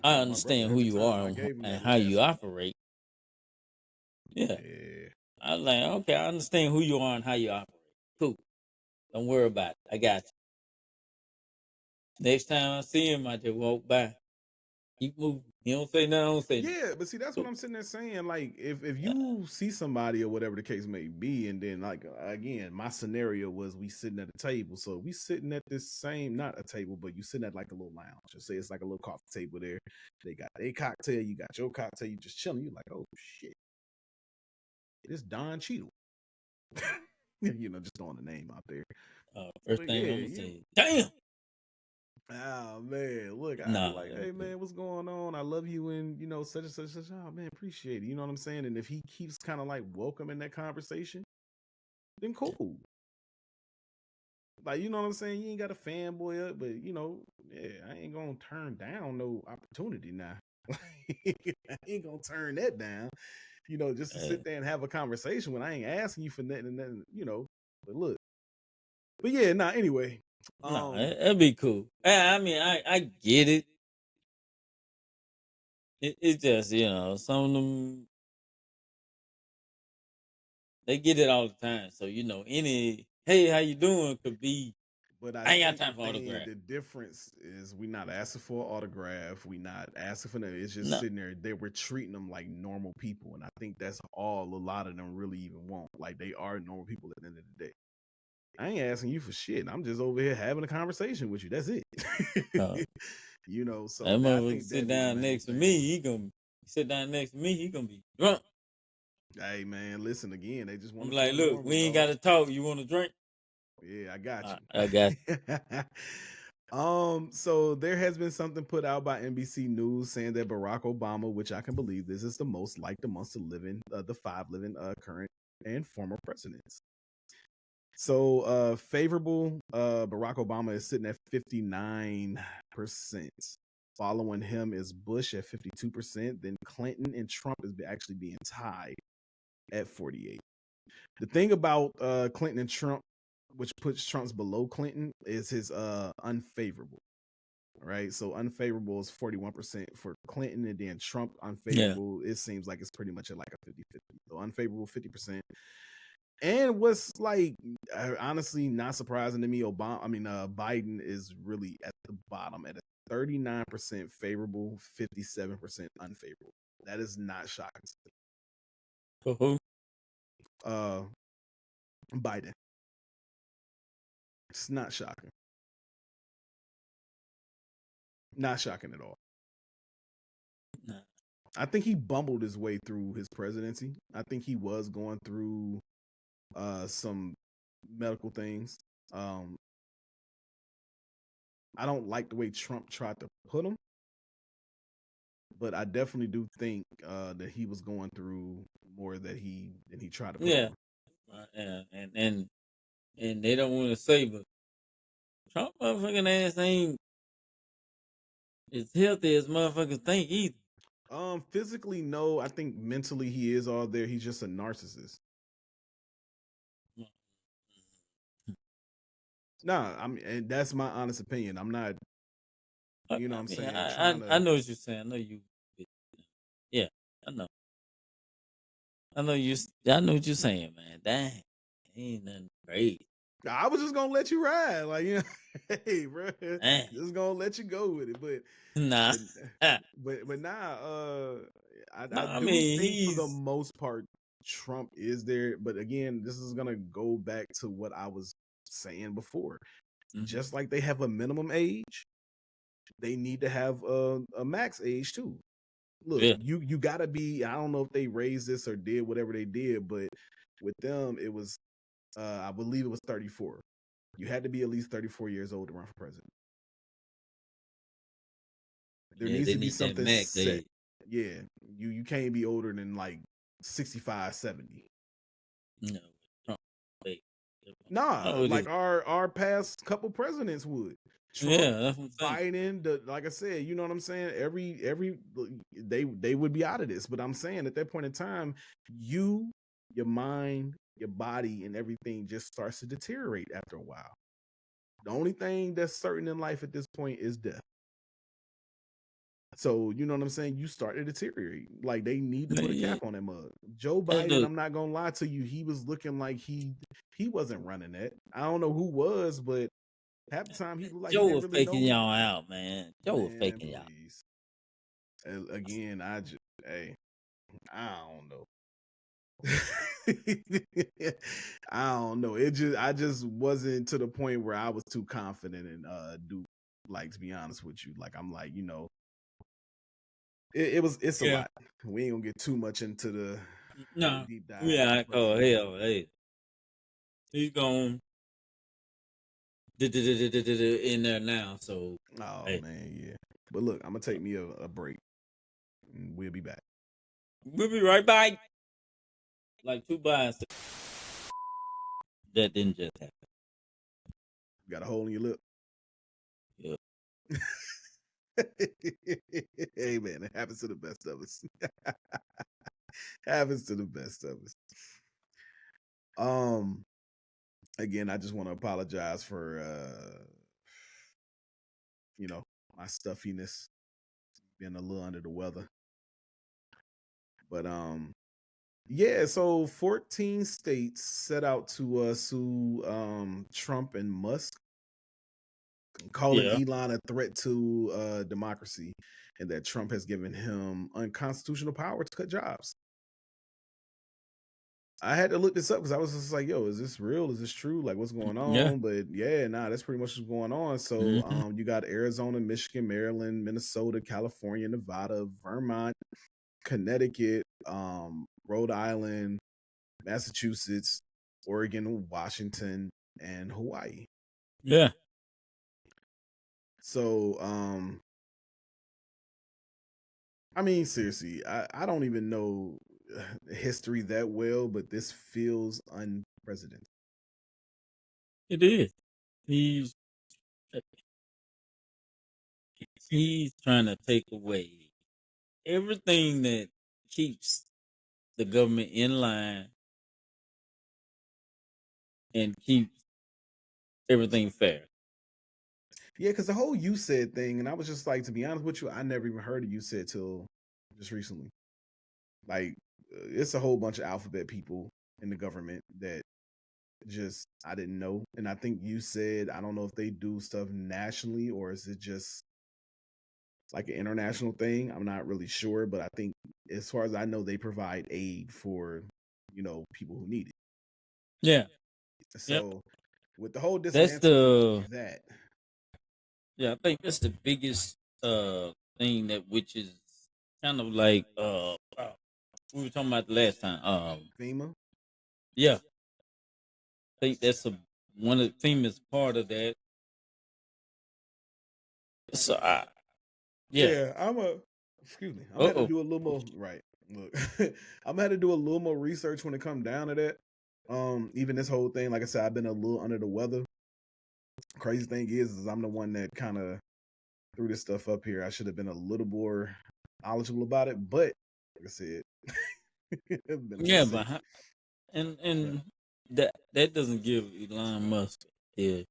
I I told my brother understand who at the you time, are I gave him and that how you last one. operate. Yeah, Yeah. I was like, okay, I understand who you are and how you operate. Cool. Don't worry about it. I got you. Next time I see him, I just walk by. Keep moving. He don't say nothing. I don't say nothing. Yeah, but see, that's what Cool. I'm sitting there saying. Like, if Yeah. you see somebody or whatever the case may be, and then like again, my scenario was we sitting at a table. So we sitting at this same, not a table, but you sitting at like a little lounge. Just say it's like a little coffee table there. They got a cocktail, you got your cocktail, you just chilling. You like, oh shit, it's Don Cheadle. Just throwing the name out there. First But thing I'm yeah, gonna say, damn. oh man, look, I'd be Nah. like, hey man, what's going on? I love you and such and such, such. Oh man, appreciate it. You know what I'm saying? And if he keeps kind of like welcoming that conversation, then cool. Like, you know what I'm saying? You ain't got a fanboy up, but yeah, I ain't gonna turn down no opportunity now. I ain't gonna turn that down, just to sit there and have a conversation when I ain't asking you for nothing and nothing. But look. But yeah, anyway. No, that'd be cool. I mean, I get it. It's just some of them they get it all the time. So any hey, how you doing could be. But I I ain't think got time for autograph. the difference is we not asking for an autograph. We not asking for nothing. It's just No, sitting there. We're treating them like normal people. And I think that's all a lot of them really even want. Like they are normal people at the end of the day. I ain't asking you for shit. I'm just over here having a conversation with you. That's it. no. So That I motherfucker think sit that'd be the down main next to thing. me. Sit down next to me. He gonna be drunk. Hey man, listen again. They just want I'm to like, feel look, normal, we ain't dog. gotta talk. You want to drink? Yeah, I got I got you. So there has been something put out by NBC News saying that Barack Obama, which I can believe this is the most liked amongst the five living current and former presidents. So favorable, Barack Obama is sitting at 59%. Following him is Bush at 52%. Then Clinton and Trump is actually being tied at 48%. The thing about Clinton and Trump, which puts Trump's below Clinton, is his unfavorable. Right, so unfavorable is 41% for Clinton, and then Trump unfavorable. It seems like it's pretty much at like a 50-50. So unfavorable 50%. And what's like honestly not surprising to me, Biden is really at the bottom at a 39% favorable, 57% unfavorable. That is not shocking. who? Biden. It's not shocking. Not shocking at all. Nah. I think he bumbled his way through his presidency. I think he was going through some medical things. I don't like the way Trump tried to put him, but I definitely do think that he was going through more than he tried to put Yeah. on. And they don't want to say, but Trump motherfucking ass ain't as healthy as motherfuckers think either. Physically, no. I think mentally he is all there. He's just a narcissist. Nah, and that's my honest opinion. I'm not, you know what I'm saying, trying I to. know what you're saying. I know you. Yeah, I know. I know you. I know what you're saying, man. Dang, ain't nothing crazy. I was just gonna let you ride, like hey, bro, Dang. just gonna let you go with it. But Nah. but nah, No, I I do mean think for the he's. most part Trump is there. But again, this is gonna go back to what I was saying before. Just like they have a minimum age, they need to have a max age too. Look, Yeah. you gotta be. I don't know if they raised this or did whatever they did, but with them it was, I believe it was 34. You had to be at least 34 years old to run for president. There Yeah, needs they to be need that something max set. age. Yeah, you can't be older than like 65, 70. No, Trump. Wait. Nah, Oh, it like is. our past couple presidents would. Yeah, Trump, that's what I'm saying. Biden, like I said, you know what I'm saying? Every they would be out of this. But I'm saying at that point in time, your mind, your body, and everything just starts to deteriorate after a while. The only thing that's certain in life at this point is death. So you know what I'm saying? You start to deteriorate. Like they need to put a Yeah, cap on that mug. Joe hey, Biden, look, I'm not gonna lie to you, he was looking like he wasn't running that. I don't know who was, but half the time he looked like he Joe didn't was really faking know. y'all out, man. Joe was Man, faking y'all. please. And again, hey, I don't know. I don't know. I just wasn't to the point where I was too confident in Duke. Like to be honest with you, like I'm like, it's a Yeah. lot. We ain't gonna get too much into the No. deep dive. Yeah, But oh hell, hey. He's gone in there now, so oh hey. man, yeah. But look, I'm gonna take me a break, and we'll be back. We'll be right back. Like Tupac said, that didn't just happen. You got a hole in your lip. Yeah. Hey man, it happens to the best of us. Happens to the best of us. Again, I just want to apologize for my stuffiness, being a little under the weather. But yeah, so 14 states set out to sue Trump and Musk, calling Yeah. Elon a threat to democracy, and that Trump has given him unconstitutional power to cut jobs. I had to look this up because I was just like, yo, is this real? Is this true? Like, what's going Yeah. on? But yeah, nah, that's pretty much what's going on. So you got Arizona, Michigan, Maryland, Minnesota, California, Nevada, Vermont, Connecticut, Rhode Island, Massachusetts, Oregon, Washington, and Hawaii. Yeah. So I mean, seriously, I don't even know history that well, but this feels unprecedented. It is. He's he's trying to take away everything that keeps the government in line and keeps everything fair. Yeah, because the whole "you said" thing, and I was just like, to be honest with you, I never even heard of "you said" till just recently. Like, it's a whole bunch of alphabet people in the government that just I didn't know, and I think "you said" I don't know if they do stuff nationally or is it just like an international thing. I'm not really sure, but I think as far as I know, they provide aid for people who need it. Yeah. Yep. So with the whole That's dismantling the of that, yeah, I think that's the biggest thing that which is kind of like we were talking about the last time. FEMA. Yeah. I think that's one of the famous part of that. So yeah. Yeah, excuse me. I'm gonna have to Uh-oh. do a little more. Right. Look, I'm gonna have to do a little more research when it comes down to that. Even this whole thing, like I said, I've been a little under the weather. Crazy thing is I'm the one that kind of threw this stuff up here. I should have been a little more knowledgeable about it, but like I said, I've been a little Yeah, sick. and that doesn't give Elon Musk the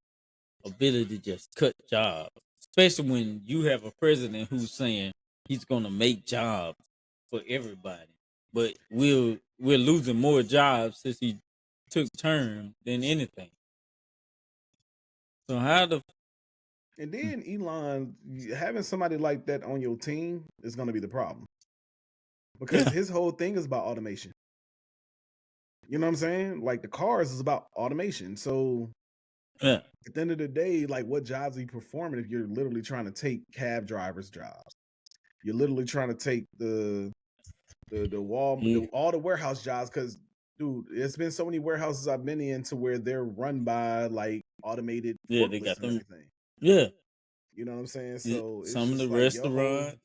ability to just cut jobs, especially when you have a president who's saying he's going to make jobs for everybody. But we're losing more jobs since he took term than anything. So how the And then Elon, having somebody like that on your team is going to be the problem because yeah his whole thing is about automation. You know what I'm saying? Like the cars is about automation. So yeah at the end of the day, like what jobs are you performing if you're literally trying to take cab drivers' jobs? You're literally trying to take yeah all the warehouse jobs because dude, it's been so many warehouses I've been in to where they're run by like automated yeah they forklifts got and them everything. yeah You know what I'm saying? So it's some of the just like your whole restaurants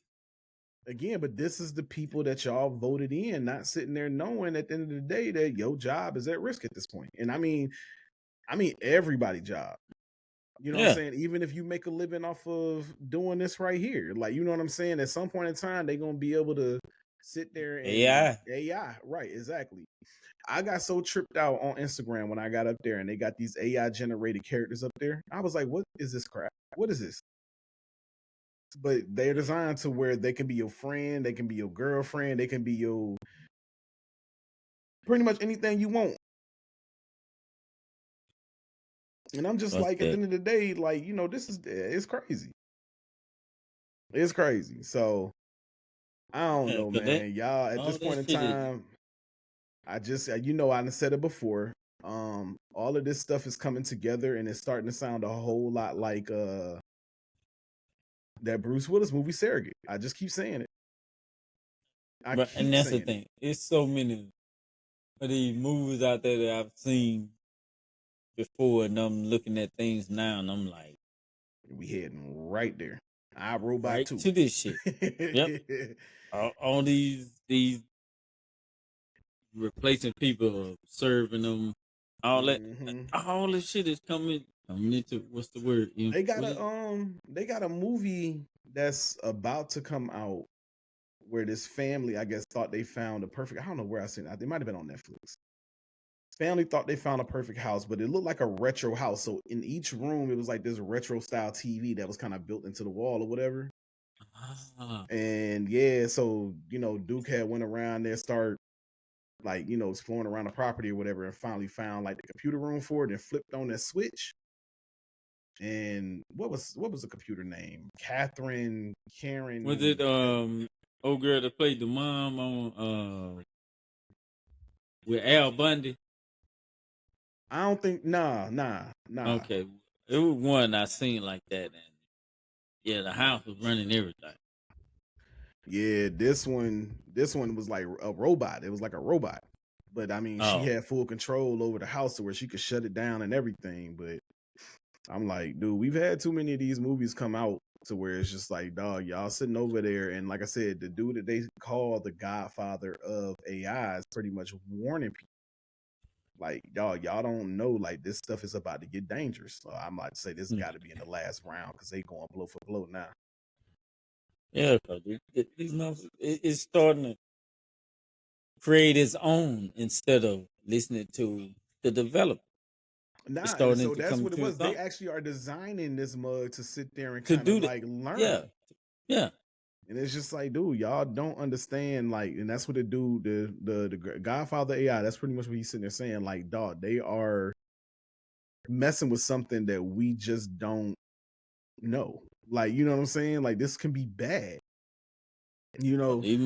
again, but this is the people that y'all voted in, not sitting there knowing at the end of the day that your job is at risk at this point. And I mean, I mean, everybody job. You know what I'm Yeah, saying? Even if you make a living off of doing this right here, like, you know what I'm saying? At some point in time, they're gonna be able to sit there and AI. AI, right? Exactly. I got so tripped out on Instagram when I got up there and they got these AI generated characters up there. I was like, what is this crap? What is this? But they're designed to where they can be your friend, they can be your girlfriend, they can be your pretty much anything you want. And I'm just What's like, at the that? end of the day, like, this is it's crazy. It's crazy. So I don't Yeah, know, cause that man. Y'all, at all this that point in shit is time, I just, I done said it before. All of this stuff is coming together and it's starting to sound a whole lot like that Bruce Willis movie Surrogate. I just keep saying it. I right, and keep that's the saying it. thing. It's so many of these movies out there that I've seen before, and I'm looking at things now, and I'm like, We heading right there. I Robot right 2. to this shit. Yep, all these replacing people, serving them, all that, hmm all this shit is coming into what's the word? They got What is a movie that's about to come out where this family, I guess, thought they found a perfect. I don't know where I seen it. It might have been on Netflix. Family thought they found a perfect house, but it looked like a retro house. So in each room, it was like this retro style TV that was kind of built into the wall or whatever. ah, And yeah, so Duke had went around there, start like exploring around the property or whatever, and finally found like the computer room for it, and flipped on that switch. And what was the computer name? was it Karen. old girl that played the mom on with Al Bundy? I don't think nah. Okay, it was one I seen like that, and yeah, the house was running everything. Yeah, this one was like a robot. It was like a robot. But I mean, she Oh, had full control over the house to where she could shut it down and everything. But I'm like, dude, we've had too many of these movies come out to where it's just like, dog, y'all sitting over there. And like I said, the dude that they call the godfather of AI is pretty much warning people. Like, dog, y'all don't know, like, this stuff is about to get dangerous. So I'm like to say this got to be in the last round because they going blow for blow now. yeah, because it's starting to create its own instead of listening to the developer. It's Nah, and starting so to that's come what it to was. its They own actually are designing this mug to sit there and to kind of do that. like Yeah, learn. yeah. And it's just like, dude, y'all don't understand. Like, and that's what the dude, the Godfather AI. That's pretty much what he's sitting there saying. Like, dog, they are messing with something that we just don't know. Like, you know what I'm saying? Like, this can be bad. You Oh, know, these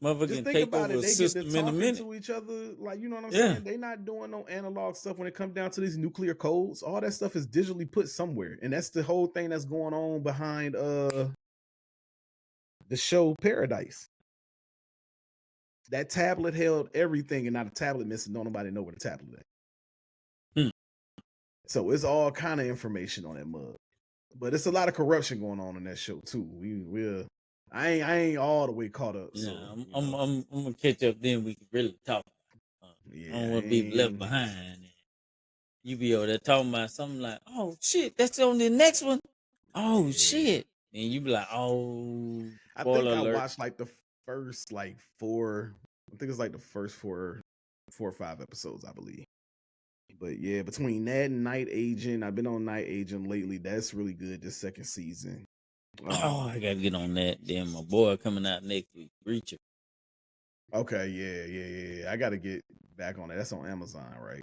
motherfuckers just can think take about over it. a They get to system in a talking minute. to each other. Like, you know what I'm Yeah. saying? They not doing no analog stuff when it comes down to these nuclear codes. All that stuff is digitally put somewhere. And that's the whole thing that's going on behind the show Paradise. That tablet held everything and not a tablet missing. Don't nobody know where the tablet is. Hmm. So it's all kind of information on that mug. But it's a lot of corruption going on in that show too. We'll I ain't all the way caught up. Yeah, So, I'm gonna catch up. Then we can really talk. Uh, I yeah, don't I want to be left ain't behind. You be over there talking about something like, "Oh shit, that's on the next one." Oh yeah. shit, and you be like, "Oh, I think spoiler I alert." watched like the first like four. I think it's like the first four or five episodes, I believe. But yeah, between that and Night Agent, I've been on Night Agent lately. That's really good. This second season. Oh, I gotta get on that. Then my boy coming out next week, Reacher. Okay, yeah. I got to get back on that. That's on Amazon, right?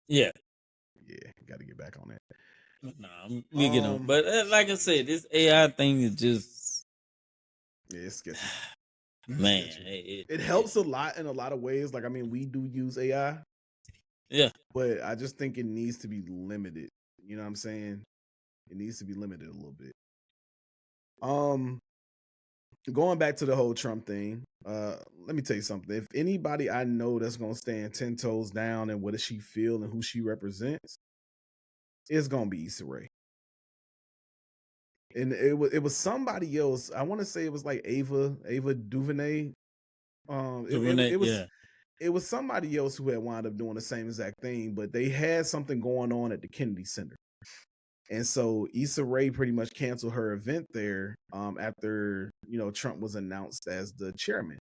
Yeah, Yeah, got to get back on that. nah, we get on. Um, But like I said, this AI thing is just yeah, it's sketchy. It's man, sketchy. it, It it, helps a lot in a lot of ways. Like, I mean, we do use AI, yeah. but I just think it needs to be limited. You know what I'm saying? It needs to be limited a little bit. Um, Going back to the whole Trump thing, let me tell you something. If anybody I know that's gonna stand 10 toes down and what does she feel and who she represents, it's gonna be Issa Rae. And it was somebody else. I want to say it was like Ava DuVernay. It Yeah. it was somebody else who had wound up doing the same exact thing, but they had something going on at the Kennedy Center. And so Issa Rae pretty much canceled her event there after, Trump was announced as the chairman.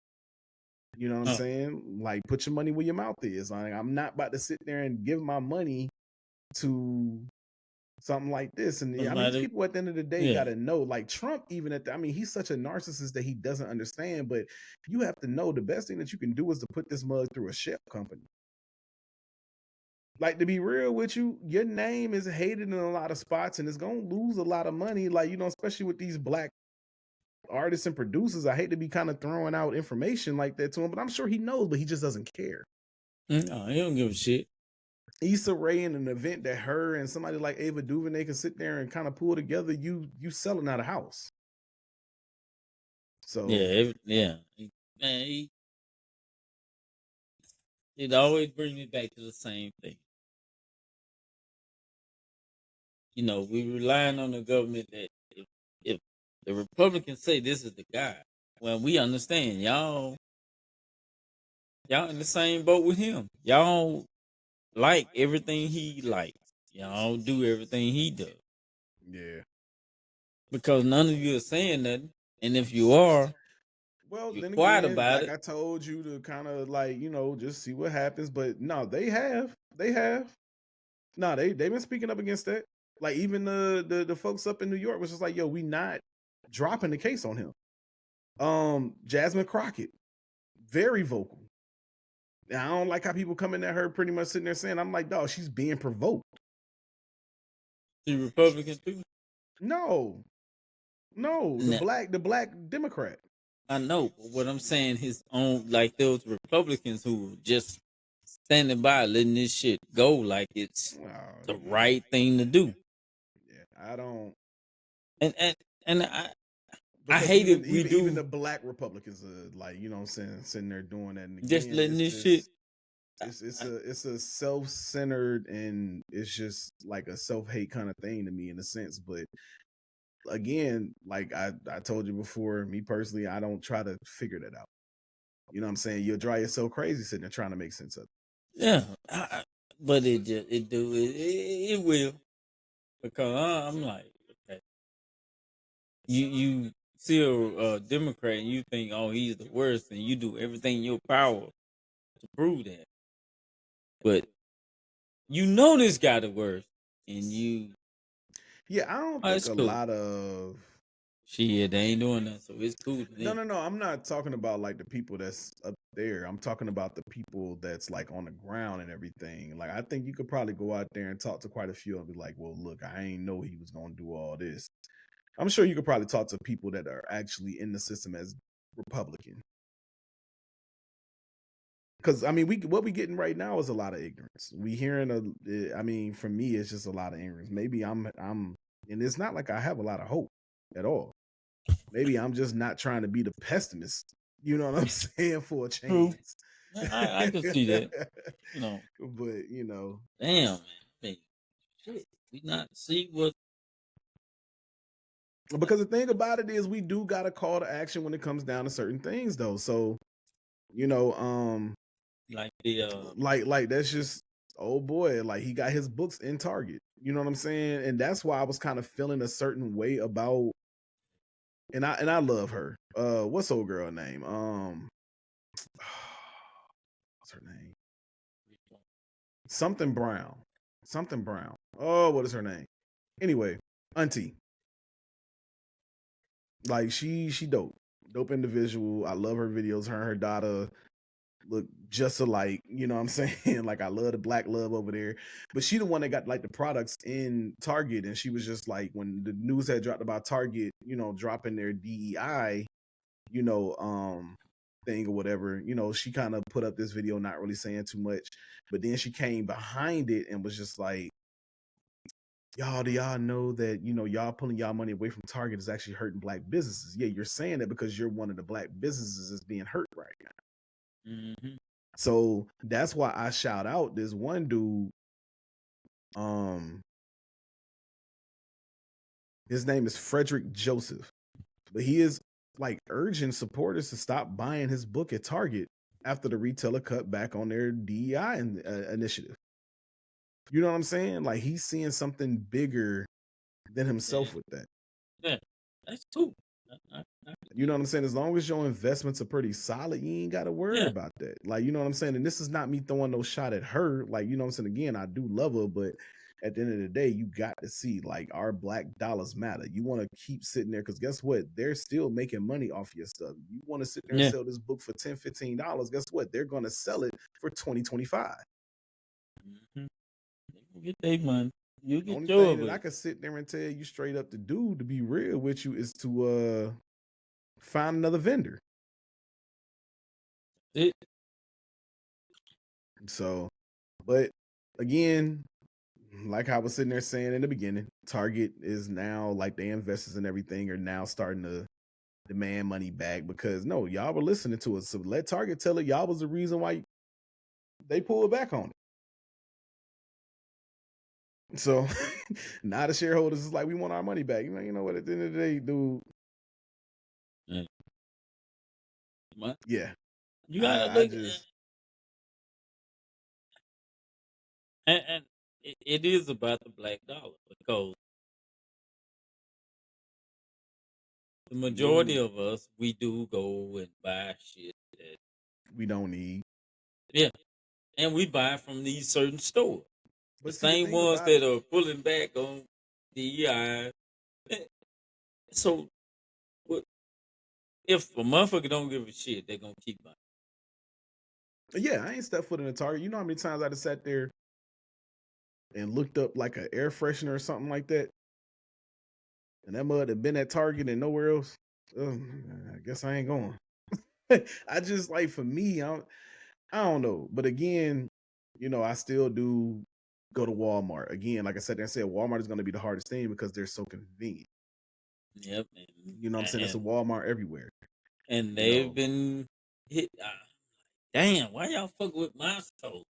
You know what I'm saying? Like, put your money where your mouth is. Like, I'm not about to sit there and give my money to something like this. And these people at the end of the day got to know, like Trump, even he's such a narcissist that he doesn't understand, but you have to know the best thing that you can do is to put this mug through a shell company. Like, to be real with you, your name is hated in a lot of spots and it's going to lose a lot of money. Like, especially with these black artists and producers, I hate to be kind of throwing out information like that to him, but I'm sure he knows, but he just doesn't care. No, he don't give a shit. Issa Rae in an event that her and somebody like Ava DuVernay can sit there and kind of pull together, you selling out a house. So man, it always brings me back to the same thing. We relying on the government that if the Republicans say this is the guy, well, we understand y'all in the same boat with him. Y'all like everything he likes. Y'all do everything he does. Yeah. Because none of you are saying nothing. And if you are, well, you're then quiet again, about like it. I told you to kind of like, just see what happens. But no, they have. No, they've been speaking up against that. Like, even the folks up in New York was just like, yo, we not dropping the case on him. Jasmine Crockett, very vocal. And I don't like how people coming at her pretty much sitting there saying, I'm like, dog, she's being provoked. The Republican too? No, the black Democrat. I know, but what I'm saying, his own, like those Republicans who were just standing by, letting this shit go like it's the right thing to do. Yeah, I don't. And I hate it. Even the black Republicans are like, what I'm saying, sitting there doing that. And again, just letting this shit. It's a self-centered, and it's just like a self-hate kind of thing to me in a sense. But again, like I told you before, me personally, I don't try to figure that out. You know what I'm saying? You'll drive yourself crazy sitting there trying to make sense of it. Yeah, but it will, because I'm like, okay, you see a Democrat and you think, oh, he's the worst, and you do everything in your power to prove that, but this guy the worst, and you. Yeah, I don't think a lot of shit, they ain't doing that, so it's cool. No. I'm not talking about like the people that's up there. I'm talking about the people that's like on the ground and everything. Like, I think you could probably go out there and talk to quite a few and be like, well, look, I ain't know he was gonna do all this. I'm sure you could probably talk to people that are actually in the system as Republican. Because what we getting right now is a lot of ignorance. We hearing for me, it's just a lot of ignorance. Maybe I'm, and it's not like I have a lot of hope at all. Maybe I'm just not trying to be the pessimist. You know what I'm saying? For a chance. I can see that. But damn, man, shit, we not see what. Because the thing about it is, we do got a call to action when it comes down to certain things, though. So, like the like that's just, oh boy, like he got his books in Target. You know what I'm saying? And that's why I was kind of feeling a certain way about. And I love her. What's old girl name? What's her name? Something Brown. Oh, what is her name? Anyway, Auntie. Like, she dope individual. I love her videos. Her and her daughter look just alike. You know what I'm saying? Like, I love the black love over there. But she the one that got like the products in Target, and she was just like, when the news had dropped about Target, dropping their DEI, thing or whatever, she kind of put up this video not really saying too much, but then she came behind it and was just like, do y'all know that, y'all pulling y'all money away from Target is actually hurting black businesses? Yeah, you're saying that because you're one of the black businesses that's being hurt right now. Mm-hmm. So that's why I shout out this one dude. His name is Frederick Joseph, but he is like urging supporters to stop buying his book at Target after the retailer cut back on their DEI initiative. You know what I'm saying? Like he's seeing something bigger than himself with that. Yeah, that's cool. You know what I'm saying? As long as your investments are pretty solid, you ain't got to worry Yeah. about that. Like, you know what I'm saying? And this is not me throwing no shot at her. Like, you know what I'm saying? Again, I do love her, but at the end of the day, you got to see like our black dollars matter. You want to keep sitting there because guess what? They're still making money off your stuff. You want to sit there and sell this book for $10, $15. Guess what? They're going to sell it for $20, $25. Mm-hmm. You get their money. You The get only yours. thing that I can sit there and tell you straight up to do, to be real with you, is to find another vendor. So, but again, like I was sitting there saying in the beginning, Target is now like the investors and everything are now starting to demand money back because no, y'all were listening to us. So let Target tell it y'all was the reason why they pulled back on it. So now the shareholders is like, we want our money back. You know what? At the end of the day, dude. Yeah. You gotta look and it is about the black dollar because the majority of us, we do go and buy shit that we don't need. Yeah. And we buy from these certain stores. But the same ones that are pulling back on DEI. So if a motherfucker don't give a shit, they're gonna keep buying. Yeah, I ain't stepped foot in the Target. You know how many times I'd have sat there and looked up like an air freshener or something like that, and that mud had been at Target and nowhere else. I guess I ain't going. I just like for me, I don't know. But again, you know, I still do go to Walmart. Again, like I said, Walmart is going to be the hardest thing because they're so convenient. Yep. You know what I'm saying? It's a Walmart everywhere. And they've been hit. Damn, why y'all fuck with my store?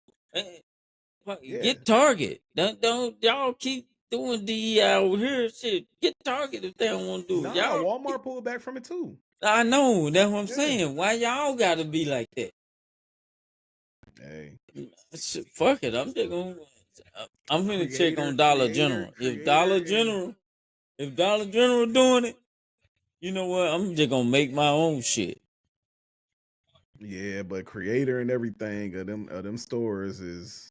Get Target. Don't y'all keep doing DEI over here. Shit, get Target if they don't want to do it. Y'all Walmart pulled back from it too. I know. That's what I'm saying. Why y'all got to be like that? Hey, fuck it. I'm just gonna. I'm gonna check on Dollar General. If Dollar General doing it, you know what? I'm just gonna make my own shit. Yeah, but Creator and everything of them stores is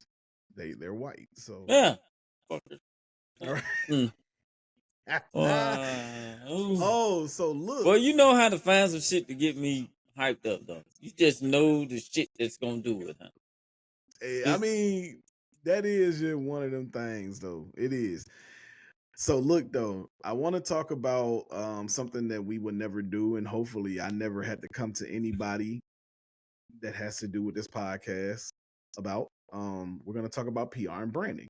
they're white. So yeah. All right. Oh, so look. Well, you know how to find some shit to get me hyped up, though. You just know the shit that's gonna do it. Huh? Hey, I mean, that is just one of them things, though. It is. So look, though, I want to talk about something that we would never do, and hopefully, I never had to come to anybody that has to do with this podcast about. We're gonna talk about PR and branding.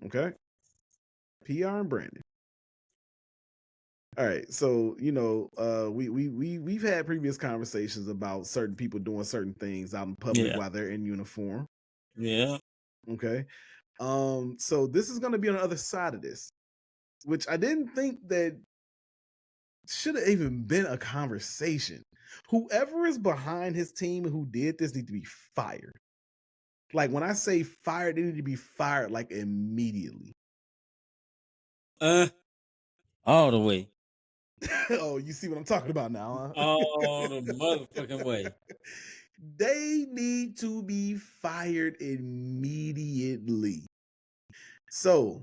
Okay, PR and branding. All right, so you know, we've had previous conversations about certain people doing certain things out in public while they're in uniform. Yeah. Okay. So this is gonna be on the other side of this, which I didn't think that should have even been a conversation. Whoever is behind his team who did this need to be fired. Like when I say fired, they need to be fired like immediately. All the way. Oh, you see what I'm talking about now, huh? All the motherfucking way. They need to be fired immediately. So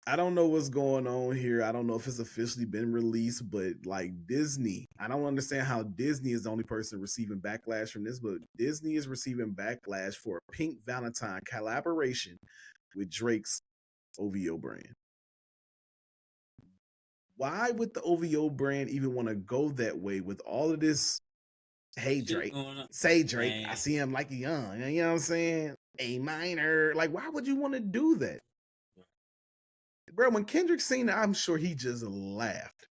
I don't know what's going on here. I don't know if it's officially been released, but like Disney, I don't understand how Disney is the only person receiving backlash from this, but Disney is receiving backlash for a Pink Valentine collaboration with Drake's OVO brand. Why would the OVO brand even want to go that way with all of this? Hey, Drake, say Drake, man. I see him like a young, you know what I'm saying? A minor. Like, why would you want to do that? Bro, when Kendrick seen it, I'm sure he just laughed.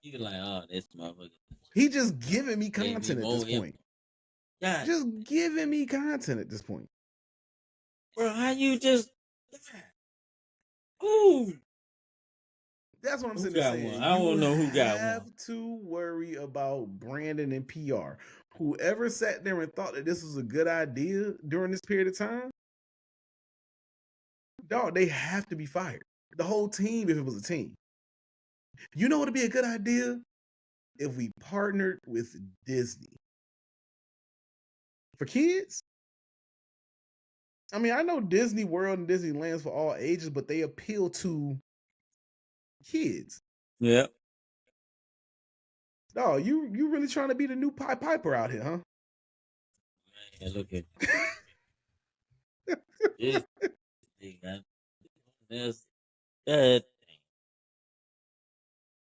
He was like, oh, this motherfucker. He just giving me content at this point. Yeah. Just giving me content at this point. Bro, how you just... Ooh. That's what I'm Who sitting there got saying. one? I You don't know who got have one. to worry about branding and PR. Whoever sat there and thought that this was a good idea during this period of time, dog, they have to be fired. The whole team, if it was a team. You know what would be a good idea? If we partnered with Disney. For kids? I mean, I know Disney World and Disneyland's for all ages, but they appeal to kids. Yeah. No, you really trying to be the new Pied Piper out here, huh? Man, look at this thing, man. That's that thing.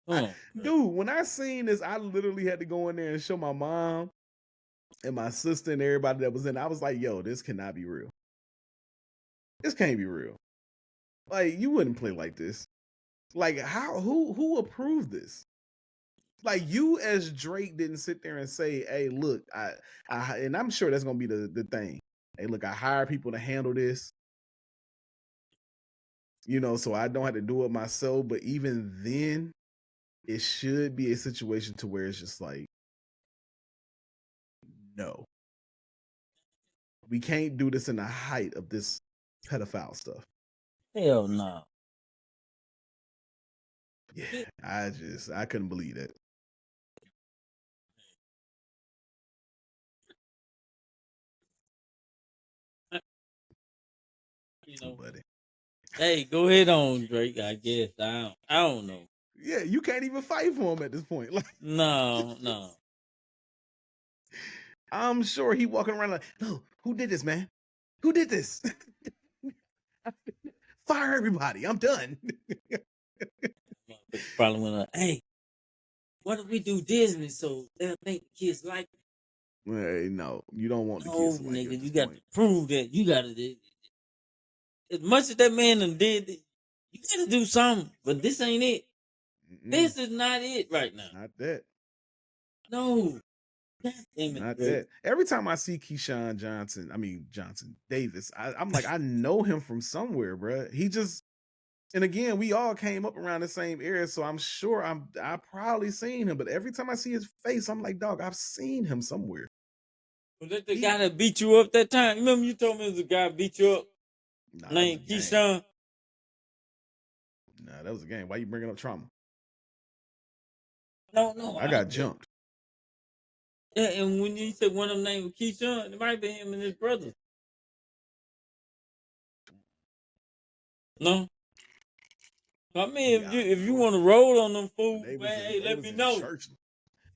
Come on, bro. Dude, when I seen this, I literally had to go in there and show my mom and my sister and everybody that was in. I was like, yo, this cannot be real. This can't be real. Like, you wouldn't play like this. Like, who approved this? Like, you as Drake didn't sit there and say, hey, look, I and I'm sure that's gonna be the thing. Hey, look, I hire people to handle this. You know, so I don't have to do it myself. But even then, it should be a situation to where it's just like, no. We can't do this in the height of this pedophile stuff. Hell no. Yeah, I couldn't believe that. You know, Buddy. hey, go ahead on, Drake. I guess I don't know. Yeah, you can't even fight for him at this point. Like, No. I'm sure he walking around like, no, who did this, man? Who did this? Fire everybody. I'm done. Probably went, hey, what if we do Disney so they'll think the kids like it? Hey, no, you don't want the No, kids to like nigga, it. you got to prove that. You got to. As much as that man done did, you got to do something. But this ain't it. This is not it right now. Not that. No. God damn it, Not Drake. that. Every time I see Keyshawn Johnson Davis, I'm like, I know him from somewhere, bro. He just, and again, we all came up around the same area, so I'm sure I probably seen him. But every time I see his face, I'm like, dog, I've seen him somewhere. Was that the guy that beat you up that time? Remember you told me it was a guy beat you up named Keyshawn? Nah, that was a game. Why you bringing up trauma? No. I got jumped. Yeah, and when you said one of them named Keyshawn, it might be him and his brother. No. I mean, if you want to roll on them fools, man, hey, let me know.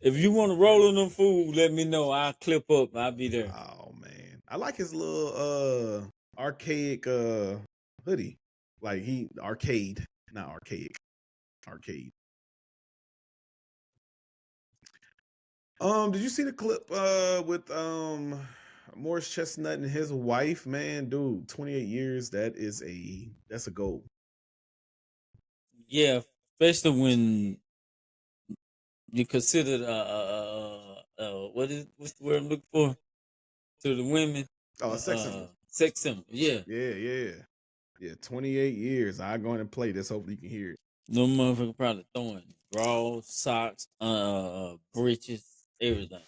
If you want to roll on them fools, let me know. I'll clip up. I'll be there. Oh man, I like his little archaic hoodie. Like not archaic, arcade. Did you see the clip with Morris Chestnut and his wife? Man, dude, 28 years. That's a goal. Yeah, especially when you consider what's the word I'm looking for? To the women. Oh, sex symbol. Sex symbol, yeah. Yeah, 28 years. I go in and play this. Hopefully you can hear it. No motherfucker probably throwing drawers, socks, breeches, everything.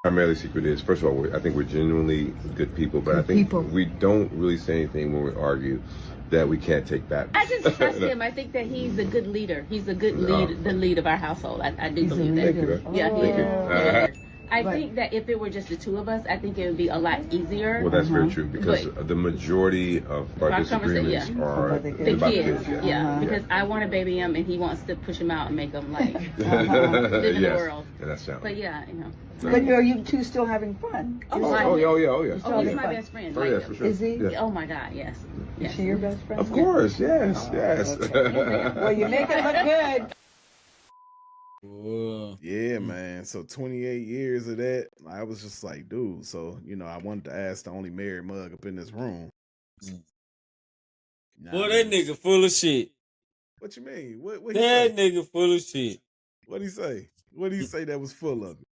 Primarily secret is, first of all, I think we're genuinely good people, but I think we don't really say anything when we argue that we can't take back. I just trust him. I think that he's a good leader. He's a good the lead of our household. I do believe that. Thank you. Yeah, he Thank is. I think that if it were just the two of us, I think it would be a lot easier. Well, that's very true, because the majority of our disagreements are the about kids. the kids. Yeah, because I want to baby him and he wants to push him out and make him like live in the world. Yeah, that's sound. But yeah, you know. But are you two still having fun? Yeah. Oh, he's my best friend. Oh, yes, for sure. Is he? Yeah. Oh my God, yes. Is she your best friend? Of course, yes. Well, you make it look good. Yeah, man. So 28 years of that, I was just like, dude. So, I wanted to ask the only married mug up in this room. Boy, that nigga full of shit. What you mean? What that nigga full of shit. What'd he say? What did he say that was full of it?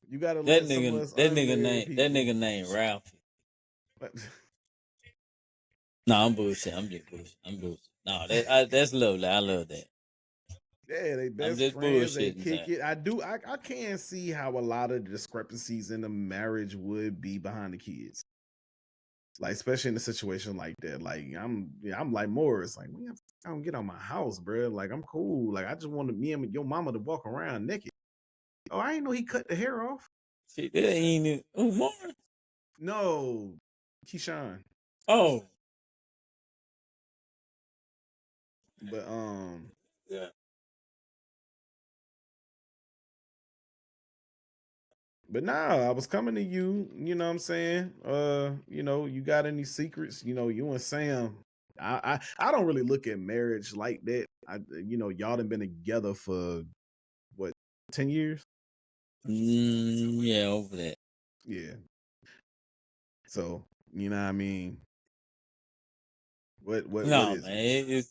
You gotta that nigga name Ralphie. No, I'm bullshit. I'm just bullshit. I'm bullshit. No, that's lovely. I love that. Yeah, they I'm best just friends. They bullshitting, kick man. it. I can see how a lot of the discrepancies in the marriage would be behind the kids. Like, especially in a situation like that. Like, I'm like Morris. Like, man, I don't get on my house, bro. Like, I'm cool. Like, I just wanted me and your mama to walk around naked. Oh, I didn't know he cut the hair off. Shit, that ain't it. Oh, more. No, Keyshawn. Oh, But yeah. But nah, I was coming to you, you know what I'm saying? You got any secrets? You and Sam. I don't really look at marriage like that. Y'all done been together for what, 10 years? Yeah, over that. Yeah. So, you know what I mean? What No, is man, it?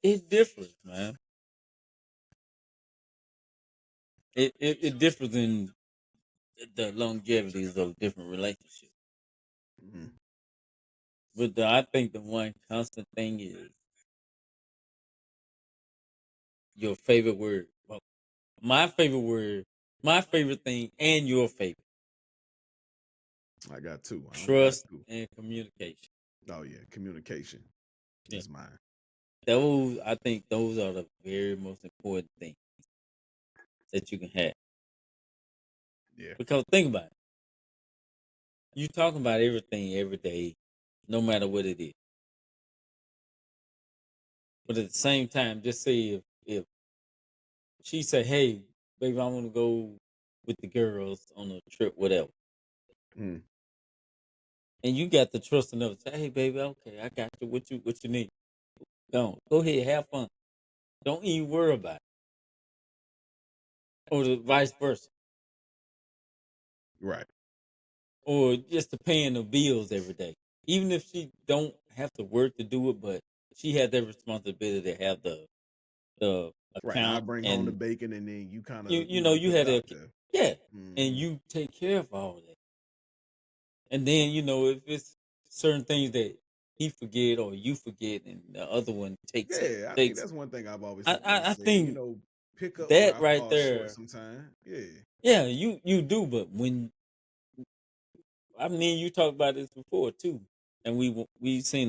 it differs, man. It differs in the longevities of different relationships. Mhm. But I think the one constant thing is your favorite word. Well, my favorite word, my favorite thing, and your favorite. I got two. I got Trust two. and communication. Oh yeah, communication Yeah. is mine. I think those are the very most important things that you can have. Yeah. Because think about it. You talking about everything every day, no matter what it is. But at the same time, just say if she said, "Hey, baby, I want to go with the girls on a trip, whatever," Mm. and you got the trust enough to say, "Hey, baby, okay, I got you. What you need? Go ahead, have fun. Don't even worry about it." Or the vice versa, Right. or just the paying the bills every day. Even if she don't have to work to do it, but she had that responsibility to have the Right. I account, bring home the and bacon and then you kind you of, you know you put it had a out there. yeah, and Hmm. you take care of all that. And then if it's certain things that he forget or you forget, and the other one takes it, Yeah, I think takes. that's one thing I've always I sit there and I, I said, think pick up where that I right fall short there, sometimes. Yeah. yeah, you do. But when you talked about this before too, and we seen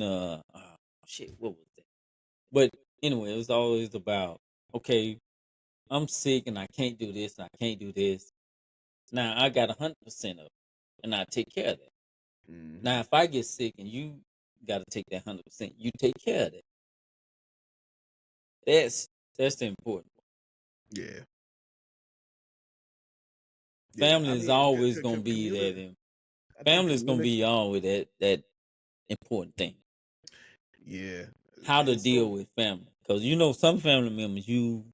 shit, what was that? But anyway, it was always about, okay, I'm sick and I can't do this, and I can't do this. Now I got 100% of it, and I take care of that. Hmm. Now if I get sick and you got to take that 100%, you take care of that. That's the important part. Yeah. Yeah. Family I is mean, always gonna be that. I think Family is gonna communicate. be always that important thing. Yeah. How to And deal so, with family, because some family members you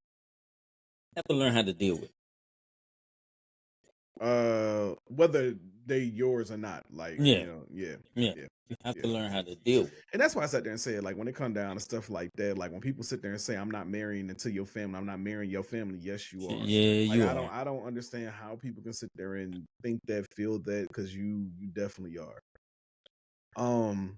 have to learn how to deal with. whether they yours or not, like, Yeah, yeah. yeah. Yeah. You have to Yeah. learn how to deal with. And that's why I sat there and said, like, when it come down to stuff like that, like when people sit there and say, I'm not marrying into your family, I'm not marrying your family. Yes, you are. Yeah, Like, you I don't are. I don't understand how people can sit there and think that, feel that, because you definitely are. Um,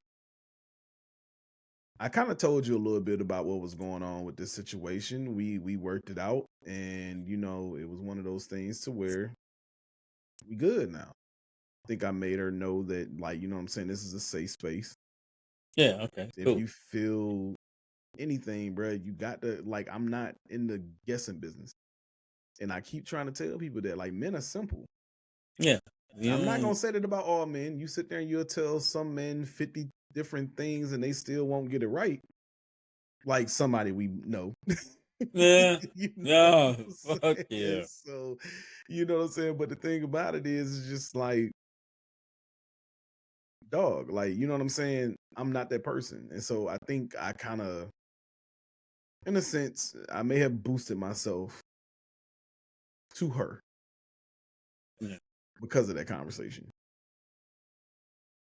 I kind of told you a little bit about what was going on with this situation. We worked it out, and it was one of those things to where we good now. I think I made her know that, like, what I'm saying, this is a safe space. Yeah. Okay. If Cool. you feel anything, bro, you got to, like, I'm not in the guessing business. And I keep trying to tell people that, like, men are simple. Yeah. And I'm not You gonna say that about all men. You sit there and you'll tell some men 50 different things and they still won't get it right. Like somebody we know. Yeah. You know what Yeah. I'm Fuck saying? yeah. So, you know what I'm saying? But the thing about it is, it's just like, dog, like, you know what I'm saying? I'm not that person. And so I think I kind of, in a sense, I may have boosted myself to her Yeah. because of that conversation.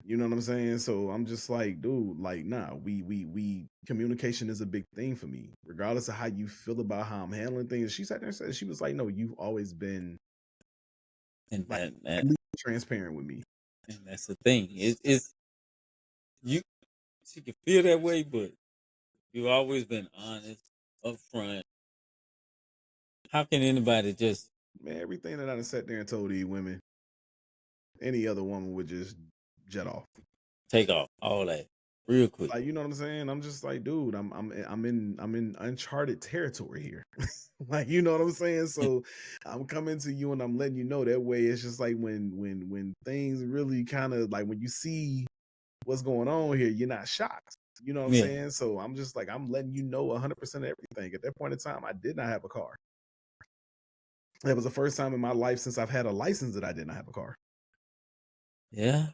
You know what I'm saying? So I'm just like, dude, like, nah, we communication is a big thing for me, regardless of how you feel about how I'm handling things. She sat there and said, she was like, no, you've always been And like that at least transparent with me. and that's the thing. It's she can feel that way, but you've always been honest, upfront. How can anybody just Man, everything that I done sat there and told these women, any other woman would just jet off. take off all that real quick? Like, you know what I'm saying? I'm just like, dude, I'm in uncharted territory here. Like, you know what I'm saying? So I'm coming to you and I'm letting you know that way. It's just like when things really kind of like when you see what's going on here, you're not shocked. You know what I'm Yeah. saying? So I'm just like, I'm letting you know 100% of everything. At that point in time, I did not have a car. That was the first time in my life since I've had a license that I did not have a car. Yeah.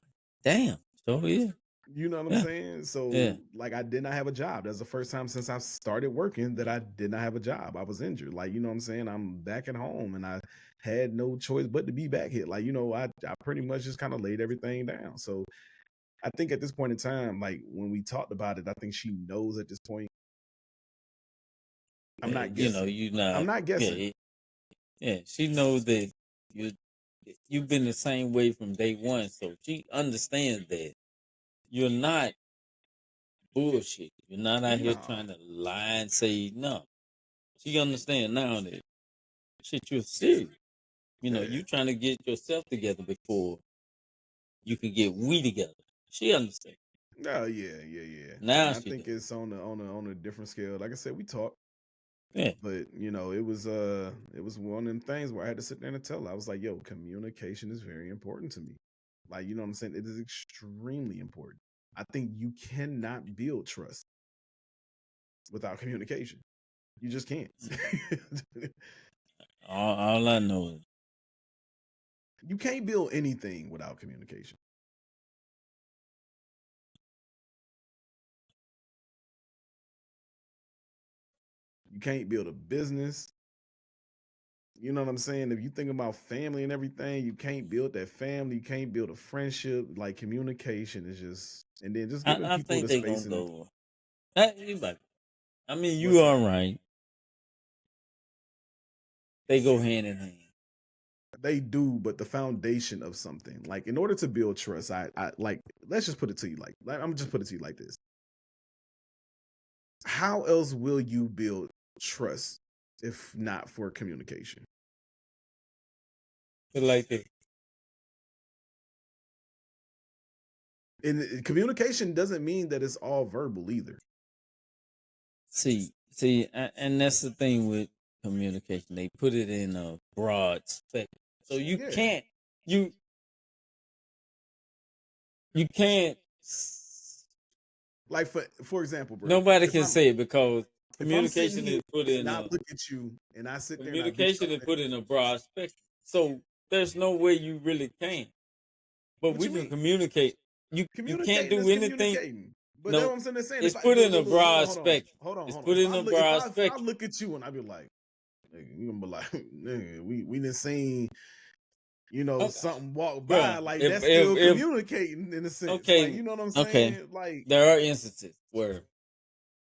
Damn. So yeah. You know what I'm Yeah. saying? So Yeah. like I did not have a job. That's the first time since I started working that I did not have a job. I was injured. Like, you know what I'm saying? I'm back at home and I had no choice but to be back here. Like, you know, I pretty much just kind of laid everything down. So I think at this point in time, like when we talked about it, I think she knows at this point. I'm not You guessing. know, you not. I'm not guessing. Yeah. She knows that you've been the same way from day one, so she understands that you're not bullshit. You're not out here No. trying to lie and say no. She understands now that shit you're serious. You know, Yeah. you trying to get yourself together before you can get we together. She understands. Oh yeah. Now And I she think does. it's on a different scale. Like I said, we talked. Yeah. But you know, it was one of them things where I had to sit there and tell her. I was like, yo, communication is very important to me. Like, you know what I'm saying? It is extremely important. I think you cannot build trust without communication. You just can't. All I know is You can't build anything without communication. You can't build a business. You know what I'm saying? If you think about family and everything, you can't build that family. You can't build a friendship. Like communication is just, and then just giving I people think the they space gonna and go. You like, I mean, what's you that? are right. They go hand in hand. They do, but the foundation of something, like in order to build trust, I like, let's just put it to you like I'm just put it to you like this. How else will you build trust if not for communication? Like that. And communication doesn't mean that it's all verbal either. See, and that's the thing with communication. They put it in a broad spectrum, so you Yeah. can't you can't. Like for example, bro. Nobody can say it because If I'm sitting communication here is put in and I a look at you and I sit there and I beat communication you is up, put in a broad spectrum. So there's no way you really can. But what we you can mean? communicate. You can't Communicating do is anything. communicating. But that's No, what I'm saying. They're saying it's if I put in a look, broad hold spectrum. on. It's put in a broad If I spectrum. look at you and I be like, nigga, you gonna be like, nigga, we done seen, you know, Okay. something walk by, Bruh, like if that's still if communicating in a sense. okay, Like, you know what I'm okay, saying? Like, there are instances where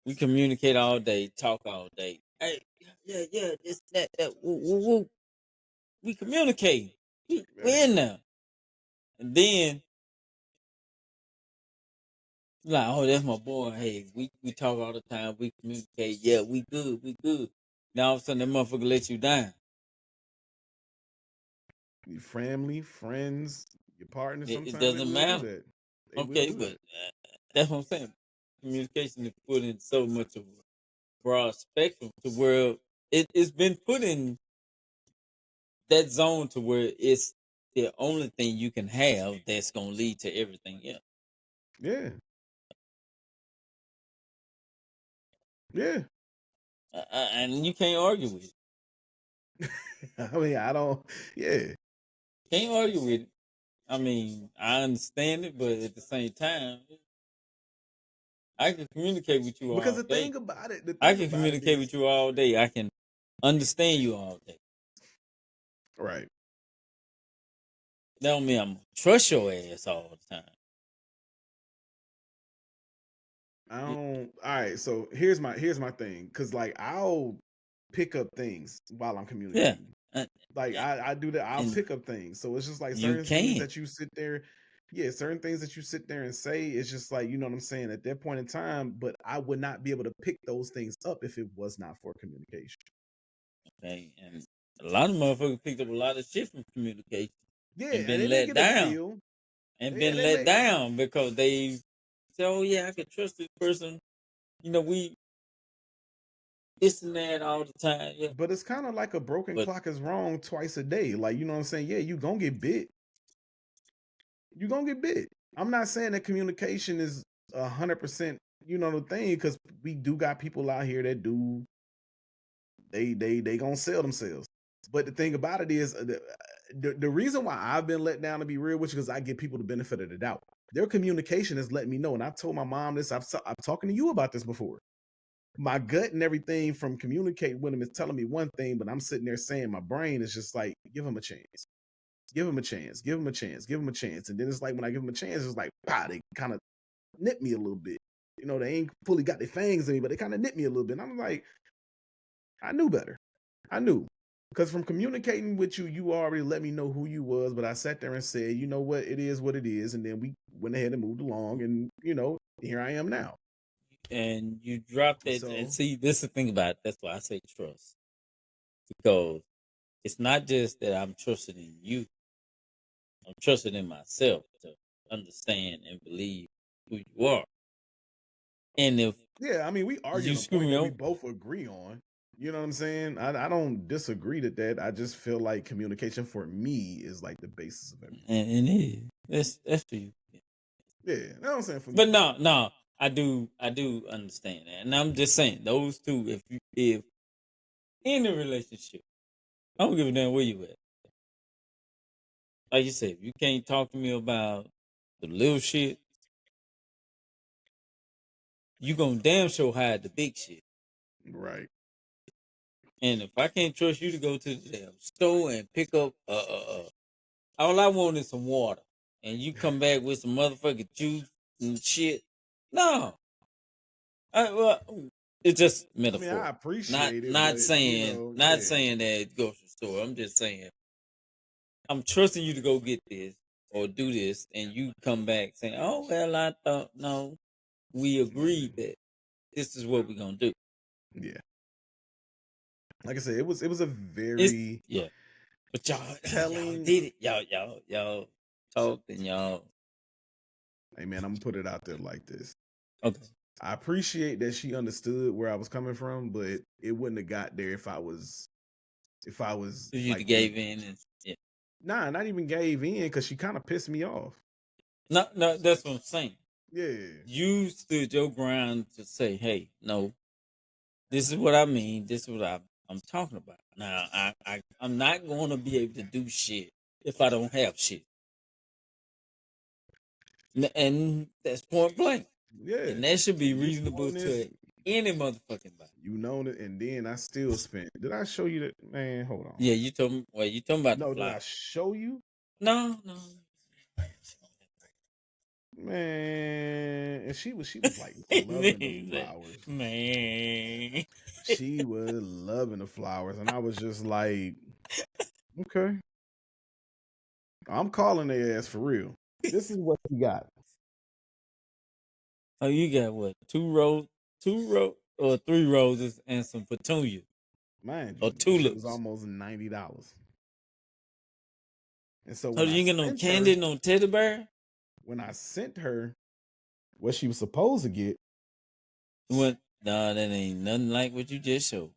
we communicate all day, talk all day. Hey, yeah, this, that, woo, woo, woo. We communicate. We're in there. And then, like, oh, that's my boy. Hey, we talk all the time. We communicate. Yeah, we good. Now all of a sudden, that motherfucker let you down. your family, friends, your partner, It sometimes they doesn't will do matter. that. They will Okay, do but that. that's what I'm saying. Communication is put in so much of a broad spectrum to where it's been put in that zone to where it's the only thing you can have that's gonna lead to everything else. Yeah. Yeah. And you can't argue with it. I mean, I don't, yeah. Can't argue with it. I mean, I understand it, but at the same time, I can communicate with you Because all day. I can communicate with you all day. I can understand you all day. Right. That don't mean I'm gonna trust your ass all the time. I don't. All right, so here's my thing, because like I'll pick up things while I'm communicating. Yeah. Like I do that. I'll And pick up things. So it's just like you certain things can. that you sit there, yeah, certain things that you sit there and say, it's just like, you know what I'm saying, at that point in time, but I would not be able to pick those things up if it was not for communication. Okay, and a lot of motherfuckers picked up a lot of shit from communication Yeah, and and they been may let get a down. feel. And Yeah, been they let may. down because they say, "Oh yeah, I can trust this person." You know, we this and that all the time. Yeah, But it's kind of like a broken but clock is wrong twice a day. Like, you know what I'm saying? Yeah, you gonna get bit. You gonna get bit. I'm not saying that communication is 100%, you know, the thing, because we do got people out here that do they gonna sell themselves. But the thing about it is, the reason why I've been let down, to be real with you, because I give people the benefit of the doubt. Their communication has let me know, and I've told my mom this. I'm talking to you about this before. My gut and everything from communicating with him is telling me one thing, but I'm sitting there saying my brain is just like, give him a chance, give him a chance, give him a chance, give him a chance. And then it's like when I give him a chance, it's like, bah, they kind of nip me a little bit. You know, they ain't fully got their fangs in me, but they kind of nip me a little bit. And I'm like, I knew better. I knew. Because from communicating with you, you already let me know who you was, but I sat there and said, you know what, it is what it is. And then we went ahead and moved along, and you know, here I am now. and you dropped it. And So see, this is the thing about it. That's why I say trust, because it's not just that I'm trusting in you. I'm trusting in myself to understand and believe who you are. And if yeah, I mean, we you arguing a screw point me that we over, both agree on. You know what I'm saying? I don't disagree to that. I just feel like communication for me is like the basis of everything. and it is that's for you. Yeah, you know what I'm saying, for But me. no, I do understand that, and I'm just saying those two. If in a relationship, I don't give a damn where you at. Like you said, if you can't talk to me about the little shit, you gonna damn sure hide the big shit. Right. And if I can't trust you to go to the damn store and pick up all I want is some water, and you come back with some motherfucking juice and shit, no, well, it's just I mean, I metaphor. Not appreciate it, not but you saying know, not yeah. saying that grocery store. I'm just saying I'm trusting you to go get this or do this, and you come back saying, "Oh well, I thought no, we agreed that this is what we're gonna do." Yeah. Like I said, it was a It's very yeah, but y'all telling. did it. Y'all talked and y'all Hey man, I'm gonna put it out there like this. okay. I appreciate that she understood where I was coming from, but it wouldn't have got there if I was So you like gave in and yeah. nah, not even gave in, because she kind of pissed me off. No, that's what I'm saying. Yeah. You stood your ground to say, "Hey, no, this is what I mean. This is what I'm talking about." Now, I'm not going to be able to do shit if I don't have shit, and that's point blank. Yeah. And that should be And you reasonable known this, to any motherfucking body. you known it, and then I still spent. Did I show you that, man? Hold on. Yeah, you told me. Well, you talking about the No, did I fly? show you? No. Man, and she was like loving the flowers. Man, She was loving the flowers, and I was just like, okay, I'm calling their ass for real. This is what you got. oh, you got what? Two rows, or three roses and some petunia Mind or you, this shit was tulips. almost $90. And so Oh, you ain't get no candy, no teddy bear. when I sent her what she was supposed to get, What? No, that ain't nothing like what you just showed.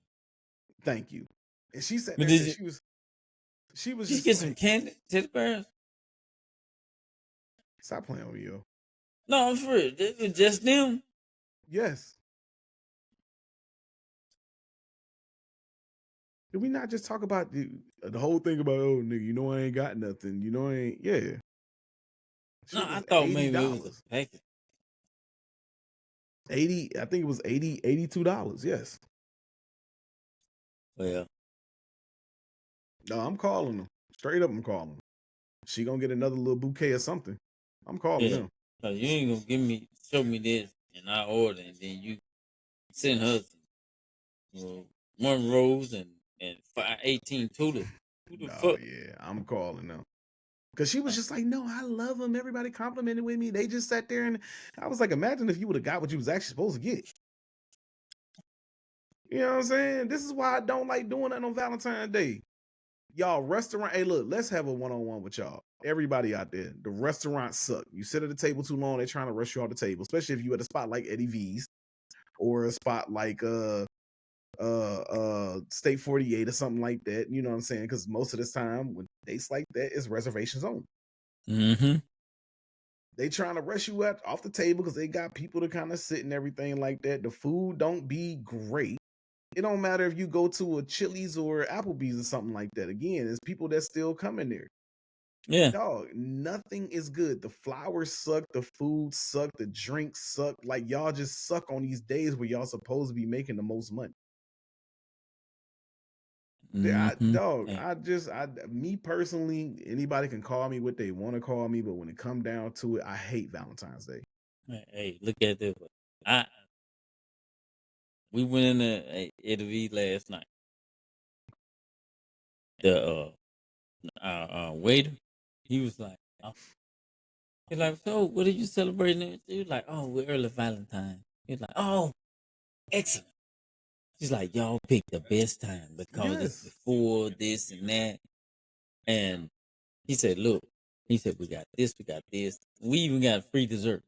thank you. And she sat But there and said did she was you just get some like, candy, teddy bears? stop playing with me, yo. No, I'm for it. It was just them. Yes. Did we not just talk about the whole thing about, oh nigga, you know I ain't got nothing. You know I ain't, yeah. No, Shit I was thought $80. maybe it was a package. 80, I think it was $82. Yes. Well, No, I'm calling them. Straight up, I'm calling them. She gonna get another little bouquet or something. I'm calling yeah. them. So you ain't gonna show me this, and I order, and then you send her one rose and 18 tulips. Who the Oh fuck? yeah, I'm calling them. Cause she was just like, no, I love them. Everybody complimented with me. They just sat there and I was like, imagine if you would have got what you was actually supposed to get. You know what I'm saying? This is why I don't like doing that on Valentine's Day. Y'all, restaurant. Hey, look, let's have a one-on-one with y'all. Everybody out there. The restaurants suck. You sit at the table too long, they're trying to rush you off the table, especially if you at a spot like Eddie V's or a spot like State 48 or something like that. You know what I'm saying? Because most of this time when dates like that is reservations only. Mm-hmm. They trying to rush you out off the table because they got people to kind of sit and everything like that. The food don't be great. It don't matter if you go to a Chili's or Applebee's or something like that. Again, there's people that still come in there. Yeah. Dog, nothing is good. The flowers suck, the food suck, the drinks suck. Like y'all just suck on these days where y'all supposed to be making the most money. Mm-hmm. Me personally, anybody can call me what they want to call me, but when it come down to it, I hate Valentine's Day. Hey, look at this. We went in the Eddie last night. The waiter, he was like, oh. He's like, so what are you celebrating? He was like, oh, we're early Valentine. He's like, oh, excellent. He's like, y'all picked the best time because it's before this and that. And he said, look, we got this, we got this. We even got free dessert.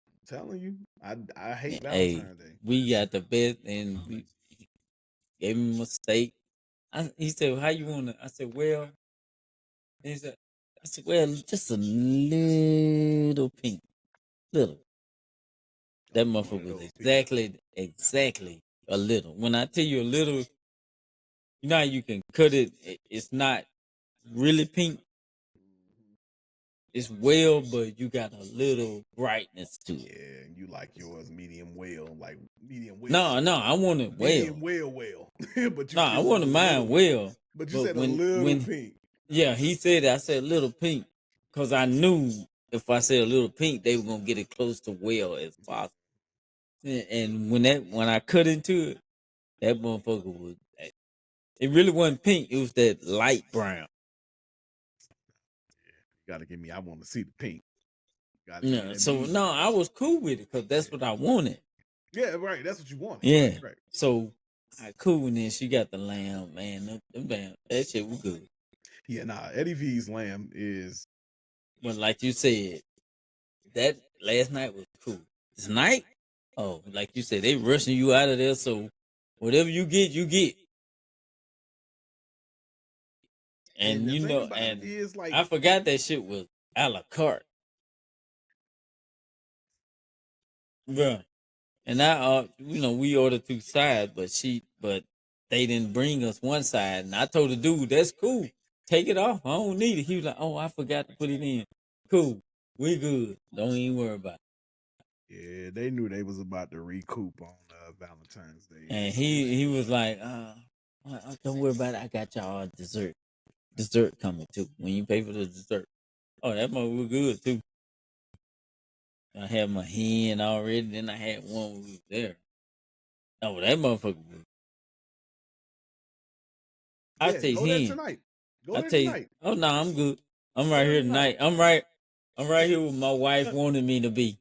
I'm telling you, I hate Valentine's Day. We got the best, and we gave him a steak. He said, how you want to? I said, well, he said, well, just a little pink. Little. That motherfucker was exactly a little. When I tell you a little, you know how you can cut it. It's not really pink. It's well, but you got a little brightness to it. Yeah, you like yours medium well, like medium well. No, I want it well. Medium well. But I wanted mine well. But you said a little pink. Yeah, he said I said little pink because I knew if I said a little pink, they were gonna get it close to well as possible. And when I cut into it, that motherfucker was. It really wasn't pink. It was that light brown. Yeah, you gotta give me. I want to see the pink. Yeah. So no, I was cool with it because that's what I wanted. Yeah, right. That's what you wanted. Yeah. Right. So I cool, and then she got the lamb. Man, that shit was good. Yeah, Eddie V's lamb is. But like you said, that last night was cool. Tonight, oh, like you said, they rushing you out of there. So whatever you get, you get. And you know, and is like, I forgot that shit was a la carte. Bruh. And I, we ordered 2 sides, but they didn't bring us one side. And I told the dude, that's cool. Take it off. I don't need it. He was like, oh, I forgot to put it in. Cool. We good. Don't even worry about it. Yeah, they knew they was about to recoup on Valentine's Day. And he was like, don't worry about it. I got y'all dessert. Dessert coming too. When you pay for the dessert. Oh, that mother was good too. I had my hen already, then I had one when we was there. Oh, that motherfucker was. I'll take go hen. There tonight. Go there tonight. Oh no, I'm good. I'm right here tonight. I'm right here where my wife wanted me to be.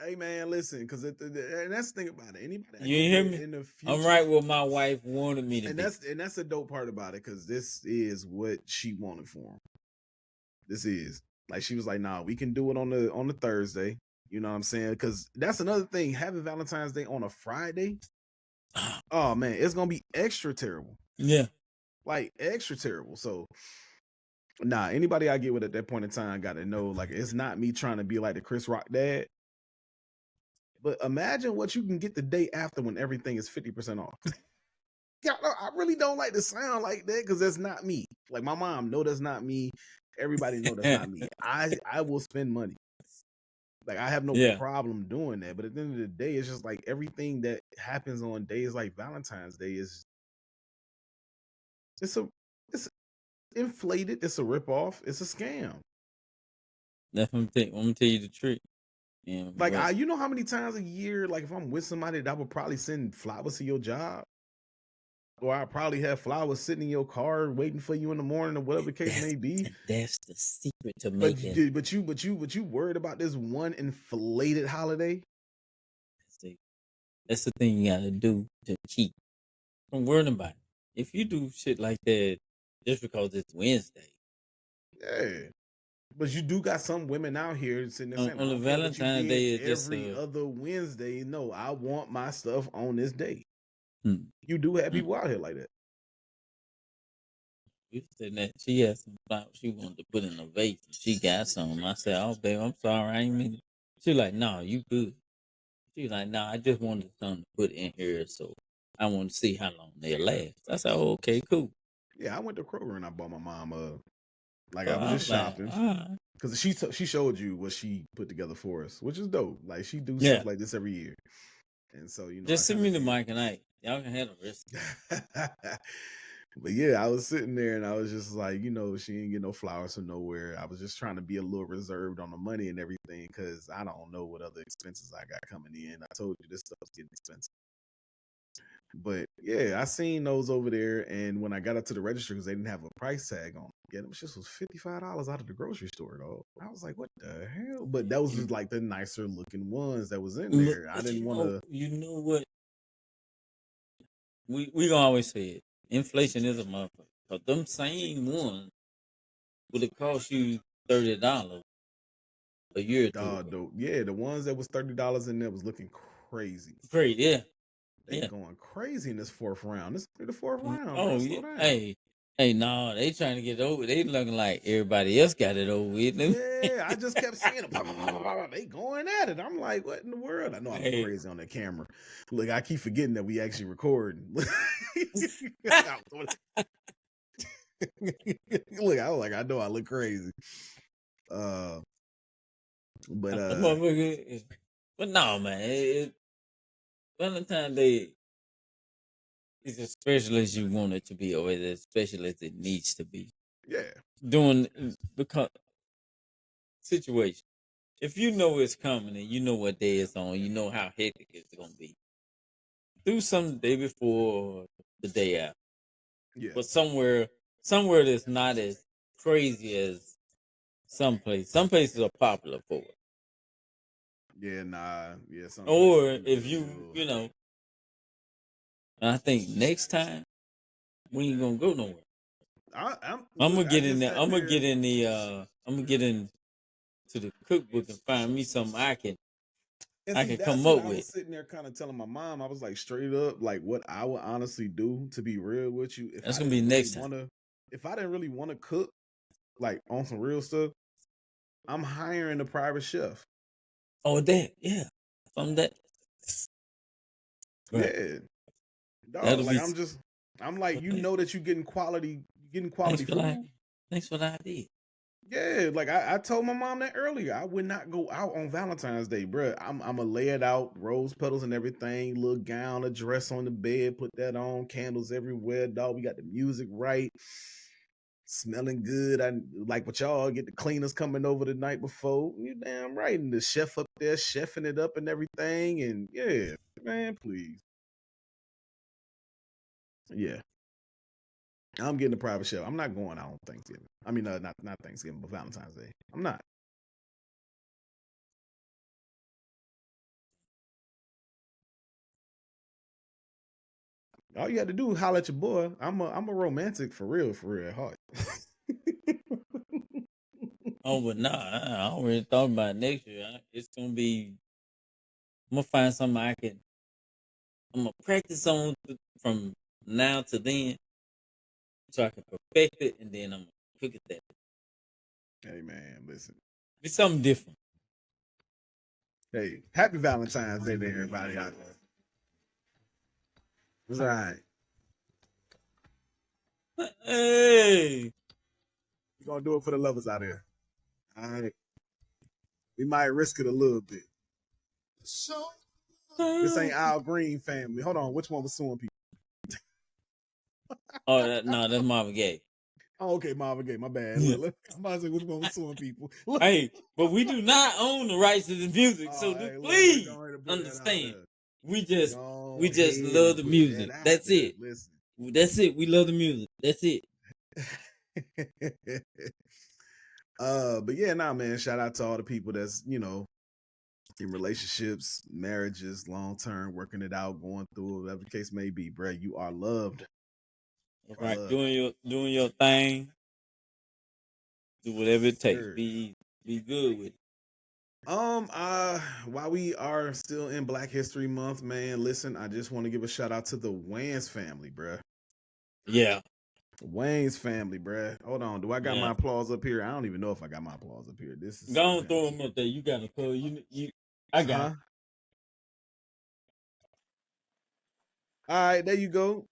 Hey man, listen, because and that's the thing about it. Anybody you hear me? In the future, I'm right where my wife wanted me to be. And that's the dope part about it, because this is what she wanted for him. This is like she was like, nah, we can do it on the Thursday. You know what I'm saying? Because that's another thing. Having Valentine's Day on a Friday, oh man, it's gonna be extra terrible. Yeah, like extra terrible. So. Nah, anybody I get with at that point in time got to know, like, it's not me trying to be like the Chris Rock dad. But imagine what you can get the day after when everything is 50% off. Yeah, I really don't like to sound like that because that's not me. Like my mom know that's not me. Everybody know that's not me. I will spend money. Like I have no problem doing that. But at the end of the day, it's just like everything that happens on days like Valentine's Day is it's inflated. It's a ripoff. It's a scam. I'm gonna tell you the trick. Yeah, like you know how many times a year, like if I'm with somebody that I would probably send flowers to your job. Or I probably have flowers sitting in your car waiting for you in the morning or whatever the case may be. That's the secret to But making. you worried about this one inflated holiday? That's the thing you gotta do to keep from worrying about it. If you do shit like that just because it's Wednesday, Yeah. But you do got some women out here sitting there saying, on I the don't care what you Valentine did Day, it's just every other Wednesday. No, I want my stuff on this day. hmm. You do have people out here like that. You said that she had some flowers she wanted to put in a vase. And she got some. I said, "Oh, babe, I'm sorry, I ain't mean it." She like, "No, you good." She like, "No, I just wanted something to put in here, so I want to see how long they'll last." I said, "Oh, okay, cool." Yeah, I went to Kroger and I bought my mom like So I was I just was like, shopping. "All right." Because she showed you what she put together for us, which is dope. Like she do Yeah, stuff like this every year. And so, I just send kind me of the did. mic and y'all can have the rest. But yeah, I was sitting there and I was just like, she ain't get no flowers from nowhere. I was just trying to be a little reserved on the money and everything because I don't know what other expenses I got coming in. I told you this stuff's getting expensive. But yeah, I seen those over there, and when I got up to the register because they didn't have a price tag on them, yeah, them shit was $55 out of the grocery store, though. I was like, what the hell? But that was just like the nicer looking ones that was in Look, there. I but didn't want to. you know what? We gonna always say it. Inflation is a motherfucker. Cause them same ones would have cost you $30 a year or two ago. The ones that was $30 in there was looking crazy. Great, yeah. They going crazy in this fourth round. This is the fourth round, Oh bro. yeah. Slow down. Hey, no, they trying to get over. They looking like everybody else got it over with. Yeah, I just kept seeing them. They going at it. I'm like, what in the world? I know I look crazy on that camera. Look, I keep forgetting that we actually recording. Look, I was like, I know I look crazy. But no, man. Valentine's Day is as special as you want it to be, or as special as it needs to be. Yeah. Doing because situation. If you know it's coming and you know what day it's on, you know how hectic it's gonna be. Do something the day before or the day after. Yeah. But somewhere that's not as crazy as some places. Some places are popular for it. Yeah, nah. Yeah, or if you know, I think next time we ain't gonna go nowhere. I'm gonna get in there. I'm gonna get in the. I'm gonna get into the cookbook and find me something I can come up with. I was sitting there kind of telling my mom, I was like, straight up, like what I would honestly do, to be real with you. That's gonna be next time. If I didn't really want to cook, like on some real stuff, I'm hiring a private chef. Oh, that, yeah, from that. Right. Yeah, dog. Like I'm like, you know that you're getting quality food. Thanks for the idea. Yeah, like I told my mom that earlier. I would not go out on Valentine's Day, bro. I'm gonna lay it out, rose petals and everything, little gown, a dress on the bed, put that on, candles everywhere, dog. We got the music right, smelling good. I like what y'all get the cleaners coming over the night before. You damn right, and the chef up there chefing it up and everything, and yeah, man, please, yeah. I'm getting a private chef. I'm not going out on Thanksgiving. I mean, not Thanksgiving, but Valentine's Day. I'm not. All you had to do is holler at your boy. I'm a romantic for real at heart. Oh, but nah, I already thought about next year. It's gonna be. I'm gonna find something I'm gonna practice on from now to then, so I can perfect it, and then I'm gonna cook it that. Hey man, listen. It's something different. Hey, happy Valentine's Day to everybody out there. It's all right. Hey, we're gonna do it for the lovers out here. All right. We might risk it a little bit. So this ain't Al Green family. Hold on, which one was suing people? Oh no, that's Marvin Gaye. Oh, okay, Marvin Gaye. My bad. Yeah. Look, I'm about to say which one was suing people. Look. Hey, but we do not own the rights to the music, so please understand. We just love the music. That's it. Listen. That's it. We love the music. That's it. But yeah, nah, man. Shout out to all the people that's in relationships, marriages, long term, working it out, going through it, whatever the case may be, bro. You are loved. You are Right. loved. Doing your thing. Do whatever it takes. Sure. Be good with it. While we are still in Black History Month, man, listen, I just want to give a shout out to the Wayans family, bruh. Yeah. Wayans family, bruh. Hold on, do I got my applause up here? I don't even know if I got my applause up here. This is go on, throw them up there. You got to call you. I got. It. All right, there you go.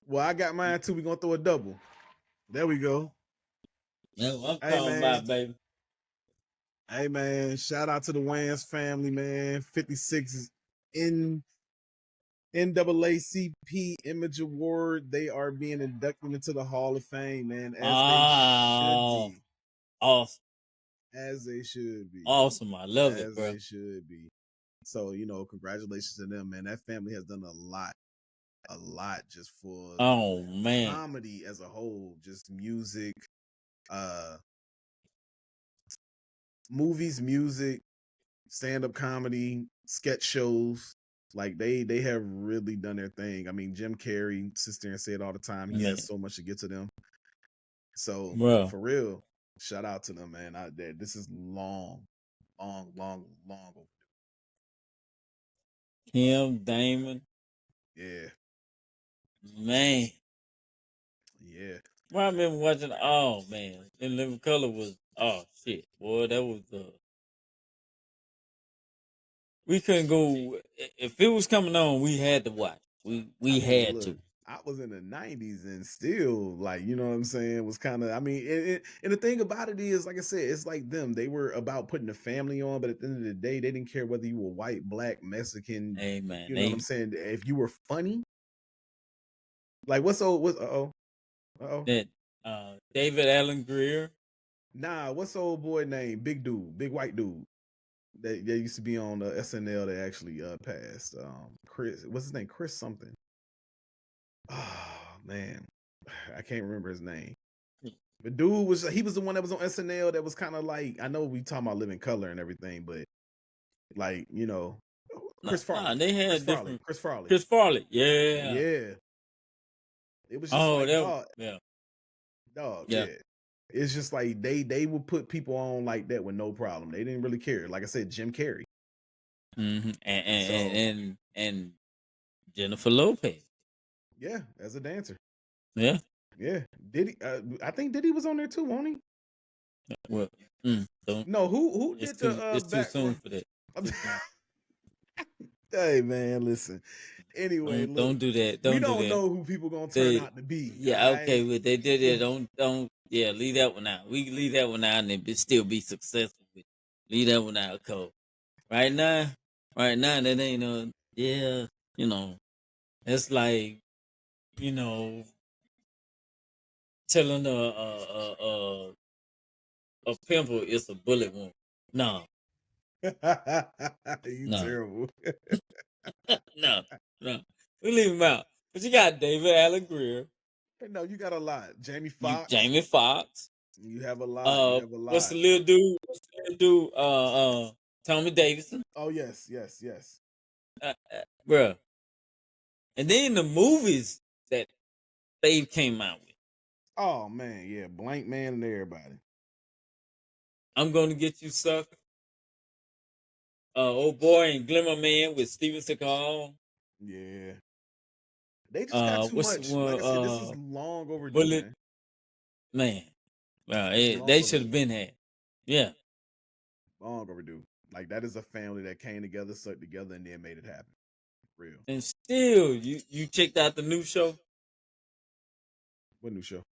Well, I got mine too. We're gonna throw a double. There we go. That's what I'm talking about, baby. Hey man, shout out to the Wayans family, man. 56 in NAACP Image Award. They are being inducted into the Hall of Fame, man, as they should be. Awesome. As they should be. Awesome. I love it, bro. As they should be. So, congratulations to them, man. That family has done a lot just for comedy as a whole, just music, movies, music, stand-up comedy, sketch shows. Like they have really done their thing. I mean, Jim Carrey sits there and say it all the time. He has so much to get to them. So for real, shout out to them, man. This is long. Kim, Damon. Yeah. Man. Yeah. Well, I remember watching. Oh man, In Living Color was. Oh shit, boy, that was we couldn't go if it was coming on. We had to watch. We had to. I was in the 90s and still, like, you know what I'm saying, was kind of, I mean, and the thing about it is, like I said, it's like them. They were about putting the family on, but at the end of the day, they didn't care whether you were white, black, Mexican. Hey, man. You know what I'm saying? If you were funny, like, that David Allen Greer. Nah, what's the old boy name? Big dude, big white dude. That used to be on the SNL that actually passed. Chris, what's his name? Chris something. Oh man, I can't remember his name. But dude was the one that was on SNL that was kind of like, I know we talking about Living Color and everything, but like, Chris Farley. They had Chris Farley. Chris Farley, yeah. It was just dog. It's just like they would put people on like that with no problem. They didn't really care. Like I said, Jim Carrey. Mm-hmm. And Jennifer Lopez. Yeah, as a dancer. Yeah. Yeah. Diddy, I think Diddy was on there too, won't he? Well, no, who did it's too soon for that. Hey man, listen. Anyway, don't do that. We don't know who people gonna turn out to be. Yeah, okay, but they did it. Don't leave that one out. We can leave that one out and it still be successful. Leave that one out, cause right now that ain't it's like, telling a pimple it's a bullet wound. No. You terrible. No. We leave him out. But you got David Allen Greer. No, you got a lot. Jamie Foxx. You have a lot. What's the little dude? Tommy Davidson. Oh yes. Bruh. And then the movies that they came out with. Oh man, yeah, Blank Man and everybody. I'm Gonna Get You, Sucker. Old Boy and Glimmer Man with Steven Seagal. Yeah. They just got too much. Like I said, this is long overdue, man. Well, they should have been had. Yeah. Long overdue. Like, that is a family that came together, stuck together, and then made it happen. Real. And still, you checked out the new show? What new show?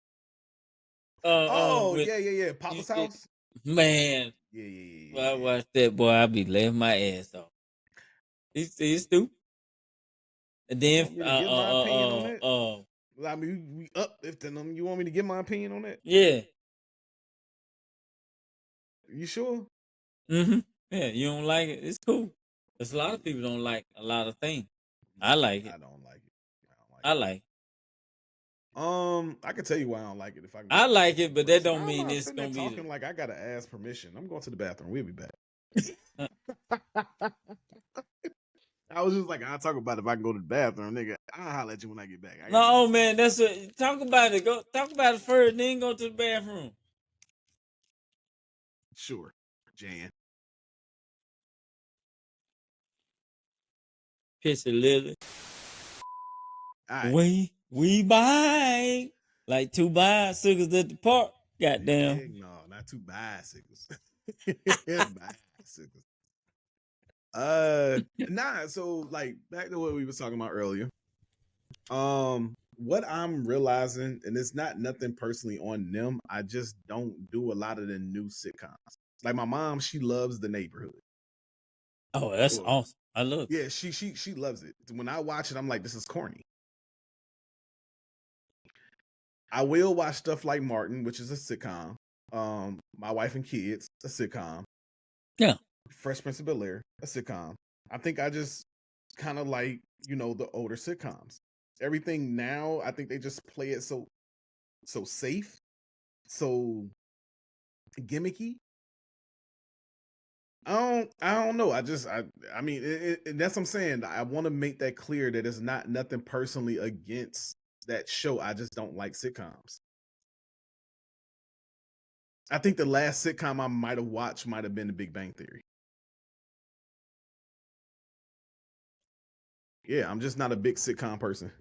Yeah. Papa's House? Man. Yeah. Well, I watched that, boy. I be laughing my ass off. He's stupid. And then, I mean, we uplifting them. You want me to give my opinion on that? Yeah. You sure? Mm-hmm. Yeah, you don't like it? It's cool. There's a lot of people don't like a lot of things. I like it. I don't like it. I like it. I can tell you why I don't like it if I can. I like it, but that don't I'm mean not it's sitting there gonna be. talking like I gotta ask permission. I'm going to the bathroom. We'll be back. I was just like, I'll talk about it if I can go to the bathroom, nigga. I'll holler at you when I get back. No, man, that's what. Talk about it. Go talk about it first, then go to the bathroom. Sure, Jan. Pissy Lily. All right. We buy like 2 bicycles at the park. Goddamn. Heck no, not 2 bicycles. Bicycles. Nah. So like back to what we was talking about earlier. What I'm realizing, and it's not nothing personally on them. I just don't do a lot of the new sitcoms. Like my mom, she loves The Neighborhood. Oh, that's awesome. I love it. Yeah, she loves it. When I watch it, I'm like, this is corny. I will watch stuff like Martin, which is a sitcom. My Wife and Kids, a sitcom. Yeah. Fresh Prince of Bel-Air, a sitcom. I think I just kind of like, the older sitcoms. Everything now, I think they just play it so safe, so gimmicky. I don't know. I mean, that's what I'm saying. I want to make that clear that it's not nothing personally against that show. I just don't like sitcoms. I think the last sitcom I might have watched might have been The Big Bang Theory. Yeah, I'm just not a big sitcom person.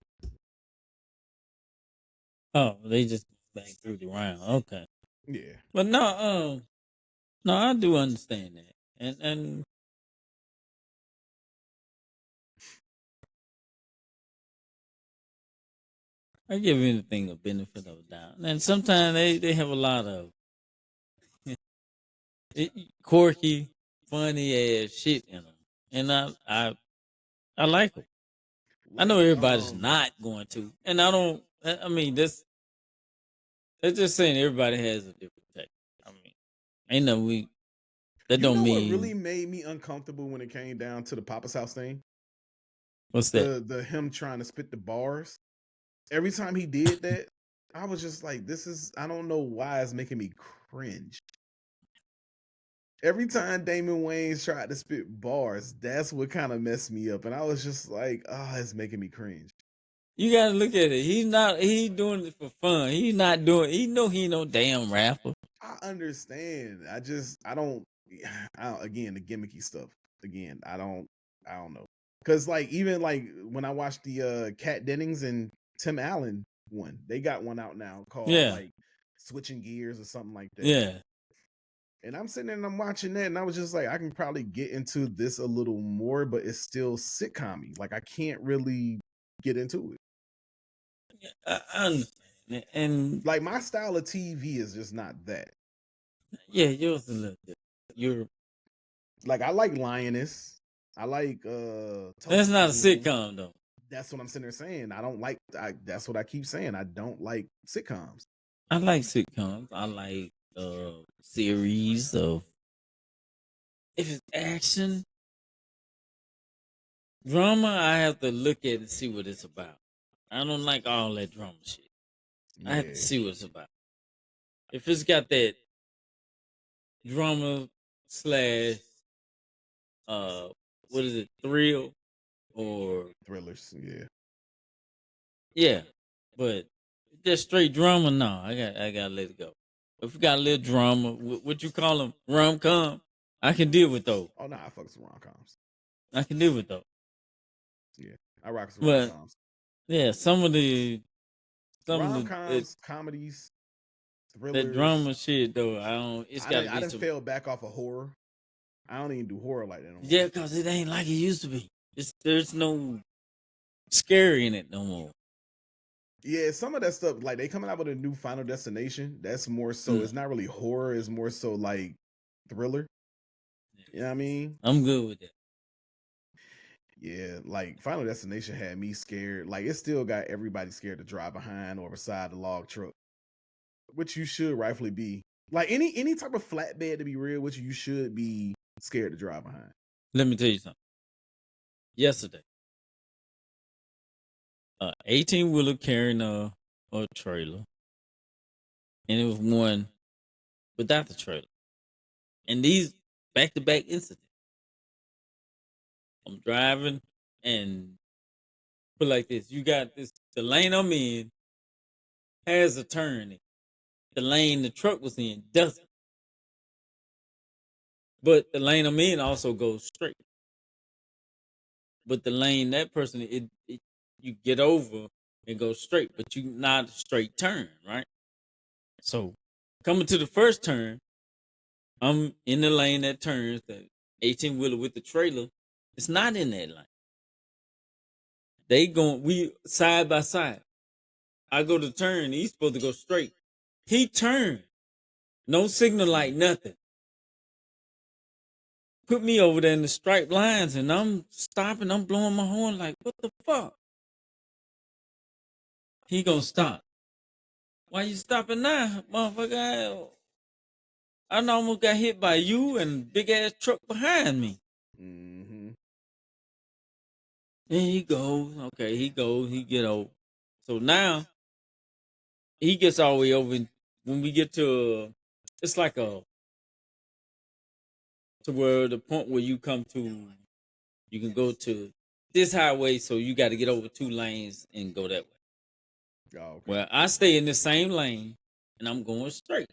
Oh, they just back through the round. Okay. Yeah. But no, I do understand that. And I give anything a benefit of the doubt. And sometimes they have a lot of quirky, funny ass shit in them. And I like them. I know everybody's not going to. And I mean, that's just saying everybody has a different take. I mean, ain't no that don't mean. What really made me uncomfortable when it came down to the Papa's House thing? What's that? The him trying to spit the bars. Every time he did that, I was just like, I don't know why it's making me cringe. Every time Damon Wayans tried to spit bars, that's what kind of messed me up. And I was just like, it's making me cringe. You gotta look at it. He's doing it for fun. He know he no damn rapper. I understand. I don't again, the gimmicky stuff. Again, I don't know. Cause like even like when I watched the Kat Dennings and Tim Allen one, they got one out now called like Switching Gears or something like that. Yeah. And I'm sitting there and I'm watching that and I was just like, I can probably get into this a little more, but it's still sitcom-y. Like I can't really get into it. I understand. And like my style of TV is just not that. Yeah, yours a little different. You're like I like Lioness. I like That's not a sitcom though. That's what I'm sitting there saying. I don't like that's what I keep saying. I don't like sitcoms. I like sitcoms. I like series of if it's action. Drama, I have to look at it and see what it's about. I don't like all that drama shit. Yeah. I have to see what it's about. If it's got that drama / what is it, thrill or thrillers, yeah, but just straight drama, no, I gotta let it go. If we got a little drama, what you call them, rom-com, I can deal with those. Oh no, I fucks with rom-coms. I can deal with those. Yeah, I rock with rom-coms. Yeah, some of the rom-coms, comedies, thrillers. That drama shit though, I don't. It's got. I done fell back off of horror. I don't even do horror like that no more. Yeah, cause it ain't like it used to be. There's no scary in it no more. Yeah, some of that stuff, like they coming out with a new Final Destination. That's more so. It's not really horror. It's more so like thriller. You know what I mean? I'm good with that. Yeah, like Final Destination had me scared. Like it still got everybody scared to drive behind or beside the log truck, which you should rightfully be. Like any type of flatbed, to be real, which you should be scared to drive behind. Let me tell you something. Yesterday, 18-wheeler carrying a or a trailer, and it was one without the trailer. And these back-to-back incidents. I'm driving and put like this. You got this. The lane I'm in has a turn. The lane the truck was in doesn't. But the lane I'm in also goes straight. But the lane that person you get over and go straight, but you not a straight turn, right? So coming to the first turn, I'm in the lane that turns, the 18-wheeler with the trailer. It's not in that lane. We side by side. I go to turn, he's supposed to go straight. He turned. No signal light, nothing. Put me over there in the striped lines, and I'm stopping, I'm blowing my horn like, what the fuck? He gonna stop. Why you stopping now, motherfucker? I almost got hit by you and big ass truck behind me. Mm-hmm. Then he goes, okay, he get over. So now he gets all the way over. And when we get to, it's like to where the point where you come to, you can go to this highway, so you got to get over 2 lanes and go that way. Oh, okay. Well, I stay in the same lane and I'm going straight.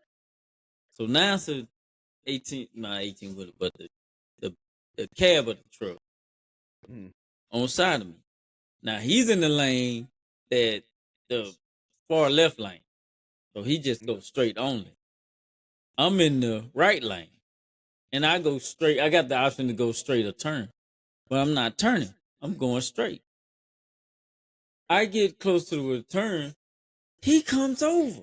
So now it's a 18 wheeler, but the cab of the truck on the side of me. Now he's in the lane that the far left lane. So he just goes straight only. I'm in the right lane. And I go straight. I got the option to go straight or turn. But I'm not turning. I'm going straight. I get close to the turn. He comes over.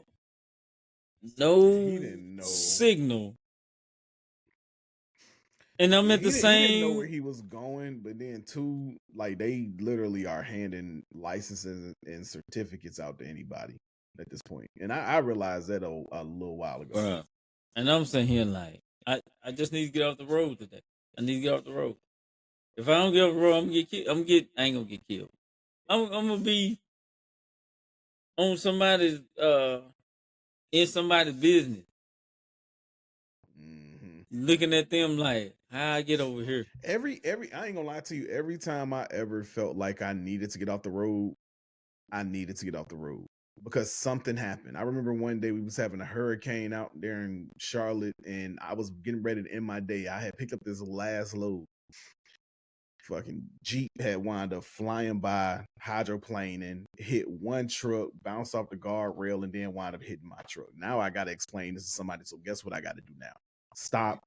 No signal. And I'm at the same. He didn't know where he was going, but then too, like they literally are handing licenses and certificates out to anybody at this point. And I realized that a little while ago. Bruh. And I'm sitting here like, I just need to get off the road today. I need to get off the road. If I don't get off the road, I'm gonna get killed. I ain't gonna get killed. I'm gonna be on somebody's in somebody's business. Looking at them like, how I get over here? Every I ain't gonna lie to you, every time I ever felt like I needed to get off the road, I needed to get off the road because something happened. I remember one day we was having a hurricane out there in Charlotte and I was getting ready to end my day. I had picked up this last load. Fucking Jeep had wound up flying by, hydroplane, and hit one truck, bounced off the guardrail, and then wound up hitting my truck. Now I gotta explain this to somebody. So guess what I gotta do now? Stop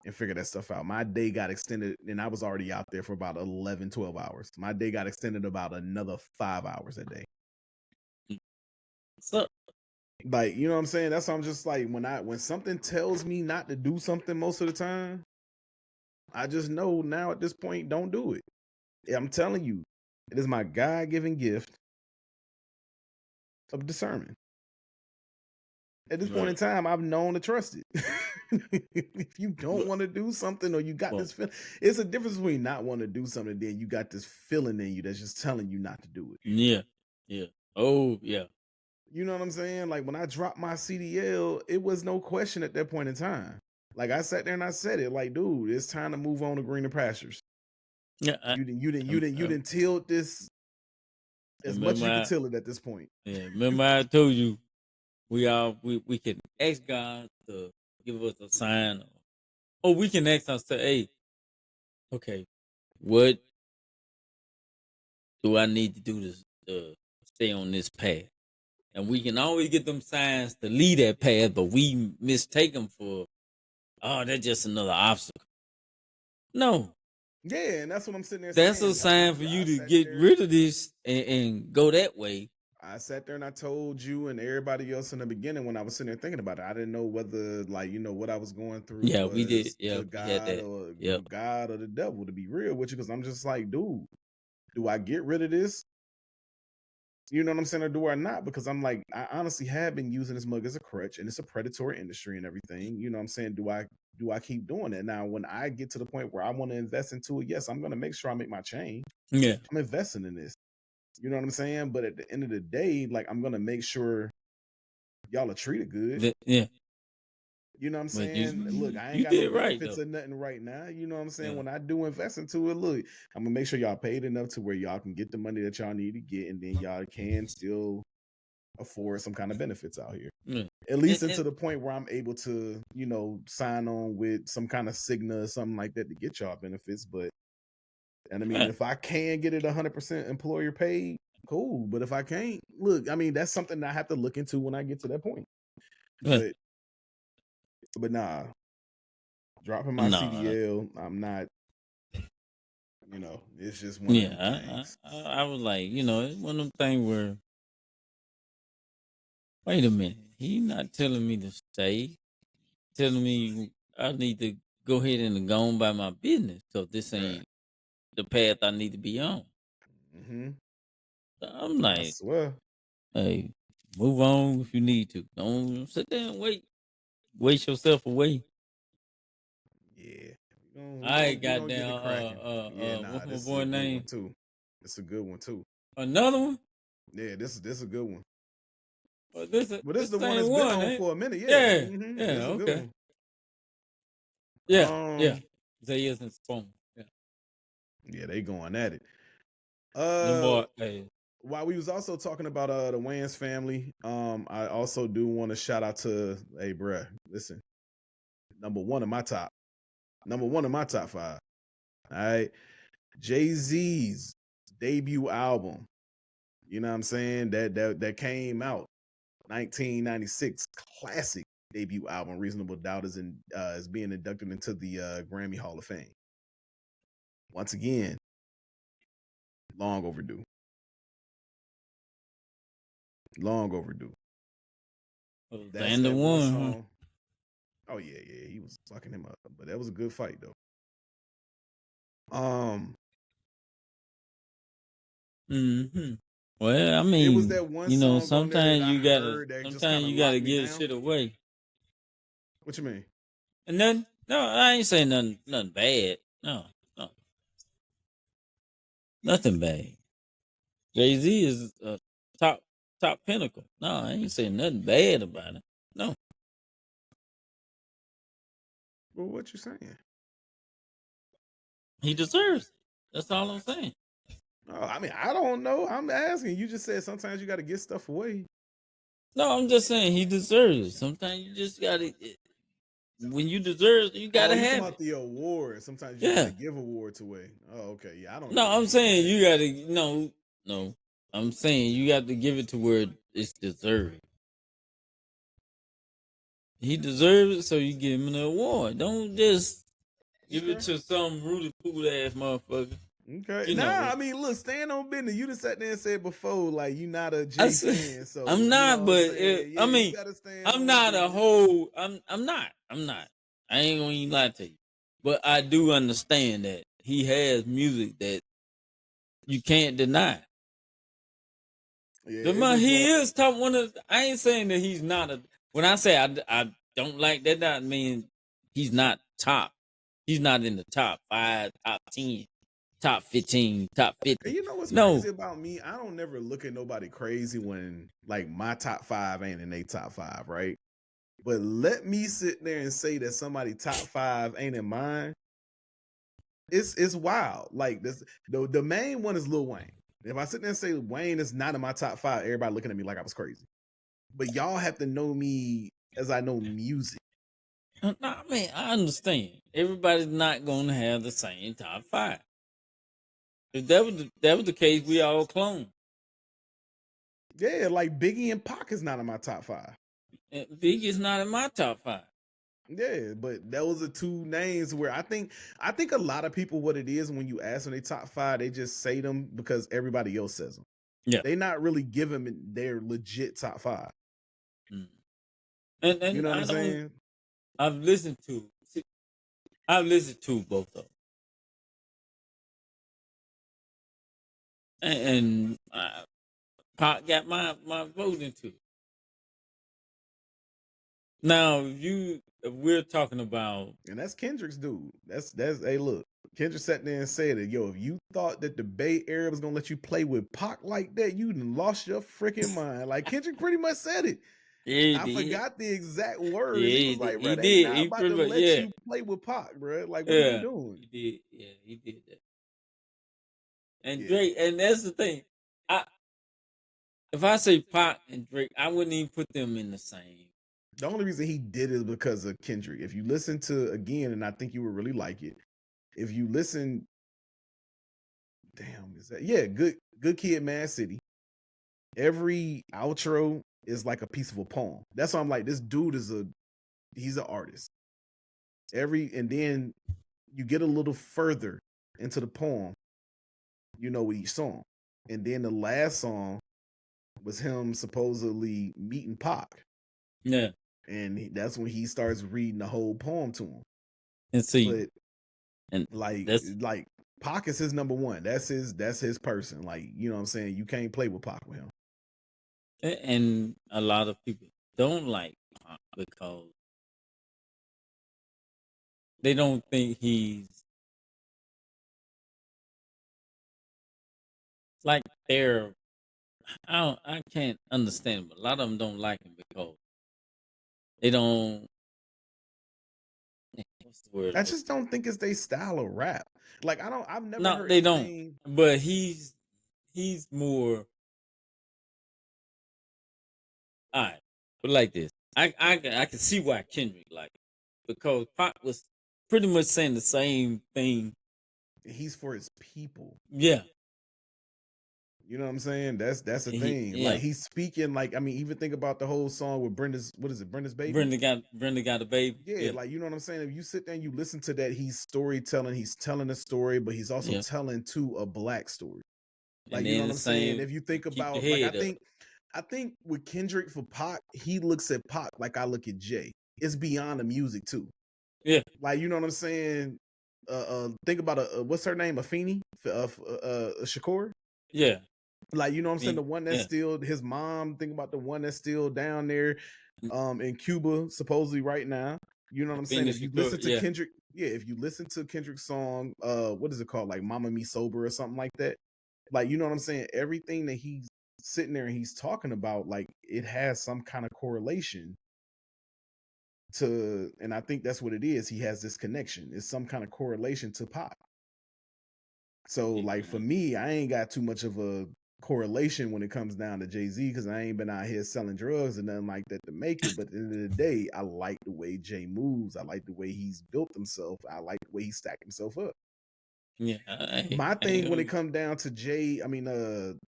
and figure that stuff out. My day got extended, and I was already out there for about 11, 12 hours. My day got extended about another 5 hours a day. So, like, you know what I'm saying? That's why I'm just like, when something tells me not to do something most of the time, I just know now at this point, don't do it. I'm telling you, it is my God-given gift of discernment. At this point in time, I've known to trust it. If you don't want to do something or you got this feeling, it's a difference between not wanting to do something and then you got this feeling in you that's just telling you not to do it. Yeah. Yeah. Oh, yeah. You know what I'm saying? Like when I dropped my CDL, it was no question at that point in time. Like I sat there and I said it, like, dude, it's time to move on to greener pastures. Yeah. You didn't till this as much as you can till it at this point. Yeah. Remember I told you we can ask God to give us a sign, or we can ask ourselves, hey, okay, what do I need to do to stay on this path? And we can always get them signs to lead that path, but we mistake them for, oh, that's just another obstacle. No. Yeah, and that's what I'm sitting there saying. That's a sign for you to get rid of this and go that way. I sat there and I told you and everybody else in the beginning when I was sitting there thinking about it. I didn't know whether, like, what I was going through. Yeah, was we did. Yeah, God or the devil, to be real with you, because I'm just like, dude, do I get rid of this? You know what I'm saying? Or do I not? Because I'm like, I honestly have been using this mug as a crutch, and it's a predatory industry and everything. You know what I'm saying? Do I keep doing it? Now, when I get to the point where I want to invest into it, yes, I'm going to make sure I make my change. Yeah. I'm investing in this. You know what I'm saying? But at the end of the day, like I'm gonna make sure y'all are treated good. Yeah. You know what I'm But saying? Look, I ain't you got no did right benefits though. or nothing right now. You know what I'm saying? Yeah. When I do invest into it, look, I'm gonna make sure y'all paid enough to where y'all can get the money that y'all need to get, and then y'all can still afford some kind of benefits out here. Yeah. At least And- into the point where I'm able to, you know, sign on with some kind of Cigna or something like that to get y'all benefits. But and I mean, if I can get it 100% employer paid, cool. But if I can't, look, I mean, that's something that I have to look into when I get to that point. Yeah. But nah, dropping my No. CDL, I'm not. You know, it's just one of them Yeah. things. I was like, it's one of them things where, wait a minute, he not telling me to stay, telling me I need to go ahead and go on by my business because this ain't the path I need to be on. Mm-hmm. I'm I like, swear. hey, move on if you need to. Don't sit there and waste yourself away. Yeah. I We gonna get goddamn it cracking. Yeah, what's nah, my this is boy a good name? one too. It's a good one too. Another one? Yeah, this is a good one. Well, this But this is this the one same that's been one, on ain't for a minute. it? Yeah. Yeah, Mm-hmm. yeah, This is a good okay. one. Yeah. They isn't phone. Yeah. Yeah, they going at it. Lamar, hey. While we was also talking about the Wayans family, I also do want to shout out to bruh, listen, number one in my top 5. All right. Jay-Z's debut album. You know what I'm saying? That came out 1996, classic debut album. Reasonable Doubt is being inducted into the Grammy Hall of Fame. Once again, long overdue. Long overdue. That's And the that one one, song. Oh yeah, he was fucking him up, but that was a good fight though. Mm-hmm. Well, I It was mean, that one song on there that I heard that just kind sometimes of you gotta locked me give down. shit away. What you mean? And then, no, I ain't saying nothing bad. No, nothing bad. Jay-Z is a top pinnacle. No, I ain't saying nothing bad about it. No, Well, what you saying? he deserves it. That's all I'm saying. Oh, I mean, I don't know. I'm asking. You just said sometimes you got to get stuff away. No, I'm just saying he deserves it. Sometimes you just gotta, when you deserve it, you Oh, gotta you talking have about it. the award? Sometimes you just got Yeah. to give awards away. Oh, okay. Yeah, I don't No, really I'm believe saying that. you gotta, no. I'm saying you got to give it to where it's deserved. He deserves it, so you give him an award. Don't just give it to some rooty pool ass motherfucker. Okay. You Nah, know, I mean, look, stand on business. You just sat there and said before, like, you not a I J said, fan. So, I'm you know not, what I'm but saying? Yeah, I you mean, got to stand I'm on not a business. whole. I'm not. I ain't gonna even lie to you, but I do understand that he has music that you can't deny. Yeah, The it man, was he is top one of. I ain't saying that he's not a. When I say I don't like that, that mean he's not top. He's not in the top 5, top 10, top 15, top And 50. you know what's No, crazy about me? I don't never look at nobody crazy when like my top 5 ain't in their top 5, right? But let me sit there and say that somebody top 5 ain't in mine. It's wild. Like this, the main one is Lil Wayne. If I sit there and say Wayne is not in my top 5, everybody looking at me like I was crazy. But y'all have to know me as I know music. no, I mean I understand. Everybody's not gonna have the same top 5. If that was the case, we all clone. Yeah, like Biggie and Pac is not in my top 5. And Big is not in my top 5. Yeah, but those are two names where I think a lot of people what it is when you ask them they top 5, they just say them because everybody else says them. Yeah, They not really giving them their legit top 5. and You know what I I'm don't. saying? I've listened to both of them, and Pop got my vote into it. Now, if we're talking about, And that's Kendrick's dude. That's hey look. Kendrick sat there and said that, yo, if you thought that the Bay Area was gonna let you play with Pac like that, you done lost your freaking mind. Like Kendrick pretty much said it. Yeah, he I did. forgot the exact Yeah, words. He was like, bro, he they did. not He about pretty to much, let yeah, you play with Pac, bro. Like, what are you yeah, doing? he did. Yeah, he did that. And Yeah. Drake, and that's the thing. I if I say Pac and Drake, I wouldn't even put them in the same. The only reason he did it is because of Kendrick. If you listen to again, and I think you would really like it. If you listen, damn, is that good kid, Mad City. Every outro is like a piece of a poem. That's why I'm like, this dude he's an artist. And then you get a little further into the poem, with each song. And then the last song was him supposedly meeting Pac. Yeah, And that's when he starts reading the whole poem to him. and see, But and like that's Pac is his number one. That's his person. Like, you know what I'm saying? You can't play with Pac with him. and a lot of people don't like Pac because they don't think he's like they're. I can't understand, but a lot of them don't like him because they don't. What's the word? I just don't think it's their style of rap. Like I've never No, heard they don't. anything. But he's more. All right, but like this, I can see why Kendrick like it, because Pac was pretty much saying the same thing. He's for his people. Yeah, You know what I'm saying? That's the thing. yeah. Like he's speaking like, I mean, even think about the whole song with Brenda's, what is it, Brenda's baby? Brenda got a baby. Yeah, like, you know what I'm saying? If you sit there and you listen to that, he's storytelling, he's telling a story, but he's also Yeah. telling to a black story. Like, And you know then what the I'm saying? same, If you think keep your about, like, head up. I think with Kendrick for Pac, he looks at Pac like I look at Jay. It's beyond the music too. Yeah, Like, you know what I'm saying? Think about what's her name? Afeni? Shakur? yeah. Like, you know what I'm saying? The mean, one that's yeah. still his mom. Think about the one that's still down there, in Cuba, supposedly right now. You know what I'm saying? Phoenix If you Shakur, listen to yeah. Kendrick, if you listen to Kendrick's song, what is it called? Like Mama Me Sober or something like that. Like, you know what I'm saying? Everything that he's sitting there and he's talking about, like, it has some kind of correlation to, and I think that's what it is. He has this connection. It's some kind of correlation to Pop. So, like, for me, I ain't got too much of a correlation when it comes down to Jay-Z, because I ain't been out here selling drugs and nothing like that to make it. But at the end of the day, I like the way Jay moves. I like the way he's built himself. I like the way he stacked himself up. Yeah. My thing when it comes down to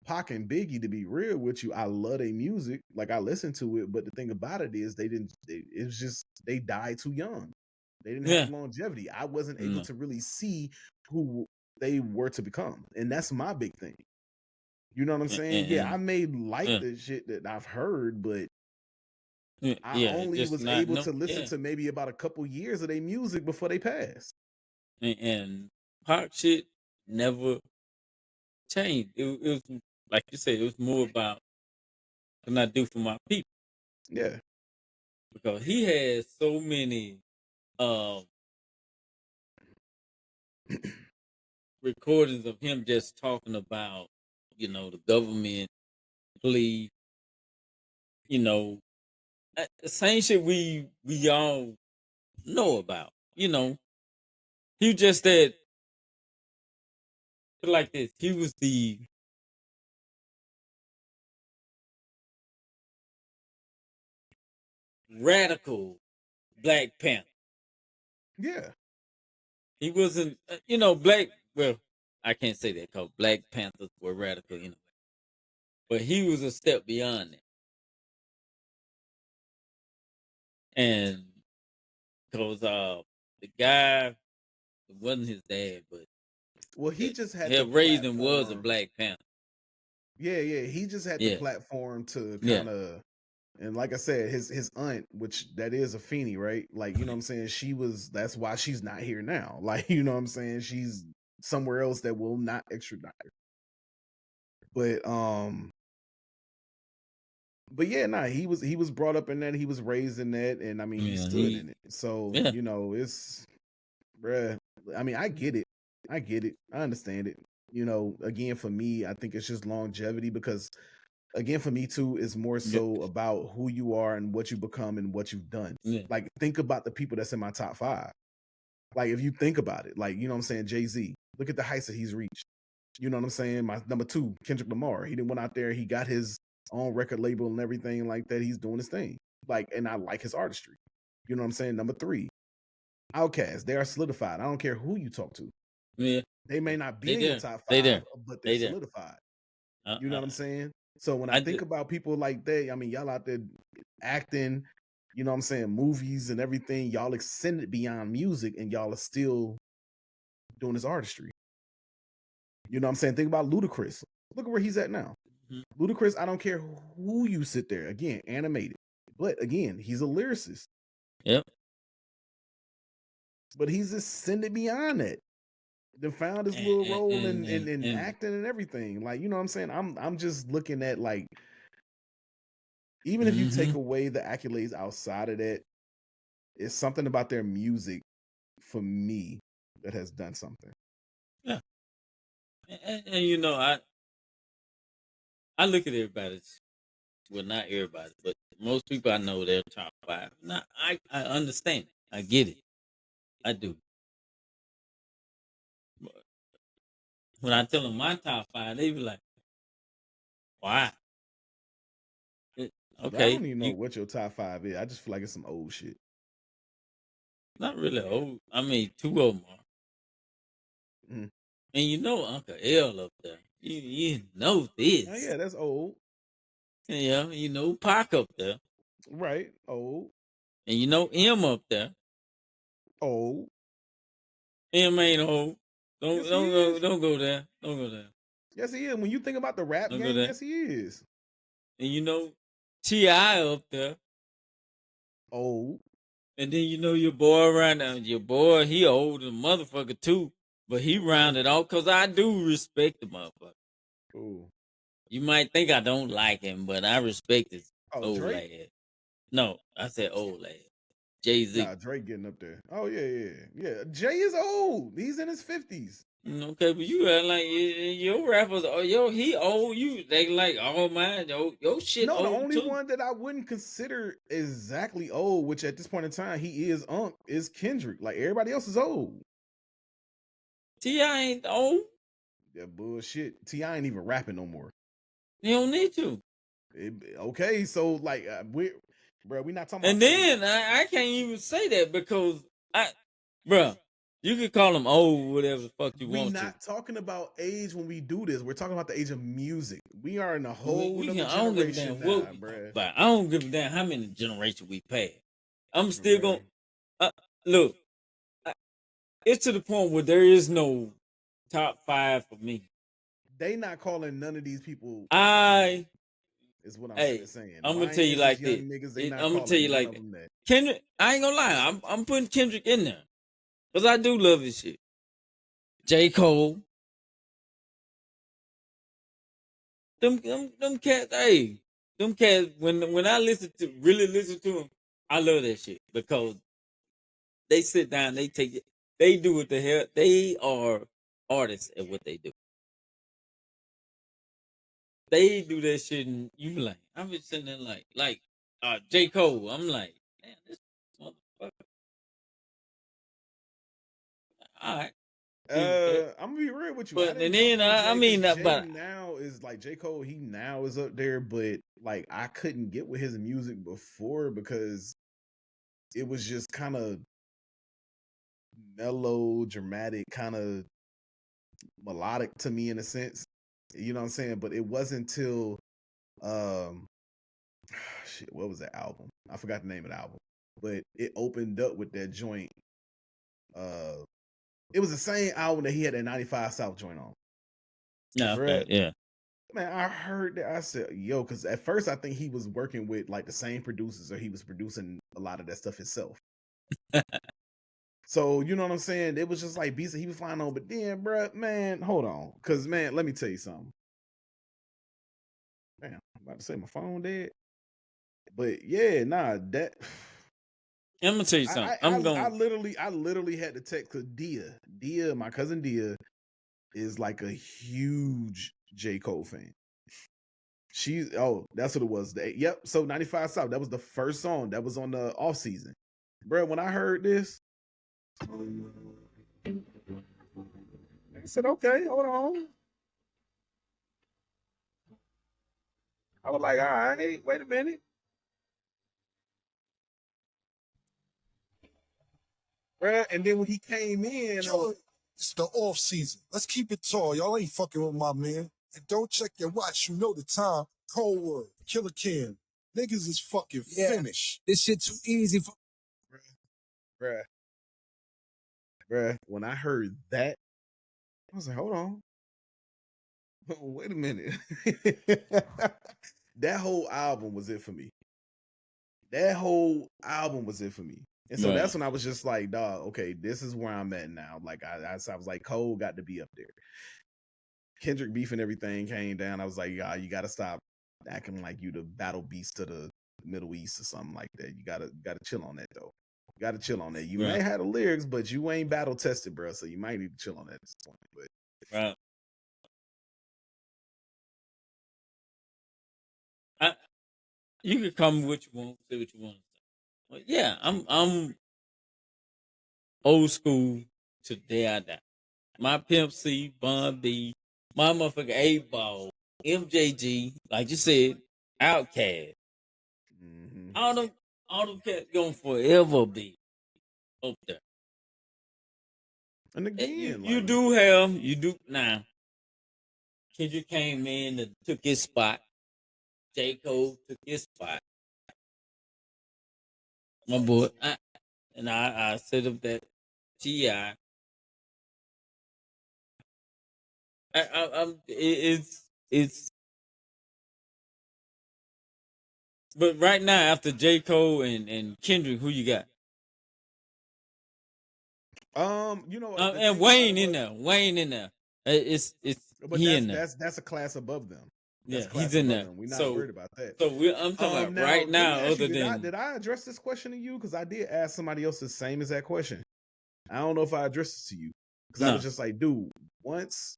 Pac and Biggie, to be real with you, I love their music. Like, I listen to it, but the thing about it is it was just, they died too young. They didn't have longevity. I wasn't able to really see who they were to become. And that's my big thing. You know what I'm saying? Yeah, I may like the shit that I've heard, but I only was able to listen to maybe about a couple years of their music before they passed. And Pac shit never changed. It was like you said, it was more about what I do for my people. Yeah. Because he has so many recordings of him just talking about, the government, police, the same shit we all know about. He just that, like this. He was the radical Black Panther. Yeah. He wasn't, black. Well, I can't say that because Black Panthers were radical, but he was a step beyond that. And because the guy, it wasn't his dad, but he just had to raised him was a Black Panther. Yeah, he just had the platform to kind of, and like I said, his aunt, which that is a Feeny, right? Like, you know what I'm saying? That's why she's not here now. Like, you know what I'm saying? She's somewhere else that will not extradite her. But yeah, he was brought up in that, he was raised in that, and I mean, he stood in it. So, it's, bruh, I mean, I get it. I get it. I understand it. You know, again, for me, I think it's just longevity because, again, for me too, it's more Yeah. so about who you are and what you become and what you've done. Yeah. Like, think about the people that's in my top 5. Like, if you think about it, like, you know what I'm saying, Jay-Z, look at the heights that he's reached. You know what I'm saying? My number 2, Kendrick Lamar. He didn't went out there, he got his own record label and everything like that. He's doing his thing. Like, and I like his artistry. You know what I'm saying? Number 3, Outkast. They are solidified. I don't care who you talk to. Yeah. They may not be They in your there. top They 5, there. but They they're there. solidified. You know what I'm saying? So when I I think do. about people like that, I mean, y'all out there acting, you know what I'm saying, movies and everything, y'all extended beyond music and y'all are still doing this artistry. You know what I'm saying? Think about Ludacris. Look at where he's at now. Mhm. Ludacris, I don't care who you sit there. Again, animated. But again, he's a lyricist. Yep. But he's ascended beyond that. Then found his little role in acting and everything. Like, you know what I'm saying? I'm just looking at, like, even if you take away the accolades outside of that, it's something about their music for me that has done something. Yeah. And you know, I look at everybody. Well, not everybody, but most people I know they're top 5. Now, I understand. I get it. I do. But when I tell them my top 5, they be like, "Why?" I Okay, don't even know what your top 5 is. I just feel like it's some old shit. not really old. I mean, 2 of them are. Mhm. And you know Uncle L up there. You know this. Oh, yeah, that's old. Yeah, you know Pac up there. Right, old. And you know M up there. Old. M ain't old. Yes, he is. Don't go there. Don't go there. Yes, he is. When you think about the rap Don't go game, there. yes, he is. And you know T.I. up there. Old. And then you know your boy around there. Your boy, he old as a motherfucker too. But he rounded off because I do respect the motherfucker. Ooh. You might think I don't like him, but I respect his old Drake? lad. No, I said old lad. Jay-Z. Nah, Drake getting up there. Oh, yeah. Jay is old. He's in his 50s. Okay, but you act like your rappers, he old. You they like all mine. Your shit No, the old only too. one that I wouldn't consider exactly old, which at this point in time he is Kendrick. Like, everybody else is old. T.I. ain't old. That bullshit. T.I. ain't even rapping no more. You don't need to. Okay, so like we not talking about. And then I can't even say that because bruh, you could call him old, whatever the fuck you we want not to. talking about age when we do this. We're talking about the age of music. We are in a whole I other don't give a generation damn what now, we bruh. talk about. I don't give a damn how many generations we passed. I'm still gonna look. It's to the point where there is no top 5 for me. They not calling none of these people. Is what I'm saying. I'm gonna tell you Wayans like is young this. niggas. They not I'm gonna tell calling you none like of that. them that. Kendrick, I ain't gonna lie. I'm putting Kendrick in there because I do love his shit. J. Cole, them cats. Hey, them cats. When I really listen to them, I love that shit because they sit down, they do what the hell. They are artists at what they do. They do that shit, and you be like, I'm just sitting there like J. Cole. I'm like, man, this motherfucker. All right. I'm gonna be real with you. But I didn't and jump then on Jay. I mean, Jay but now is like J. Cole. He now is up there, but like I couldn't get with his music before because it was just kind of mellow, dramatic, kind of melodic to me in a sense. You know what I'm saying? But it wasn't until shit, what was that album? I forgot the name of the album. But it opened up with that joint. It was the same album that he had that 95 South joint on. no, okay, yeah. Man, I heard that. I said, yo, because at first I think he was working with like the same producers or he was producing a lot of that stuff himself. So, you know what I'm saying? It was just like beats that he was flying on. But then, bruh, man, hold on. Because, man, let me tell you something. Man, I'm about to say my phone dead. But yeah, nah, that I'm gonna tell you something. I literally had to text because Dia, my cousin Dia, is like a huge J. Cole fan. That's what it was. Yep. So 95 South. That was the first song that was on the off season. Bro, when I heard this, I said, okay, hold on. I was like, all right, wait a minute. Bruh, and then when he came in, It's the off season. Let's keep it tall. Y'all ain't fucking with my man. And don't check your watch. You know the time. Cold word. Killer Cam. Niggas is fucking finished. This shit too easy for. Bruh. When I heard that, I was like, hold on. Wait a minute. That whole album was it for me. And so that's when I was just like, dog, okay, this is where I'm at now. Like I was like, Cole got to be up there. Kendrick beef and everything came down. I was like, you gotta stop acting like you the battle beast of the Middle East or something like that. You gotta chill on that though. You gotta chill on that. You may have the lyrics, but you ain't battle tested, bro. So you might need to chill on that at this point. But you can call me what you want, say what you want. But yeah, I'm old school to the day I die. My Pimp C, Bun B, my motherfucker 8-Ball, MJG, like you said, Outkast. Mm-hmm. All them cats gonna forever be up there. And again, you do now. Kendrick came in and took his spot. J. Cole took his spot. My boy, I set up that T.I. It's but right now after J. Cole and Kendrick, who you got? And Wayne in there. It's but he in there. That's a class above them. He's in there. We're not worried about that. So I'm talking about right now. Did I address this question to you? Because I did ask somebody else the same as that question. I don't know if I addressed it to you because I was just like, dude, once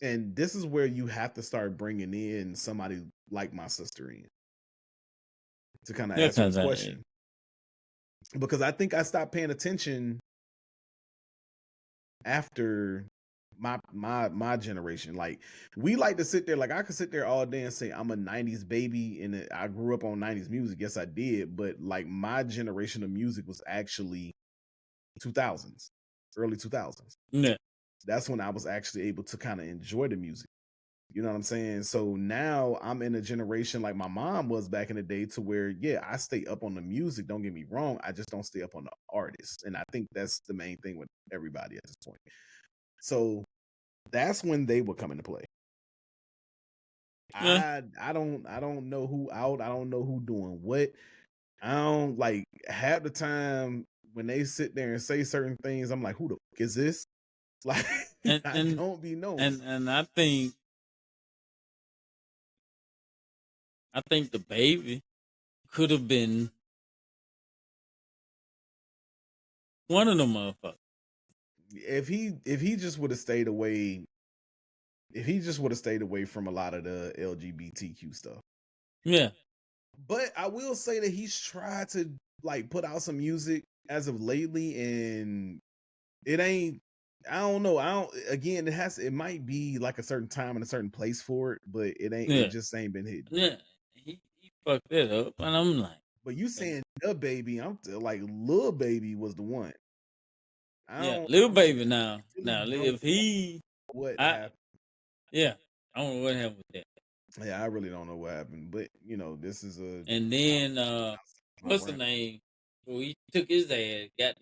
and this is where you have to start bringing in somebody like my sister in to kind of answer this question. Because I think I stopped paying attention after my generation. Like we like to sit there, like I could sit there all day and say I'm a 90s baby and I grew up on 90s music. Yes, I did. But like my generation of music was actually 2000s, early 2000s. Yeah. That's when I was actually able to kind of enjoy the music. You know what I'm saying? So now I'm in a generation like my mom was back in the day to where, I stay up on the music. Don't get me wrong. I just don't stay up on the artists. And I think that's the main thing with everybody at this point. So that's when they would come into play. I don't know who out. I don't know who doing what. I don't like half the time when they sit there and say certain things, I'm like, who the fuck is this? Like I don't be known. And I think the baby could have been one of them motherfuckers. If he just would have stayed away, from a lot of the LGBTQ stuff. Yeah. But I will say that he's tried to like put out some music as of lately, and it ain't. I don't know. Again, it might be like a certain time and a certain place for it, but it ain't. It just ain't been hit. Yeah, he fucked it up, and I'm like. But you saying the baby? I'm like, Lil Baby was the one. Lil Baby now. Now if he happened? Yeah, I don't know what happened with that. Yeah, I really don't know what happened, but this is a. And then what's the name? Well, he took his ass, got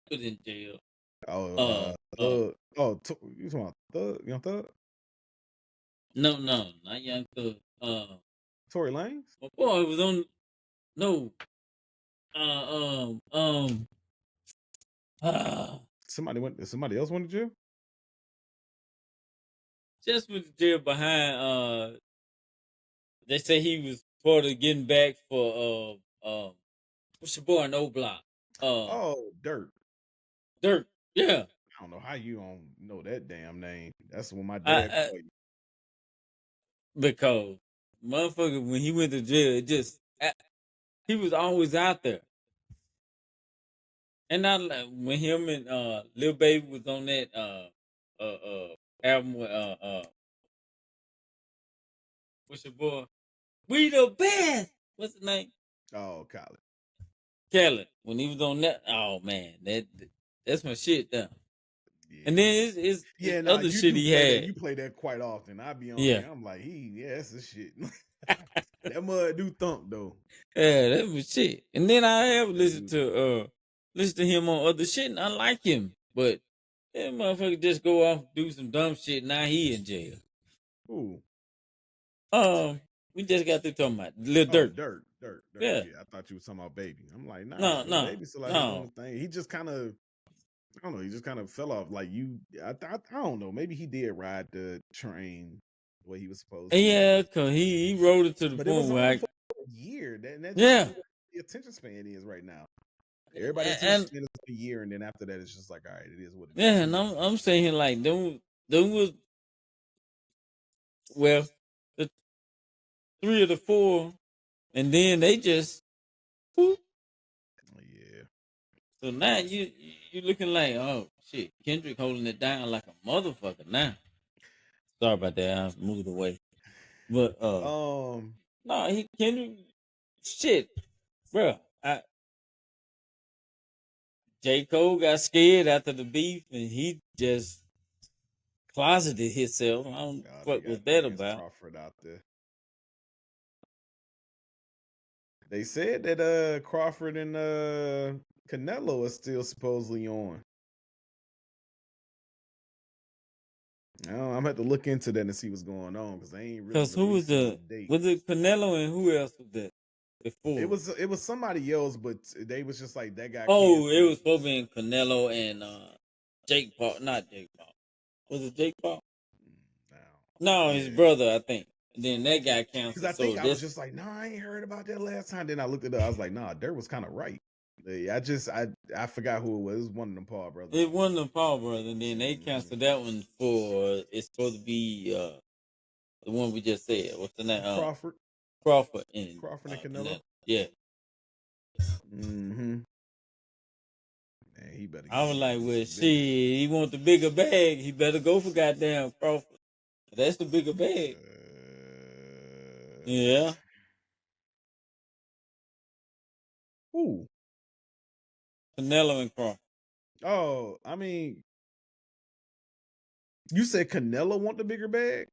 put in jail. You talking about Thug? Young Thug? No, not Young Thug. Tory Lanez? My boy was on. No. Somebody else went to jail? Just went to jail behind. They say he was for the getting back for what's your boy in O Block? Oh, Dirt. Dirk. Yeah. I don't know how you don't know that damn name. That's what my I, dad I called you. because motherfucker when he went to jail, it just he was always out there. And I when him and Lil Baby was on that album with what's your boy? We the best. What's the name? Oh, Khaled. Khaled. When he was on that, oh man, that's my shit down. Yeah. And then it's Yeah, nah, other you shit do he play that. had. You play that quite often. I be on Yeah. there. I'm like, that's the shit. That mud do thump though. Yeah, that was shit. And then I have listened to him on other shit, and I like him, but that motherfucker just go off do some dumb shit. Now he in jail. Ooh. We just got through talking about Lil Oh, Dirt. Dirt. Yeah. I thought you was talking about Baby. I'm like, nah, No. Baby still out here doing the thing. He just kind of, I don't know. He just kind of fell off. Like I don't know. Maybe he did ride the train the way he was supposed to. Yeah, cause he rode it to the But it was point on where for a year. That yeah. just the attention span is right now. Everybody's attention And span is a year, and then after that, it's just like, all right, it is what it is. yeah, and I'm saying like them was well the 3 or the 4, and then they just whoop. Yeah. So now you looking like, oh shit, Kendrick holding it down like a motherfucker now. Sorry about that, I moved away. But no, Kendrick shit, bro. J. Cole got scared after the beef and he just closeted himself. I don't know what was that about. Crawford out there. They said that Crawford and Canelo are still supposedly on. I'm gonna have to look into that and see what's going on because they ain't really. Because who was it Canelo and who else was that before? It was somebody else, but they was just like that guy. Oh, it was supposed to be Canelo and Jake Paul, not Jake Paul. Was it Jake Paul? No, his brother, I think. And then that guy canceled. Because I think I was just like, no, I ain't heard about that last time. Then I looked it up. I was like, nah, Dirt was kind of right. I forgot who it was. It was one of them Paul brothers. It wasn't the Paul brother. And then they canceled that one for it's supposed to be the one we just said. What's the name? Crawford and Canelo. Yeah. Mm-hmm. Man, he better. I was like, well, shit, he want the bigger bag. He better go for goddamn Crawford. That's the bigger bag. Yeah. Who? Canelo and Crawford. Oh, I mean, you said Canelo want the bigger bag?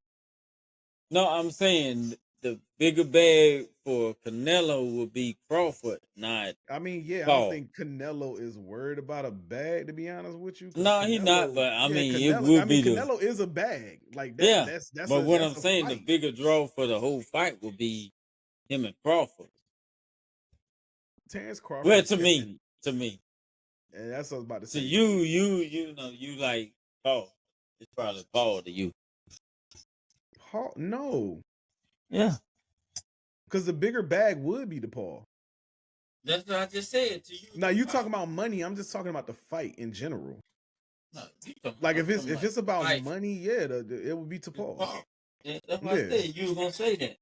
No, I'm saying the bigger bag for Canelo would be Crawford, not. I mean, yeah, Paul. I don't think Canelo is worried about a bag, to be honest with you. No, he's not. But I mean, it would be Canelo is a bag, like that. Yeah, that's but what I'm saying, fight. The bigger draw for the whole fight would be him and Crawford. Terrence Crawford. Well, to me, and that's what I was about to say. So you know, you like Paul. It's probably Paul to you. Paul, no. Yeah. Because the bigger bag would be the Paul. That's what I just said to you. Now you talking about money. I'm just talking about the fight in general. No, like if it's about fight. Money, yeah, it would be to Paul. Yeah, that's what I said. You were gonna say that.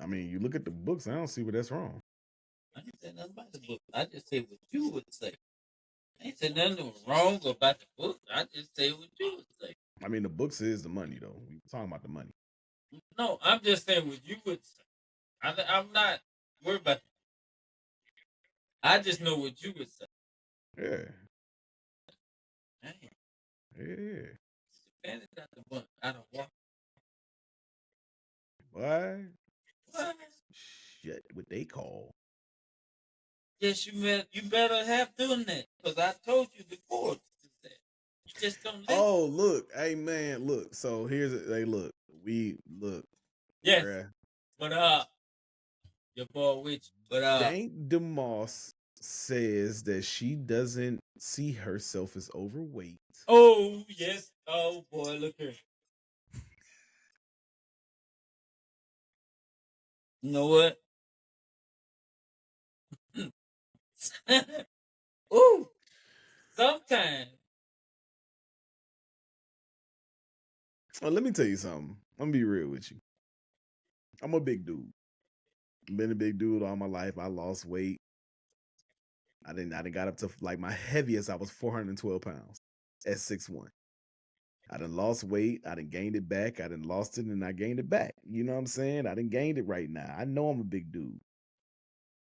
I mean, you look at the books. I don't see where that's wrong. I didn't say nothing about the book. I just said what you would say. I ain't said nothing wrong about the book. I just say what you would say. I mean, the books is the money, though. We're talking about the money. No, I'm just saying what you would say. I'm not worried about that. I just know what you would say. Yeah. Damn. Yeah. Spanish got the book out of what? What? Shit, what they call. Yes, you better have done that because I told you before that. You just don't listen. Oh, look, hey man, look. So here's it. Hey, look, Yes, bruh. But your boy with you. But Dank DeMoss says that she doesn't see herself as overweight. Oh yes. Oh boy, look here. You know what? Ooh, sometimes. Well, let me tell you something. I'm gonna be real with you. I'm a big dude. Been a big dude all my life. I lost weight. I didn't got up to like my heaviest. I was 412 pounds at 6'1". I done lost weight. I done gained it back. I done lost it and I gained it back. You know what I'm saying? I done gained it right now. I know I'm a big dude.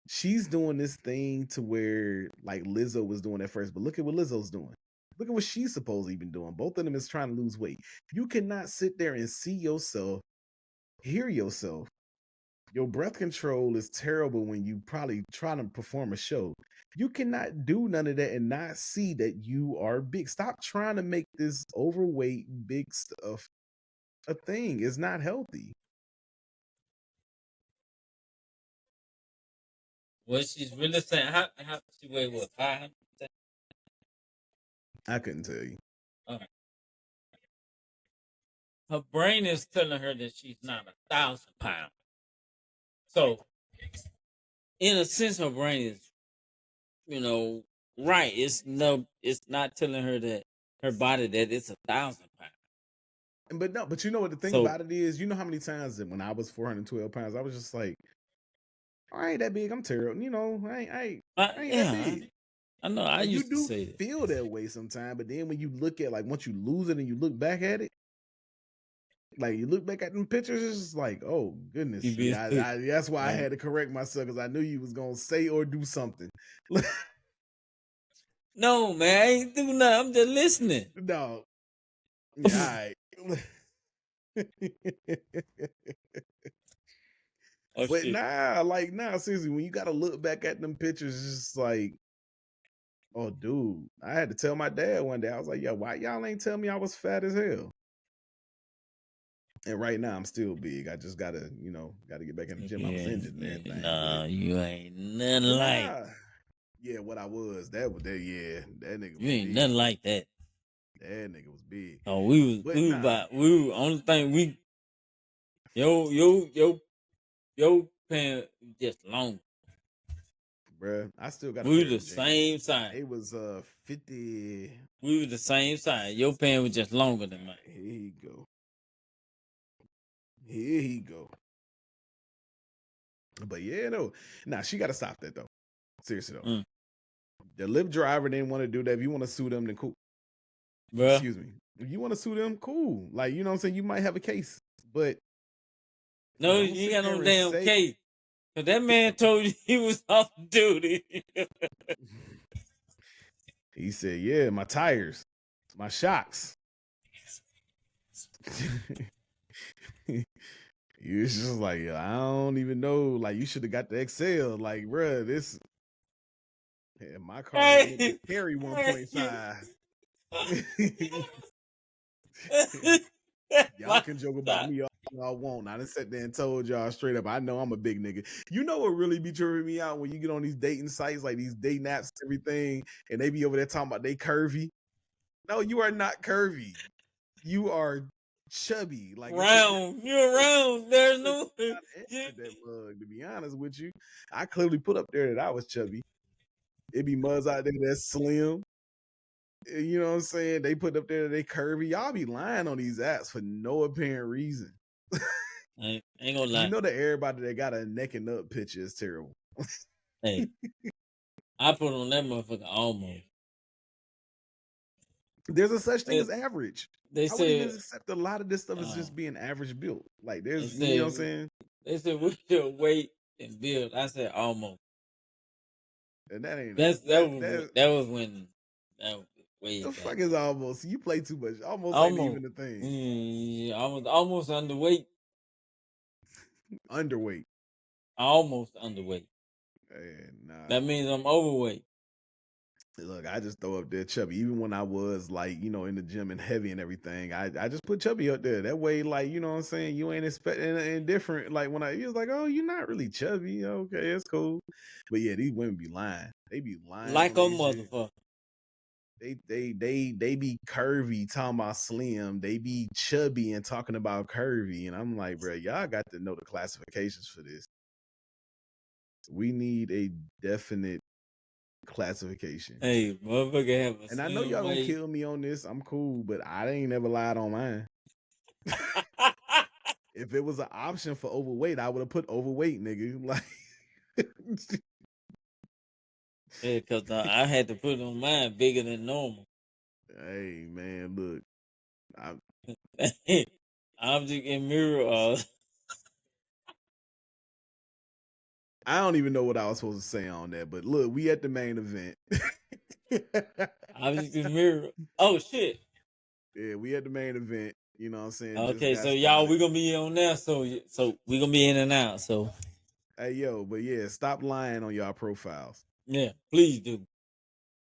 She's doing this thing to where like Lizzo was doing at first, but look at what Lizzo's doing. Look at what she's supposedly been doing. Both of them is trying to lose weight. You cannot sit there and see yourself, hear yourself. Your breath control is terrible when you probably try to perform a show. You cannot do none of that and not see that you are big. Stop trying to make this overweight, big stuff a thing. It's not healthy. What she's really saying, how she weigh what, 500? I couldn't tell you. Okay. Her brain is telling her that she's not 1,000 pounds. So, in a sense, her brain is, right. It's not telling her that her body that it's 1,000 pounds. But you know what the thing about it is? You know how many times that when I was 412 pounds, I was just like, I ain't that big. I'm terrible. You know, I ain't that big. I know. I used to say that. Feel that way sometimes, but then when you look at like once you lose it and you look back at it, like you look back at them pictures, it's just like, oh goodness. That's why I had to correct myself because I knew you was gonna say or do something. No, man, I ain't do nothing. I'm just listening. No. Yeah, all right. Oh, but shit. nah, seriously, when you gotta look back at them pictures, it's just like, oh, dude. I had to tell my dad one day. I was like, yeah, why y'all ain't tell me I was fat as hell? And right now I'm still big. I just gotta get back in the gym. I was injured and everything. Nah, you ain't nothing like. Yeah, what I was. That nigga was You ain't big. nothing like that. That nigga was big. Oh, we were only thing your pants just long. Bruh, I still got. We were the same size. It was 50. We were the same size. Your pants was just longer than mine. Here he go. But yeah, no. Nah, she gotta stop that though. Seriously though. The Lyft driver didn't want to do that. If you want to sue them, then cool. Bruh. Excuse me. If you want to sue them, cool. Like, you know what I'm saying? You might have a case. But no, you ain't got no damn case. Cause that man told you he was off duty. He said, yeah, my tires, my shocks. You was just like, I don't even know. Like, you should have got the Excel. Like, bruh, this my car carry 1.5. Y'all can joke about me all y'all want. I done sat there and told y'all straight up, I know I'm a big nigga. You know what really be tripping me out when you get on these dating sites, like these dating apps, everything, and they be over there talking about they curvy. No, you are not curvy. You are chubby. Like round. You're round. There's no that mug, to be honest with you. I clearly put up there that I was chubby. It be mugs out there that's slim. You know what I'm saying? They put up there that they curvy. Y'all be lying on these apps for no apparent reason. I ain't gonna lie. You know that everybody that got a neck and up picture is terrible. Hey, I put on that motherfucker almost. There's a such thing as average. They I would said even accept a lot of this stuff is just being average built. Like there's, you know what I'm saying? They said what's your weight and build? I said almost. And that ain't that was when that was way the back. fuck is almost? You play too much. Almost ain't even a thing. Yeah, I was almost underweight. Underweight. Almost underweight. Hey, nah. That means I'm overweight. Look, I just throw up there chubby. Even when I was like, in the gym and heavy and everything, I just put chubby up there. That way, like, you know what I'm saying? You ain't expecting anything different. Like when he was like, oh, you're not really chubby. Okay, that's cool. But yeah, these women be lying. They be lying. Like a motherfucker. They be curvy talking about slim. They be chubby and talking about curvy. And I'm like, bro, y'all got to know the classifications for this. We need a definite classification. Hey, motherfucker have a And I know y'all slim gonna waist. kill me on this. I'm cool, but I ain't never lied on mine. If it was an option for overweight, I would have put overweight, nigga. Like, Yeah, cause I had to put on mine bigger than normal. hey man, look, I, Object in mirror. I don't even know what I was supposed to say on that, but look, we at the main event. Object in mirror. Oh shit. Yeah, we at the main event. You know what I'm saying? Just Okay, got so y'all, started. we gonna be on there. So we gonna be in and out. So Hey yo, but yeah, stop lying on y'all profiles. yeah, please do.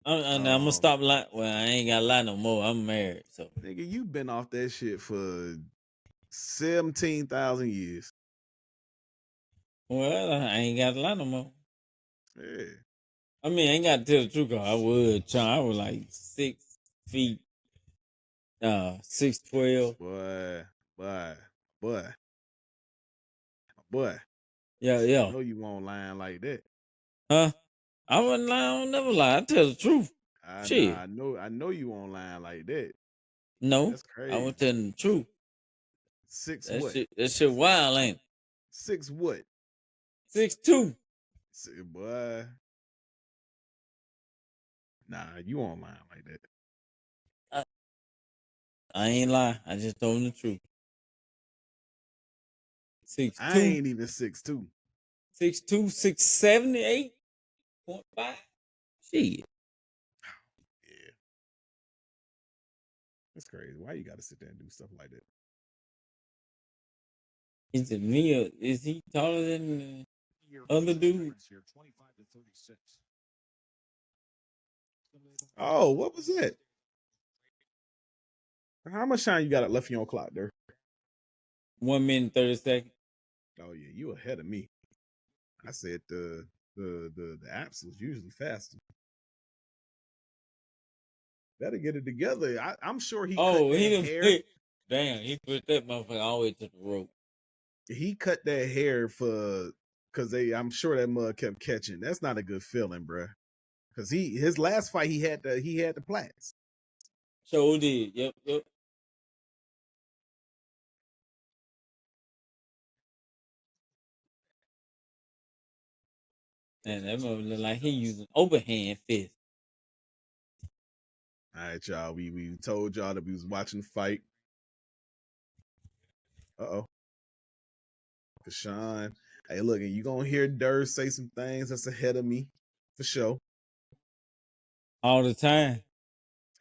I'm gonna Um, stop lying. Well, I ain't gotta lie no more. I'm married, so nigga, you been off that shit for 17,000 years. well, I ain't gotta lie no more. Yeah. I mean, I ain't gotta tell the truth. 'Cause I would. I was like 6 feet, 6'12". Boy, boy, boy, boy. Yeah, I yeah. know you won't lying like that. Huh? I wouldn't lie. I don't never lie. I tell the truth. Shit. I know you won't lying like that. No, That's I crazy. was telling the truth. Six That what? shit wild, ain't it? Six what? 6'2". Boy. Nah, you won't lying like that. I ain't lie. I just told him the truth. 6'2", I ain't even 6'2". 6'2", 678.5. Shit. Yeah. That's crazy. Why you gotta sit there and do stuff like that? Is it me or is he taller than the other dude? Oh, what was that? How much time you got left in your clock there? 1 minute 30 seconds. Oh yeah, you ahead of me. I said the apps was usually faster. Better get it together. I'm sure he cut Oh, that he done hair. put, damn, he put that motherfucker all the way to the rope. He cut that hair for because I'm sure that mud kept catching. That's not a good feeling, bruh. Because his last fight he had the plaits. Sure did. Yep. And that mother look like he using overhand fist. All right, y'all. We told y'all that we was watching the fight. Uh-oh. Kashawn. Hey, look, and you gonna hear Durr say some things that's ahead of me for sure. All the time.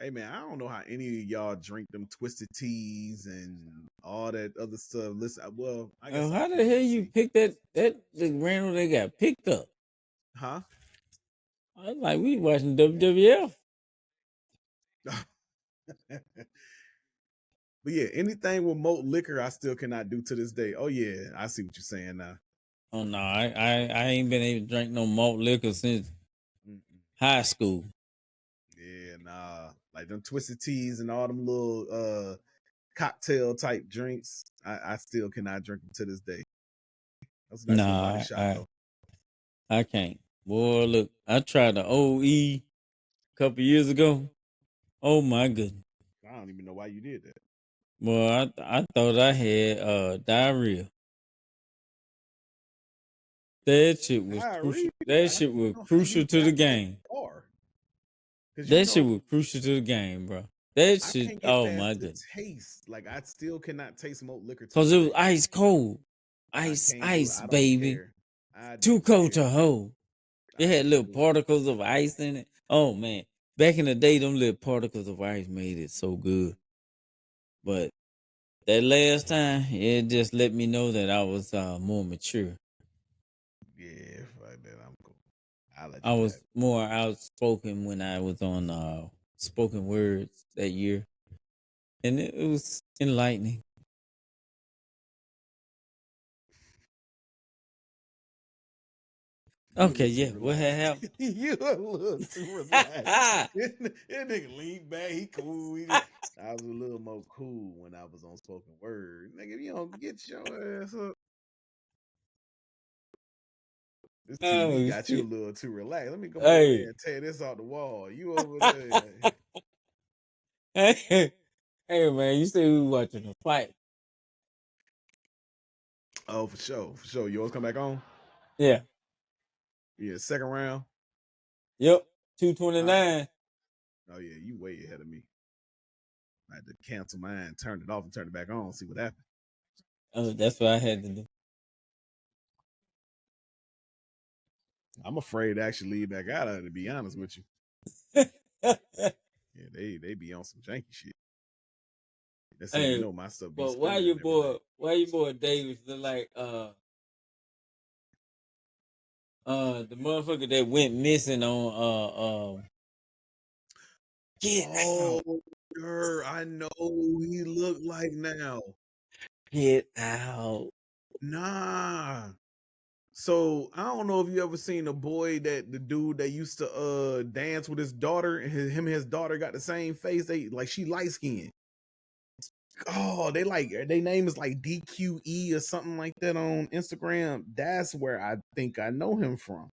Hey man, I don't know how any of y'all drink them twisted teas and all that other stuff. Listen, well, I guess How the hell you pick that the random they got picked up? huh? I was like, we watching WWF. But yeah, anything with malt liquor, I still cannot do to this day. Oh yeah, I see what you're saying now. Oh no, I ain't been able to drink no malt liquor since high school. Yeah, nah, like them twisted teas and all them little cocktail type drinks. I still cannot drink them to this day. That's a nice little body Nah, shot I though. I can't. Boy, look, I tried the OE a couple years ago. Oh my goodness. I don't even know why you did that. Boy, I thought I had diarrhea. That shit was crucial. That shit was crucial to the game. That shit was crucial to the game, bro. That I shit, can't get oh past my the goodness. taste. Like I still cannot taste malt liquor to Cause this it was day. ice cold. I can't do it. Ice, I don't baby. care. I Too don't cold care. to hold. It I had can't little do it. particles of ice in it. Oh man. Back in the day, them little particles of ice made it so good. But that last time, it just let me know that I was more mature. Yeah, fuck that. I'm cool. I'll let I you have was it. more outspoken when I was on spoken words that year. And it was enlightening. You a Okay, little too yeah. What had relaxed. happened? You a little too relaxed. That nigga lean back. He cool. I was a little more cool when I was on spoken word. Nigga, if you don't get your ass up. This TV Oh got you a shit! little too relaxed. Let me go over there Hey, and tear this off the wall. You over there? hey, hey, man! You say we watching a fight? Oh, for sure, for sure. Yours come back on? Yeah. Yeah, second round. Yep. All right. 229. Oh yeah, you way ahead of me. I had to cancel mine, turn it off, and turn it back on. See what happened. Oh, that's what I had to do. I'm afraid to actually leave back out of it, to be honest with you. Yeah, they be on some janky shit. That's how you Hey, know my stuff be but spinning and everything. why your boy Davis look like the motherfucker that went missing on Get Oh, Out. sure, I know who he look like now. Get Out. Nah. So I don't know if you ever seen a boy that the dude that used to dance with his daughter, and him and his daughter got the same face. They like she light skinned. Oh, they name is like DQE or something like that on Instagram. That's where I think I know him from.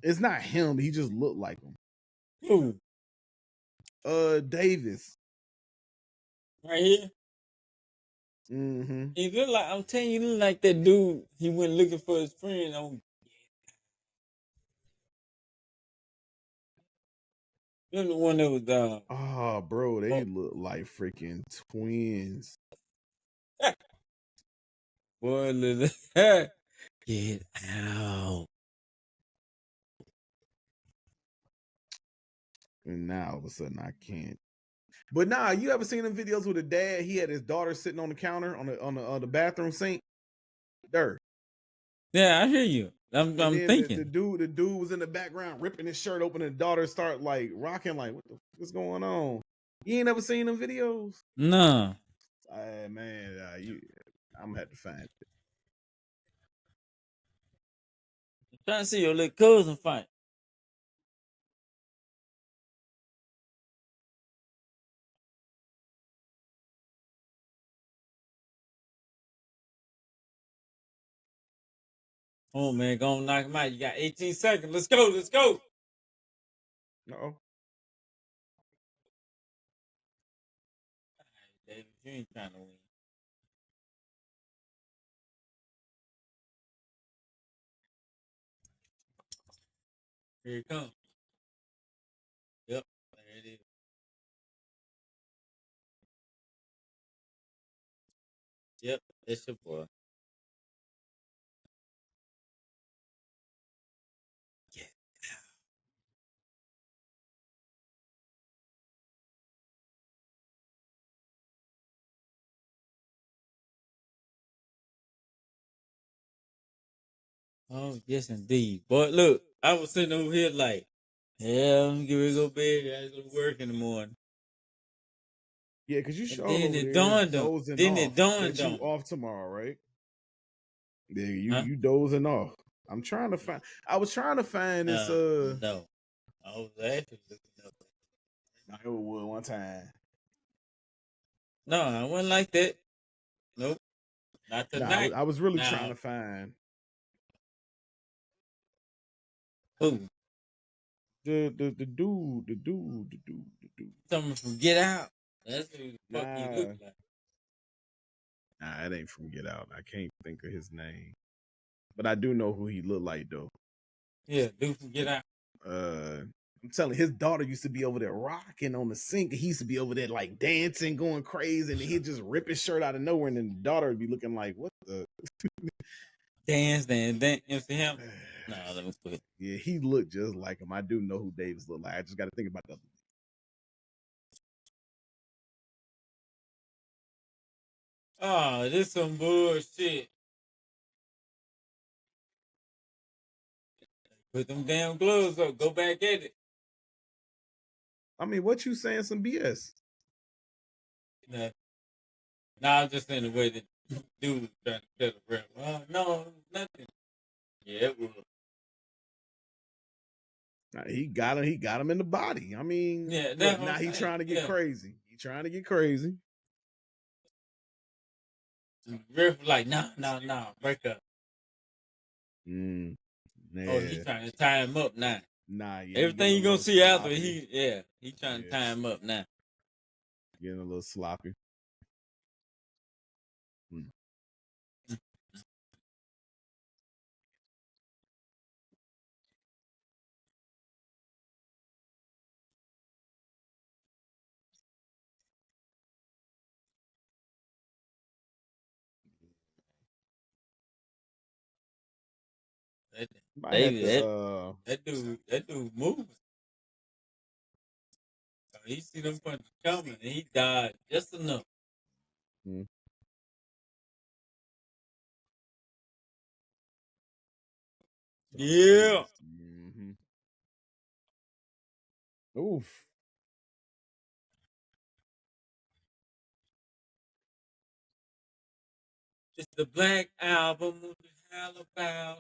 It's not him, he just looked like him. Who? Davis. Right here? Mm-hmm. He look like, I'm telling you, he look like that dude. He went looking for his friend on. You know the one that was Oh, bro, they oh, look like freaking twins. boy, Get Out. And now all of a sudden I can't. But nah, you ever seen them videos with the dad? He had his daughter sitting on the counter on the bathroom sink. There. Yeah, I hear you. And I'm then the thinking. dude was in the background ripping his shirt open, and the daughter start like rocking, like, what's going on? You ain't never seen them videos? Nah. Man, I'm gonna have to find it. I'm trying to see your little cousin fight. Oh man, go on, knock him out. You got 18 seconds. Let's go. Let's go. Uh-oh. David, you ain't trying to win. Here it comes. Yep, there it is. Yep, it's your boy. Yeah. Oh, yes, indeed. But look, I was sitting over here like, yeah, I'm getting ready to go to bed. I gotta go to work in the morning. Yeah, because you And sure then over it there dawned on. dozing Then it off dawned that you on me. off tomorrow, right? Yeah, Huh? you dozing off. I was trying to find this No. I was actually looking up. I would one time. No, I wasn't like that. Nope. Not No, tonight. I was really trying Now, to find who? the dude. Someone from Get Out. That's who the fuck he look Nah, like. nah, it ain't from Get Out. I can't think of his name, but I do know who he looked like though. Yeah, dude from Get Out. I'm telling his daughter used to be over there rocking on the sink. He used to be over there like dancing, going crazy, and he'd just rip his shirt out of nowhere, and then the daughter would be looking like, "What the?" Dance. You see him? No, let me quit. Yeah, he looked just like him. I do know who Davis looked like. I just got to think about that. Oh, this some bullshit. Put them damn gloves up. Go back at it. I mean, what you saying? Some BS. Nah, nah, I'm just saying the way that dude was trying to tell the rep. No, nothing. Yeah, it was. Nah, he got him. He got him in the body. I mean, Yeah, look, that's what now I'm he saying. trying to get Yeah. crazy. He trying to get crazy. The ref was like, no, break up. Mm. Oh, he Yeah. trying to tie him up now. Nah, yeah. Everything you gonna see after he trying to Yeah. tie him up now. Getting a little sloppy. Hmm. That, Might have David, to that dude moving. So he see them punches coming and he died just enough. hmm. Yeah. Mm-hmm. Oof. It's the Black Album. What the hell about?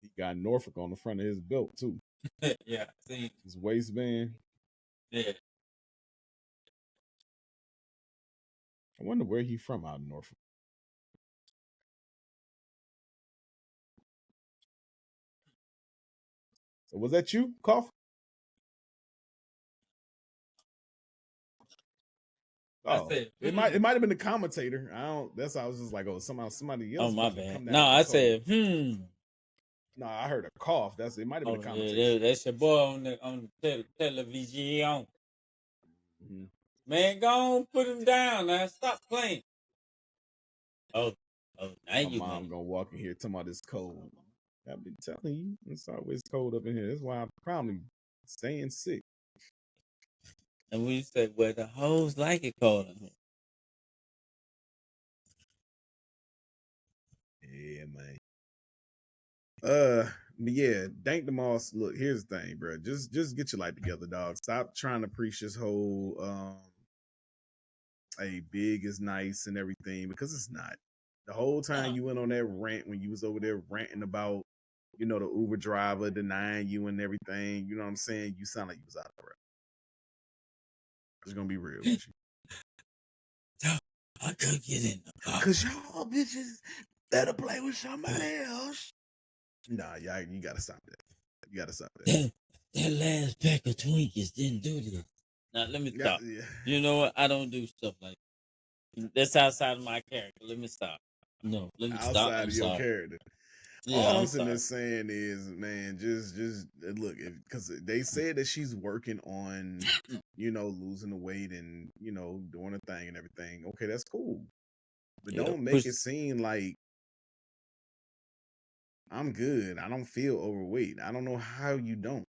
He got Norfolk on the front of his belt too. Yeah, see, His waistband. yeah. I wonder where he from out in Norfolk. So was that you, Cough? I Oh, said, it might have been the commentator. I don't. That's why I was just like, oh, somehow somebody Oh else my must have bad. come No, down with I a cold. said, No, I heard a cough. It might have been Oh the yeah, commentator. that's your boy on the television. Mm-hmm. Man, go on, put him down now. Stop playing. Oh, now My you mom mad. gonna walk in here talking about this cold. I've been telling you, it's always cold up in here. That's why I'm probably staying sick. And we said, well, the hoes like it cold in here. Yeah, man. But yeah, thank the Moss. Look, here's the thing, bro. Just get your life together, dog. Stop trying to preach this whole hey, big is nice and everything, because it's not. The whole time No, you went on that rant when you was over there ranting about, the Uber driver denying you and everything, you know what I'm saying? You sound like you was out of breath. I'm just gonna be real with you. I could get in the car. Cause y'all bitches better play with somebody else. Nah, y'all, you gotta stop that. You gotta stop that. That last pack of Twinkies didn't do this. Now let me Yeah, stop. yeah. You know what? I don't do stuff like that. That's outside of my character. Let me stop. No, let me stop. Outside I'm of your sorry. character. Yeah, All I'm I'm sitting there sorry. saying is, man, just look, because they said that she's working on, losing the weight and doing a thing and everything. Okay, that's cool, but Yeah, don't make push. it seem like I'm good. I don't feel overweight. I don't know how you don't.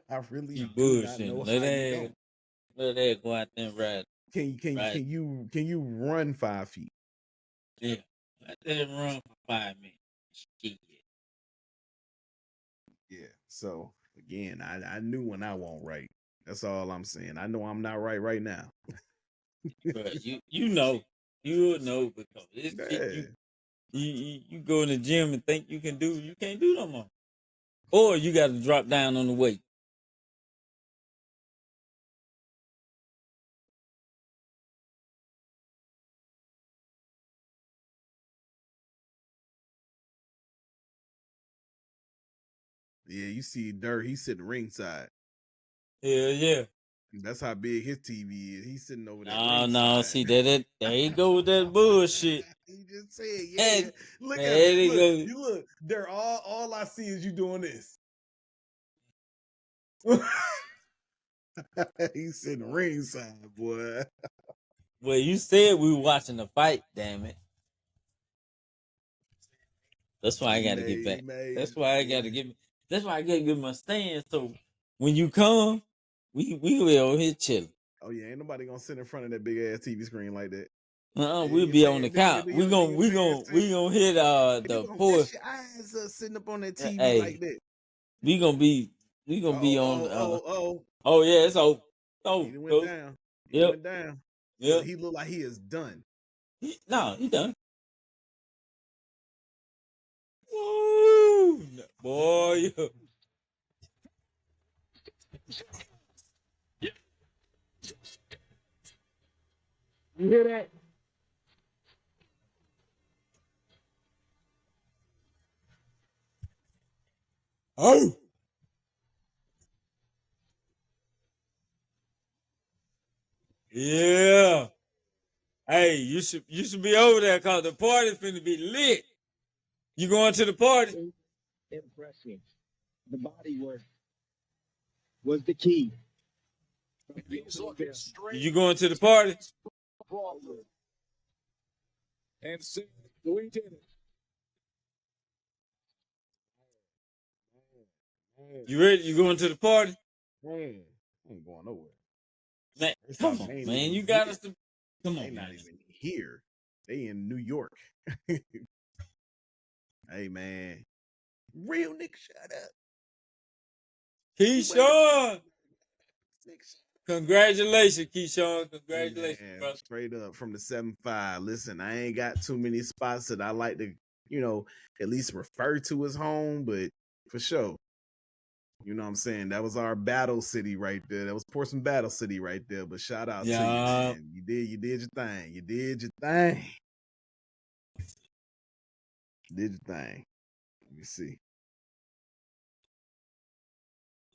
I really You do not know bullshitting. how you don't. Let that go out there and ride. Can you run 5 feet? Yeah. Let that run for 5 minutes. Shit. Yeah. So again, I knew when I won't right. That's all I'm saying. I know I'm not right now. But you know. You know because this shit Yeah. you go in the gym and think you can't do no more. Or you gotta drop down on the weight. Yeah, you see Dirt, he's sitting ringside. Hell yeah. That's how big his TV is. He's sitting over there No, ringside. see there you go with that bullshit. He just said, yeah. And Look at him. there you Look, go. you look. Dirt, all I see is you doing this. He's sitting ringside, boy. Well, you said we were watching the fight, damn it. That's why I gotta get back. That's why I gotta get my stand. So when you come, we will over here chilling. Oh yeah, ain't nobody gonna sit in front of that big ass TV screen like that. We'll be on the couch. We gonna hit You the gonna poor. mess your eyes up sitting up on that TV Hey, like that. we gonna be on. Oh yeah, it's over. He Oh, done went go. down. He done Yep, went down. yep. He look like he is done. No, he done. Woo, boy. You hear that? Oh. Yeah. Hey, you should be over there cause the party's finna be lit. You going to the party? Impressing. The body work was the key. You going to the party? And we did it. You ready? You going to the party? Man, I ain't going nowhere. Man, First come off, on, they ain't man. even You got here. us to come They on, not man. even here. They in New York. Hey man, real nigga, shut up. Keyshawn. Congratulations, Keyshawn. Congratulations, Man, brother. straight up from the 7-5. Listen, I ain't got too many spots that I like to, at least refer to as home, but for sure. You know what I'm saying? That was our battle city right there. That was Portsmouth Battle City right there. But shout out to you, man. You did your thing. You did your thing. Did your thing. Let me see.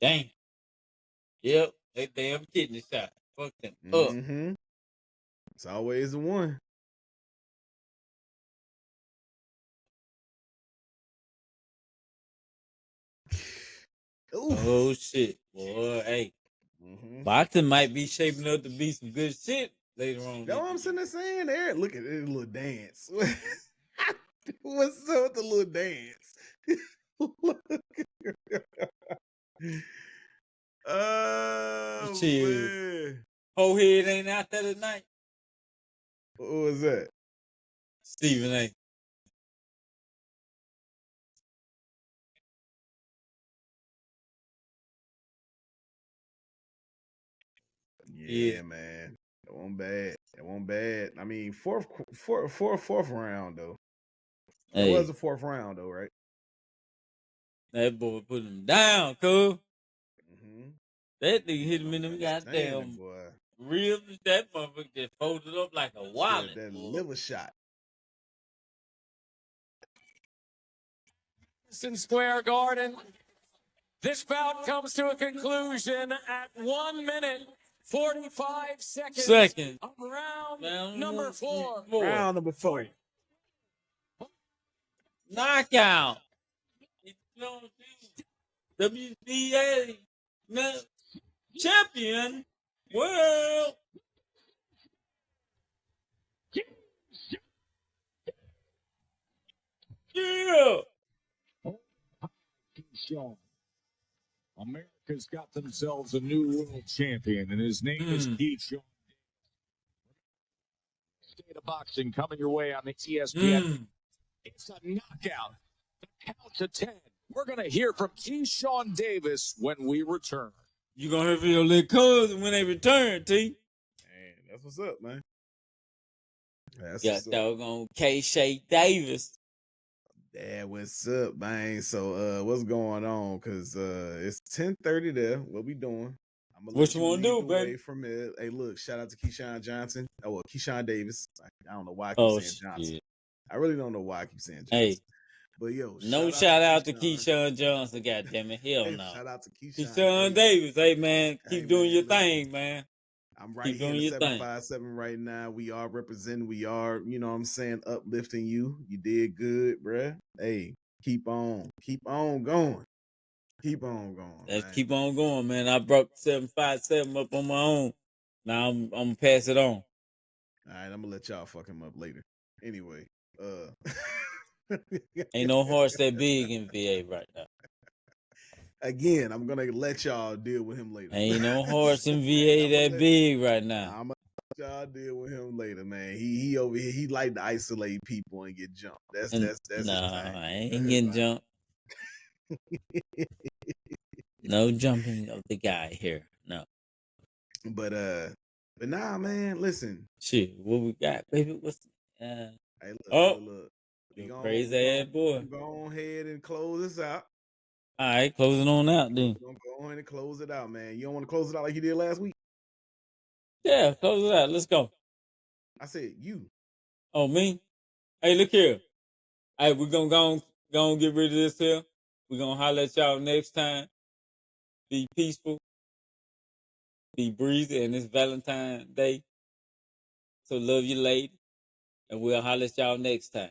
Dang. Yep. They damn kidney shot. Fuck them up. Mm-hmm. It's always the one. Oof. Oh shit. Boy, hey. Mm-hmm. Boxing might be shaping up to be some good shit later on. That's what I'm sitting there saying there. Look at this little dance. What's up with the little dance? Oh, shit. man. Whole head ain't out there tonight. What was that? Stephen A. Yeah, man. It wasn't bad. It wasn't bad. I mean, fourth round though. It was the fourth round though, right? That boy put him down, cuz. Mm-hmm. That nigga hit him in them goddamn ribs. That motherfucker just folded up like a wallet. That liver shot. Madison Square Garden. This bout comes to a conclusion at 1 minute 45 seconds. Of round number 4. Round number 4. Knockout. WBA champion world. Yeah. America's got themselves a new world champion, and his name is Keyshawn. State of boxing coming your way on the ESPN. It's a knockout. The count to 10. We're going to hear from Keyshawn Davis when we return. You going to hear from your little cousin when they return, T. Man, that's what's up, man. That's got doggone K-Shay Davis. Yeah, what's up, man? So what's going on? Cause it's 10:30 there. What we doing? I'm gonna what you want to do, baby? From it. Hey, look, shout out to Keyshawn Johnson. Oh, well, Keyshawn Davis. I don't know why I keep saying Johnson. I really don't know why I keep saying Johnson. Hey, but yo, no shout out to Keyshawn Johnson. Goddamn it, hell no. Shout out to Keyshawn Davis. Hey man, keep doing your thing, man. I'm right here in the 757 right now. We are representing. We are, you know what I'm saying, uplifting you. You did good, bruh. Hey, keep on going. Keep on going. Let's keep on going, man. I brought 757 up on my own. Now I'm gonna pass it on. All right, I'm gonna let y'all fuck him up later. Anyway, ain't no horse that big in VA right now. Again, I'm gonna let y'all deal with him later. Ain't no horse in VA that big right now. I'm gonna let y'all deal with him later, man. He over here. He like to isolate people and get jumped. That's no, his thing. I ain't getting jumped. No jumping of the guy here. No. But nah, man. Listen. Shit, what we got, baby? What's hey, look. You crazy ass boy. Go ahead and close this out. All right, closing on out then. We're gonna go ahead and close it out, man. You don't want to close it out like you did last week? Yeah, close it out. Let's go. I said you. Oh, me? Hey, look here. Hey, we're gonna go on get rid of this here. We're gonna holler at y'all next time. Be peaceful, be breezy, and it's Valentine Day. So love you, lady, and we'll holler at y'all next time.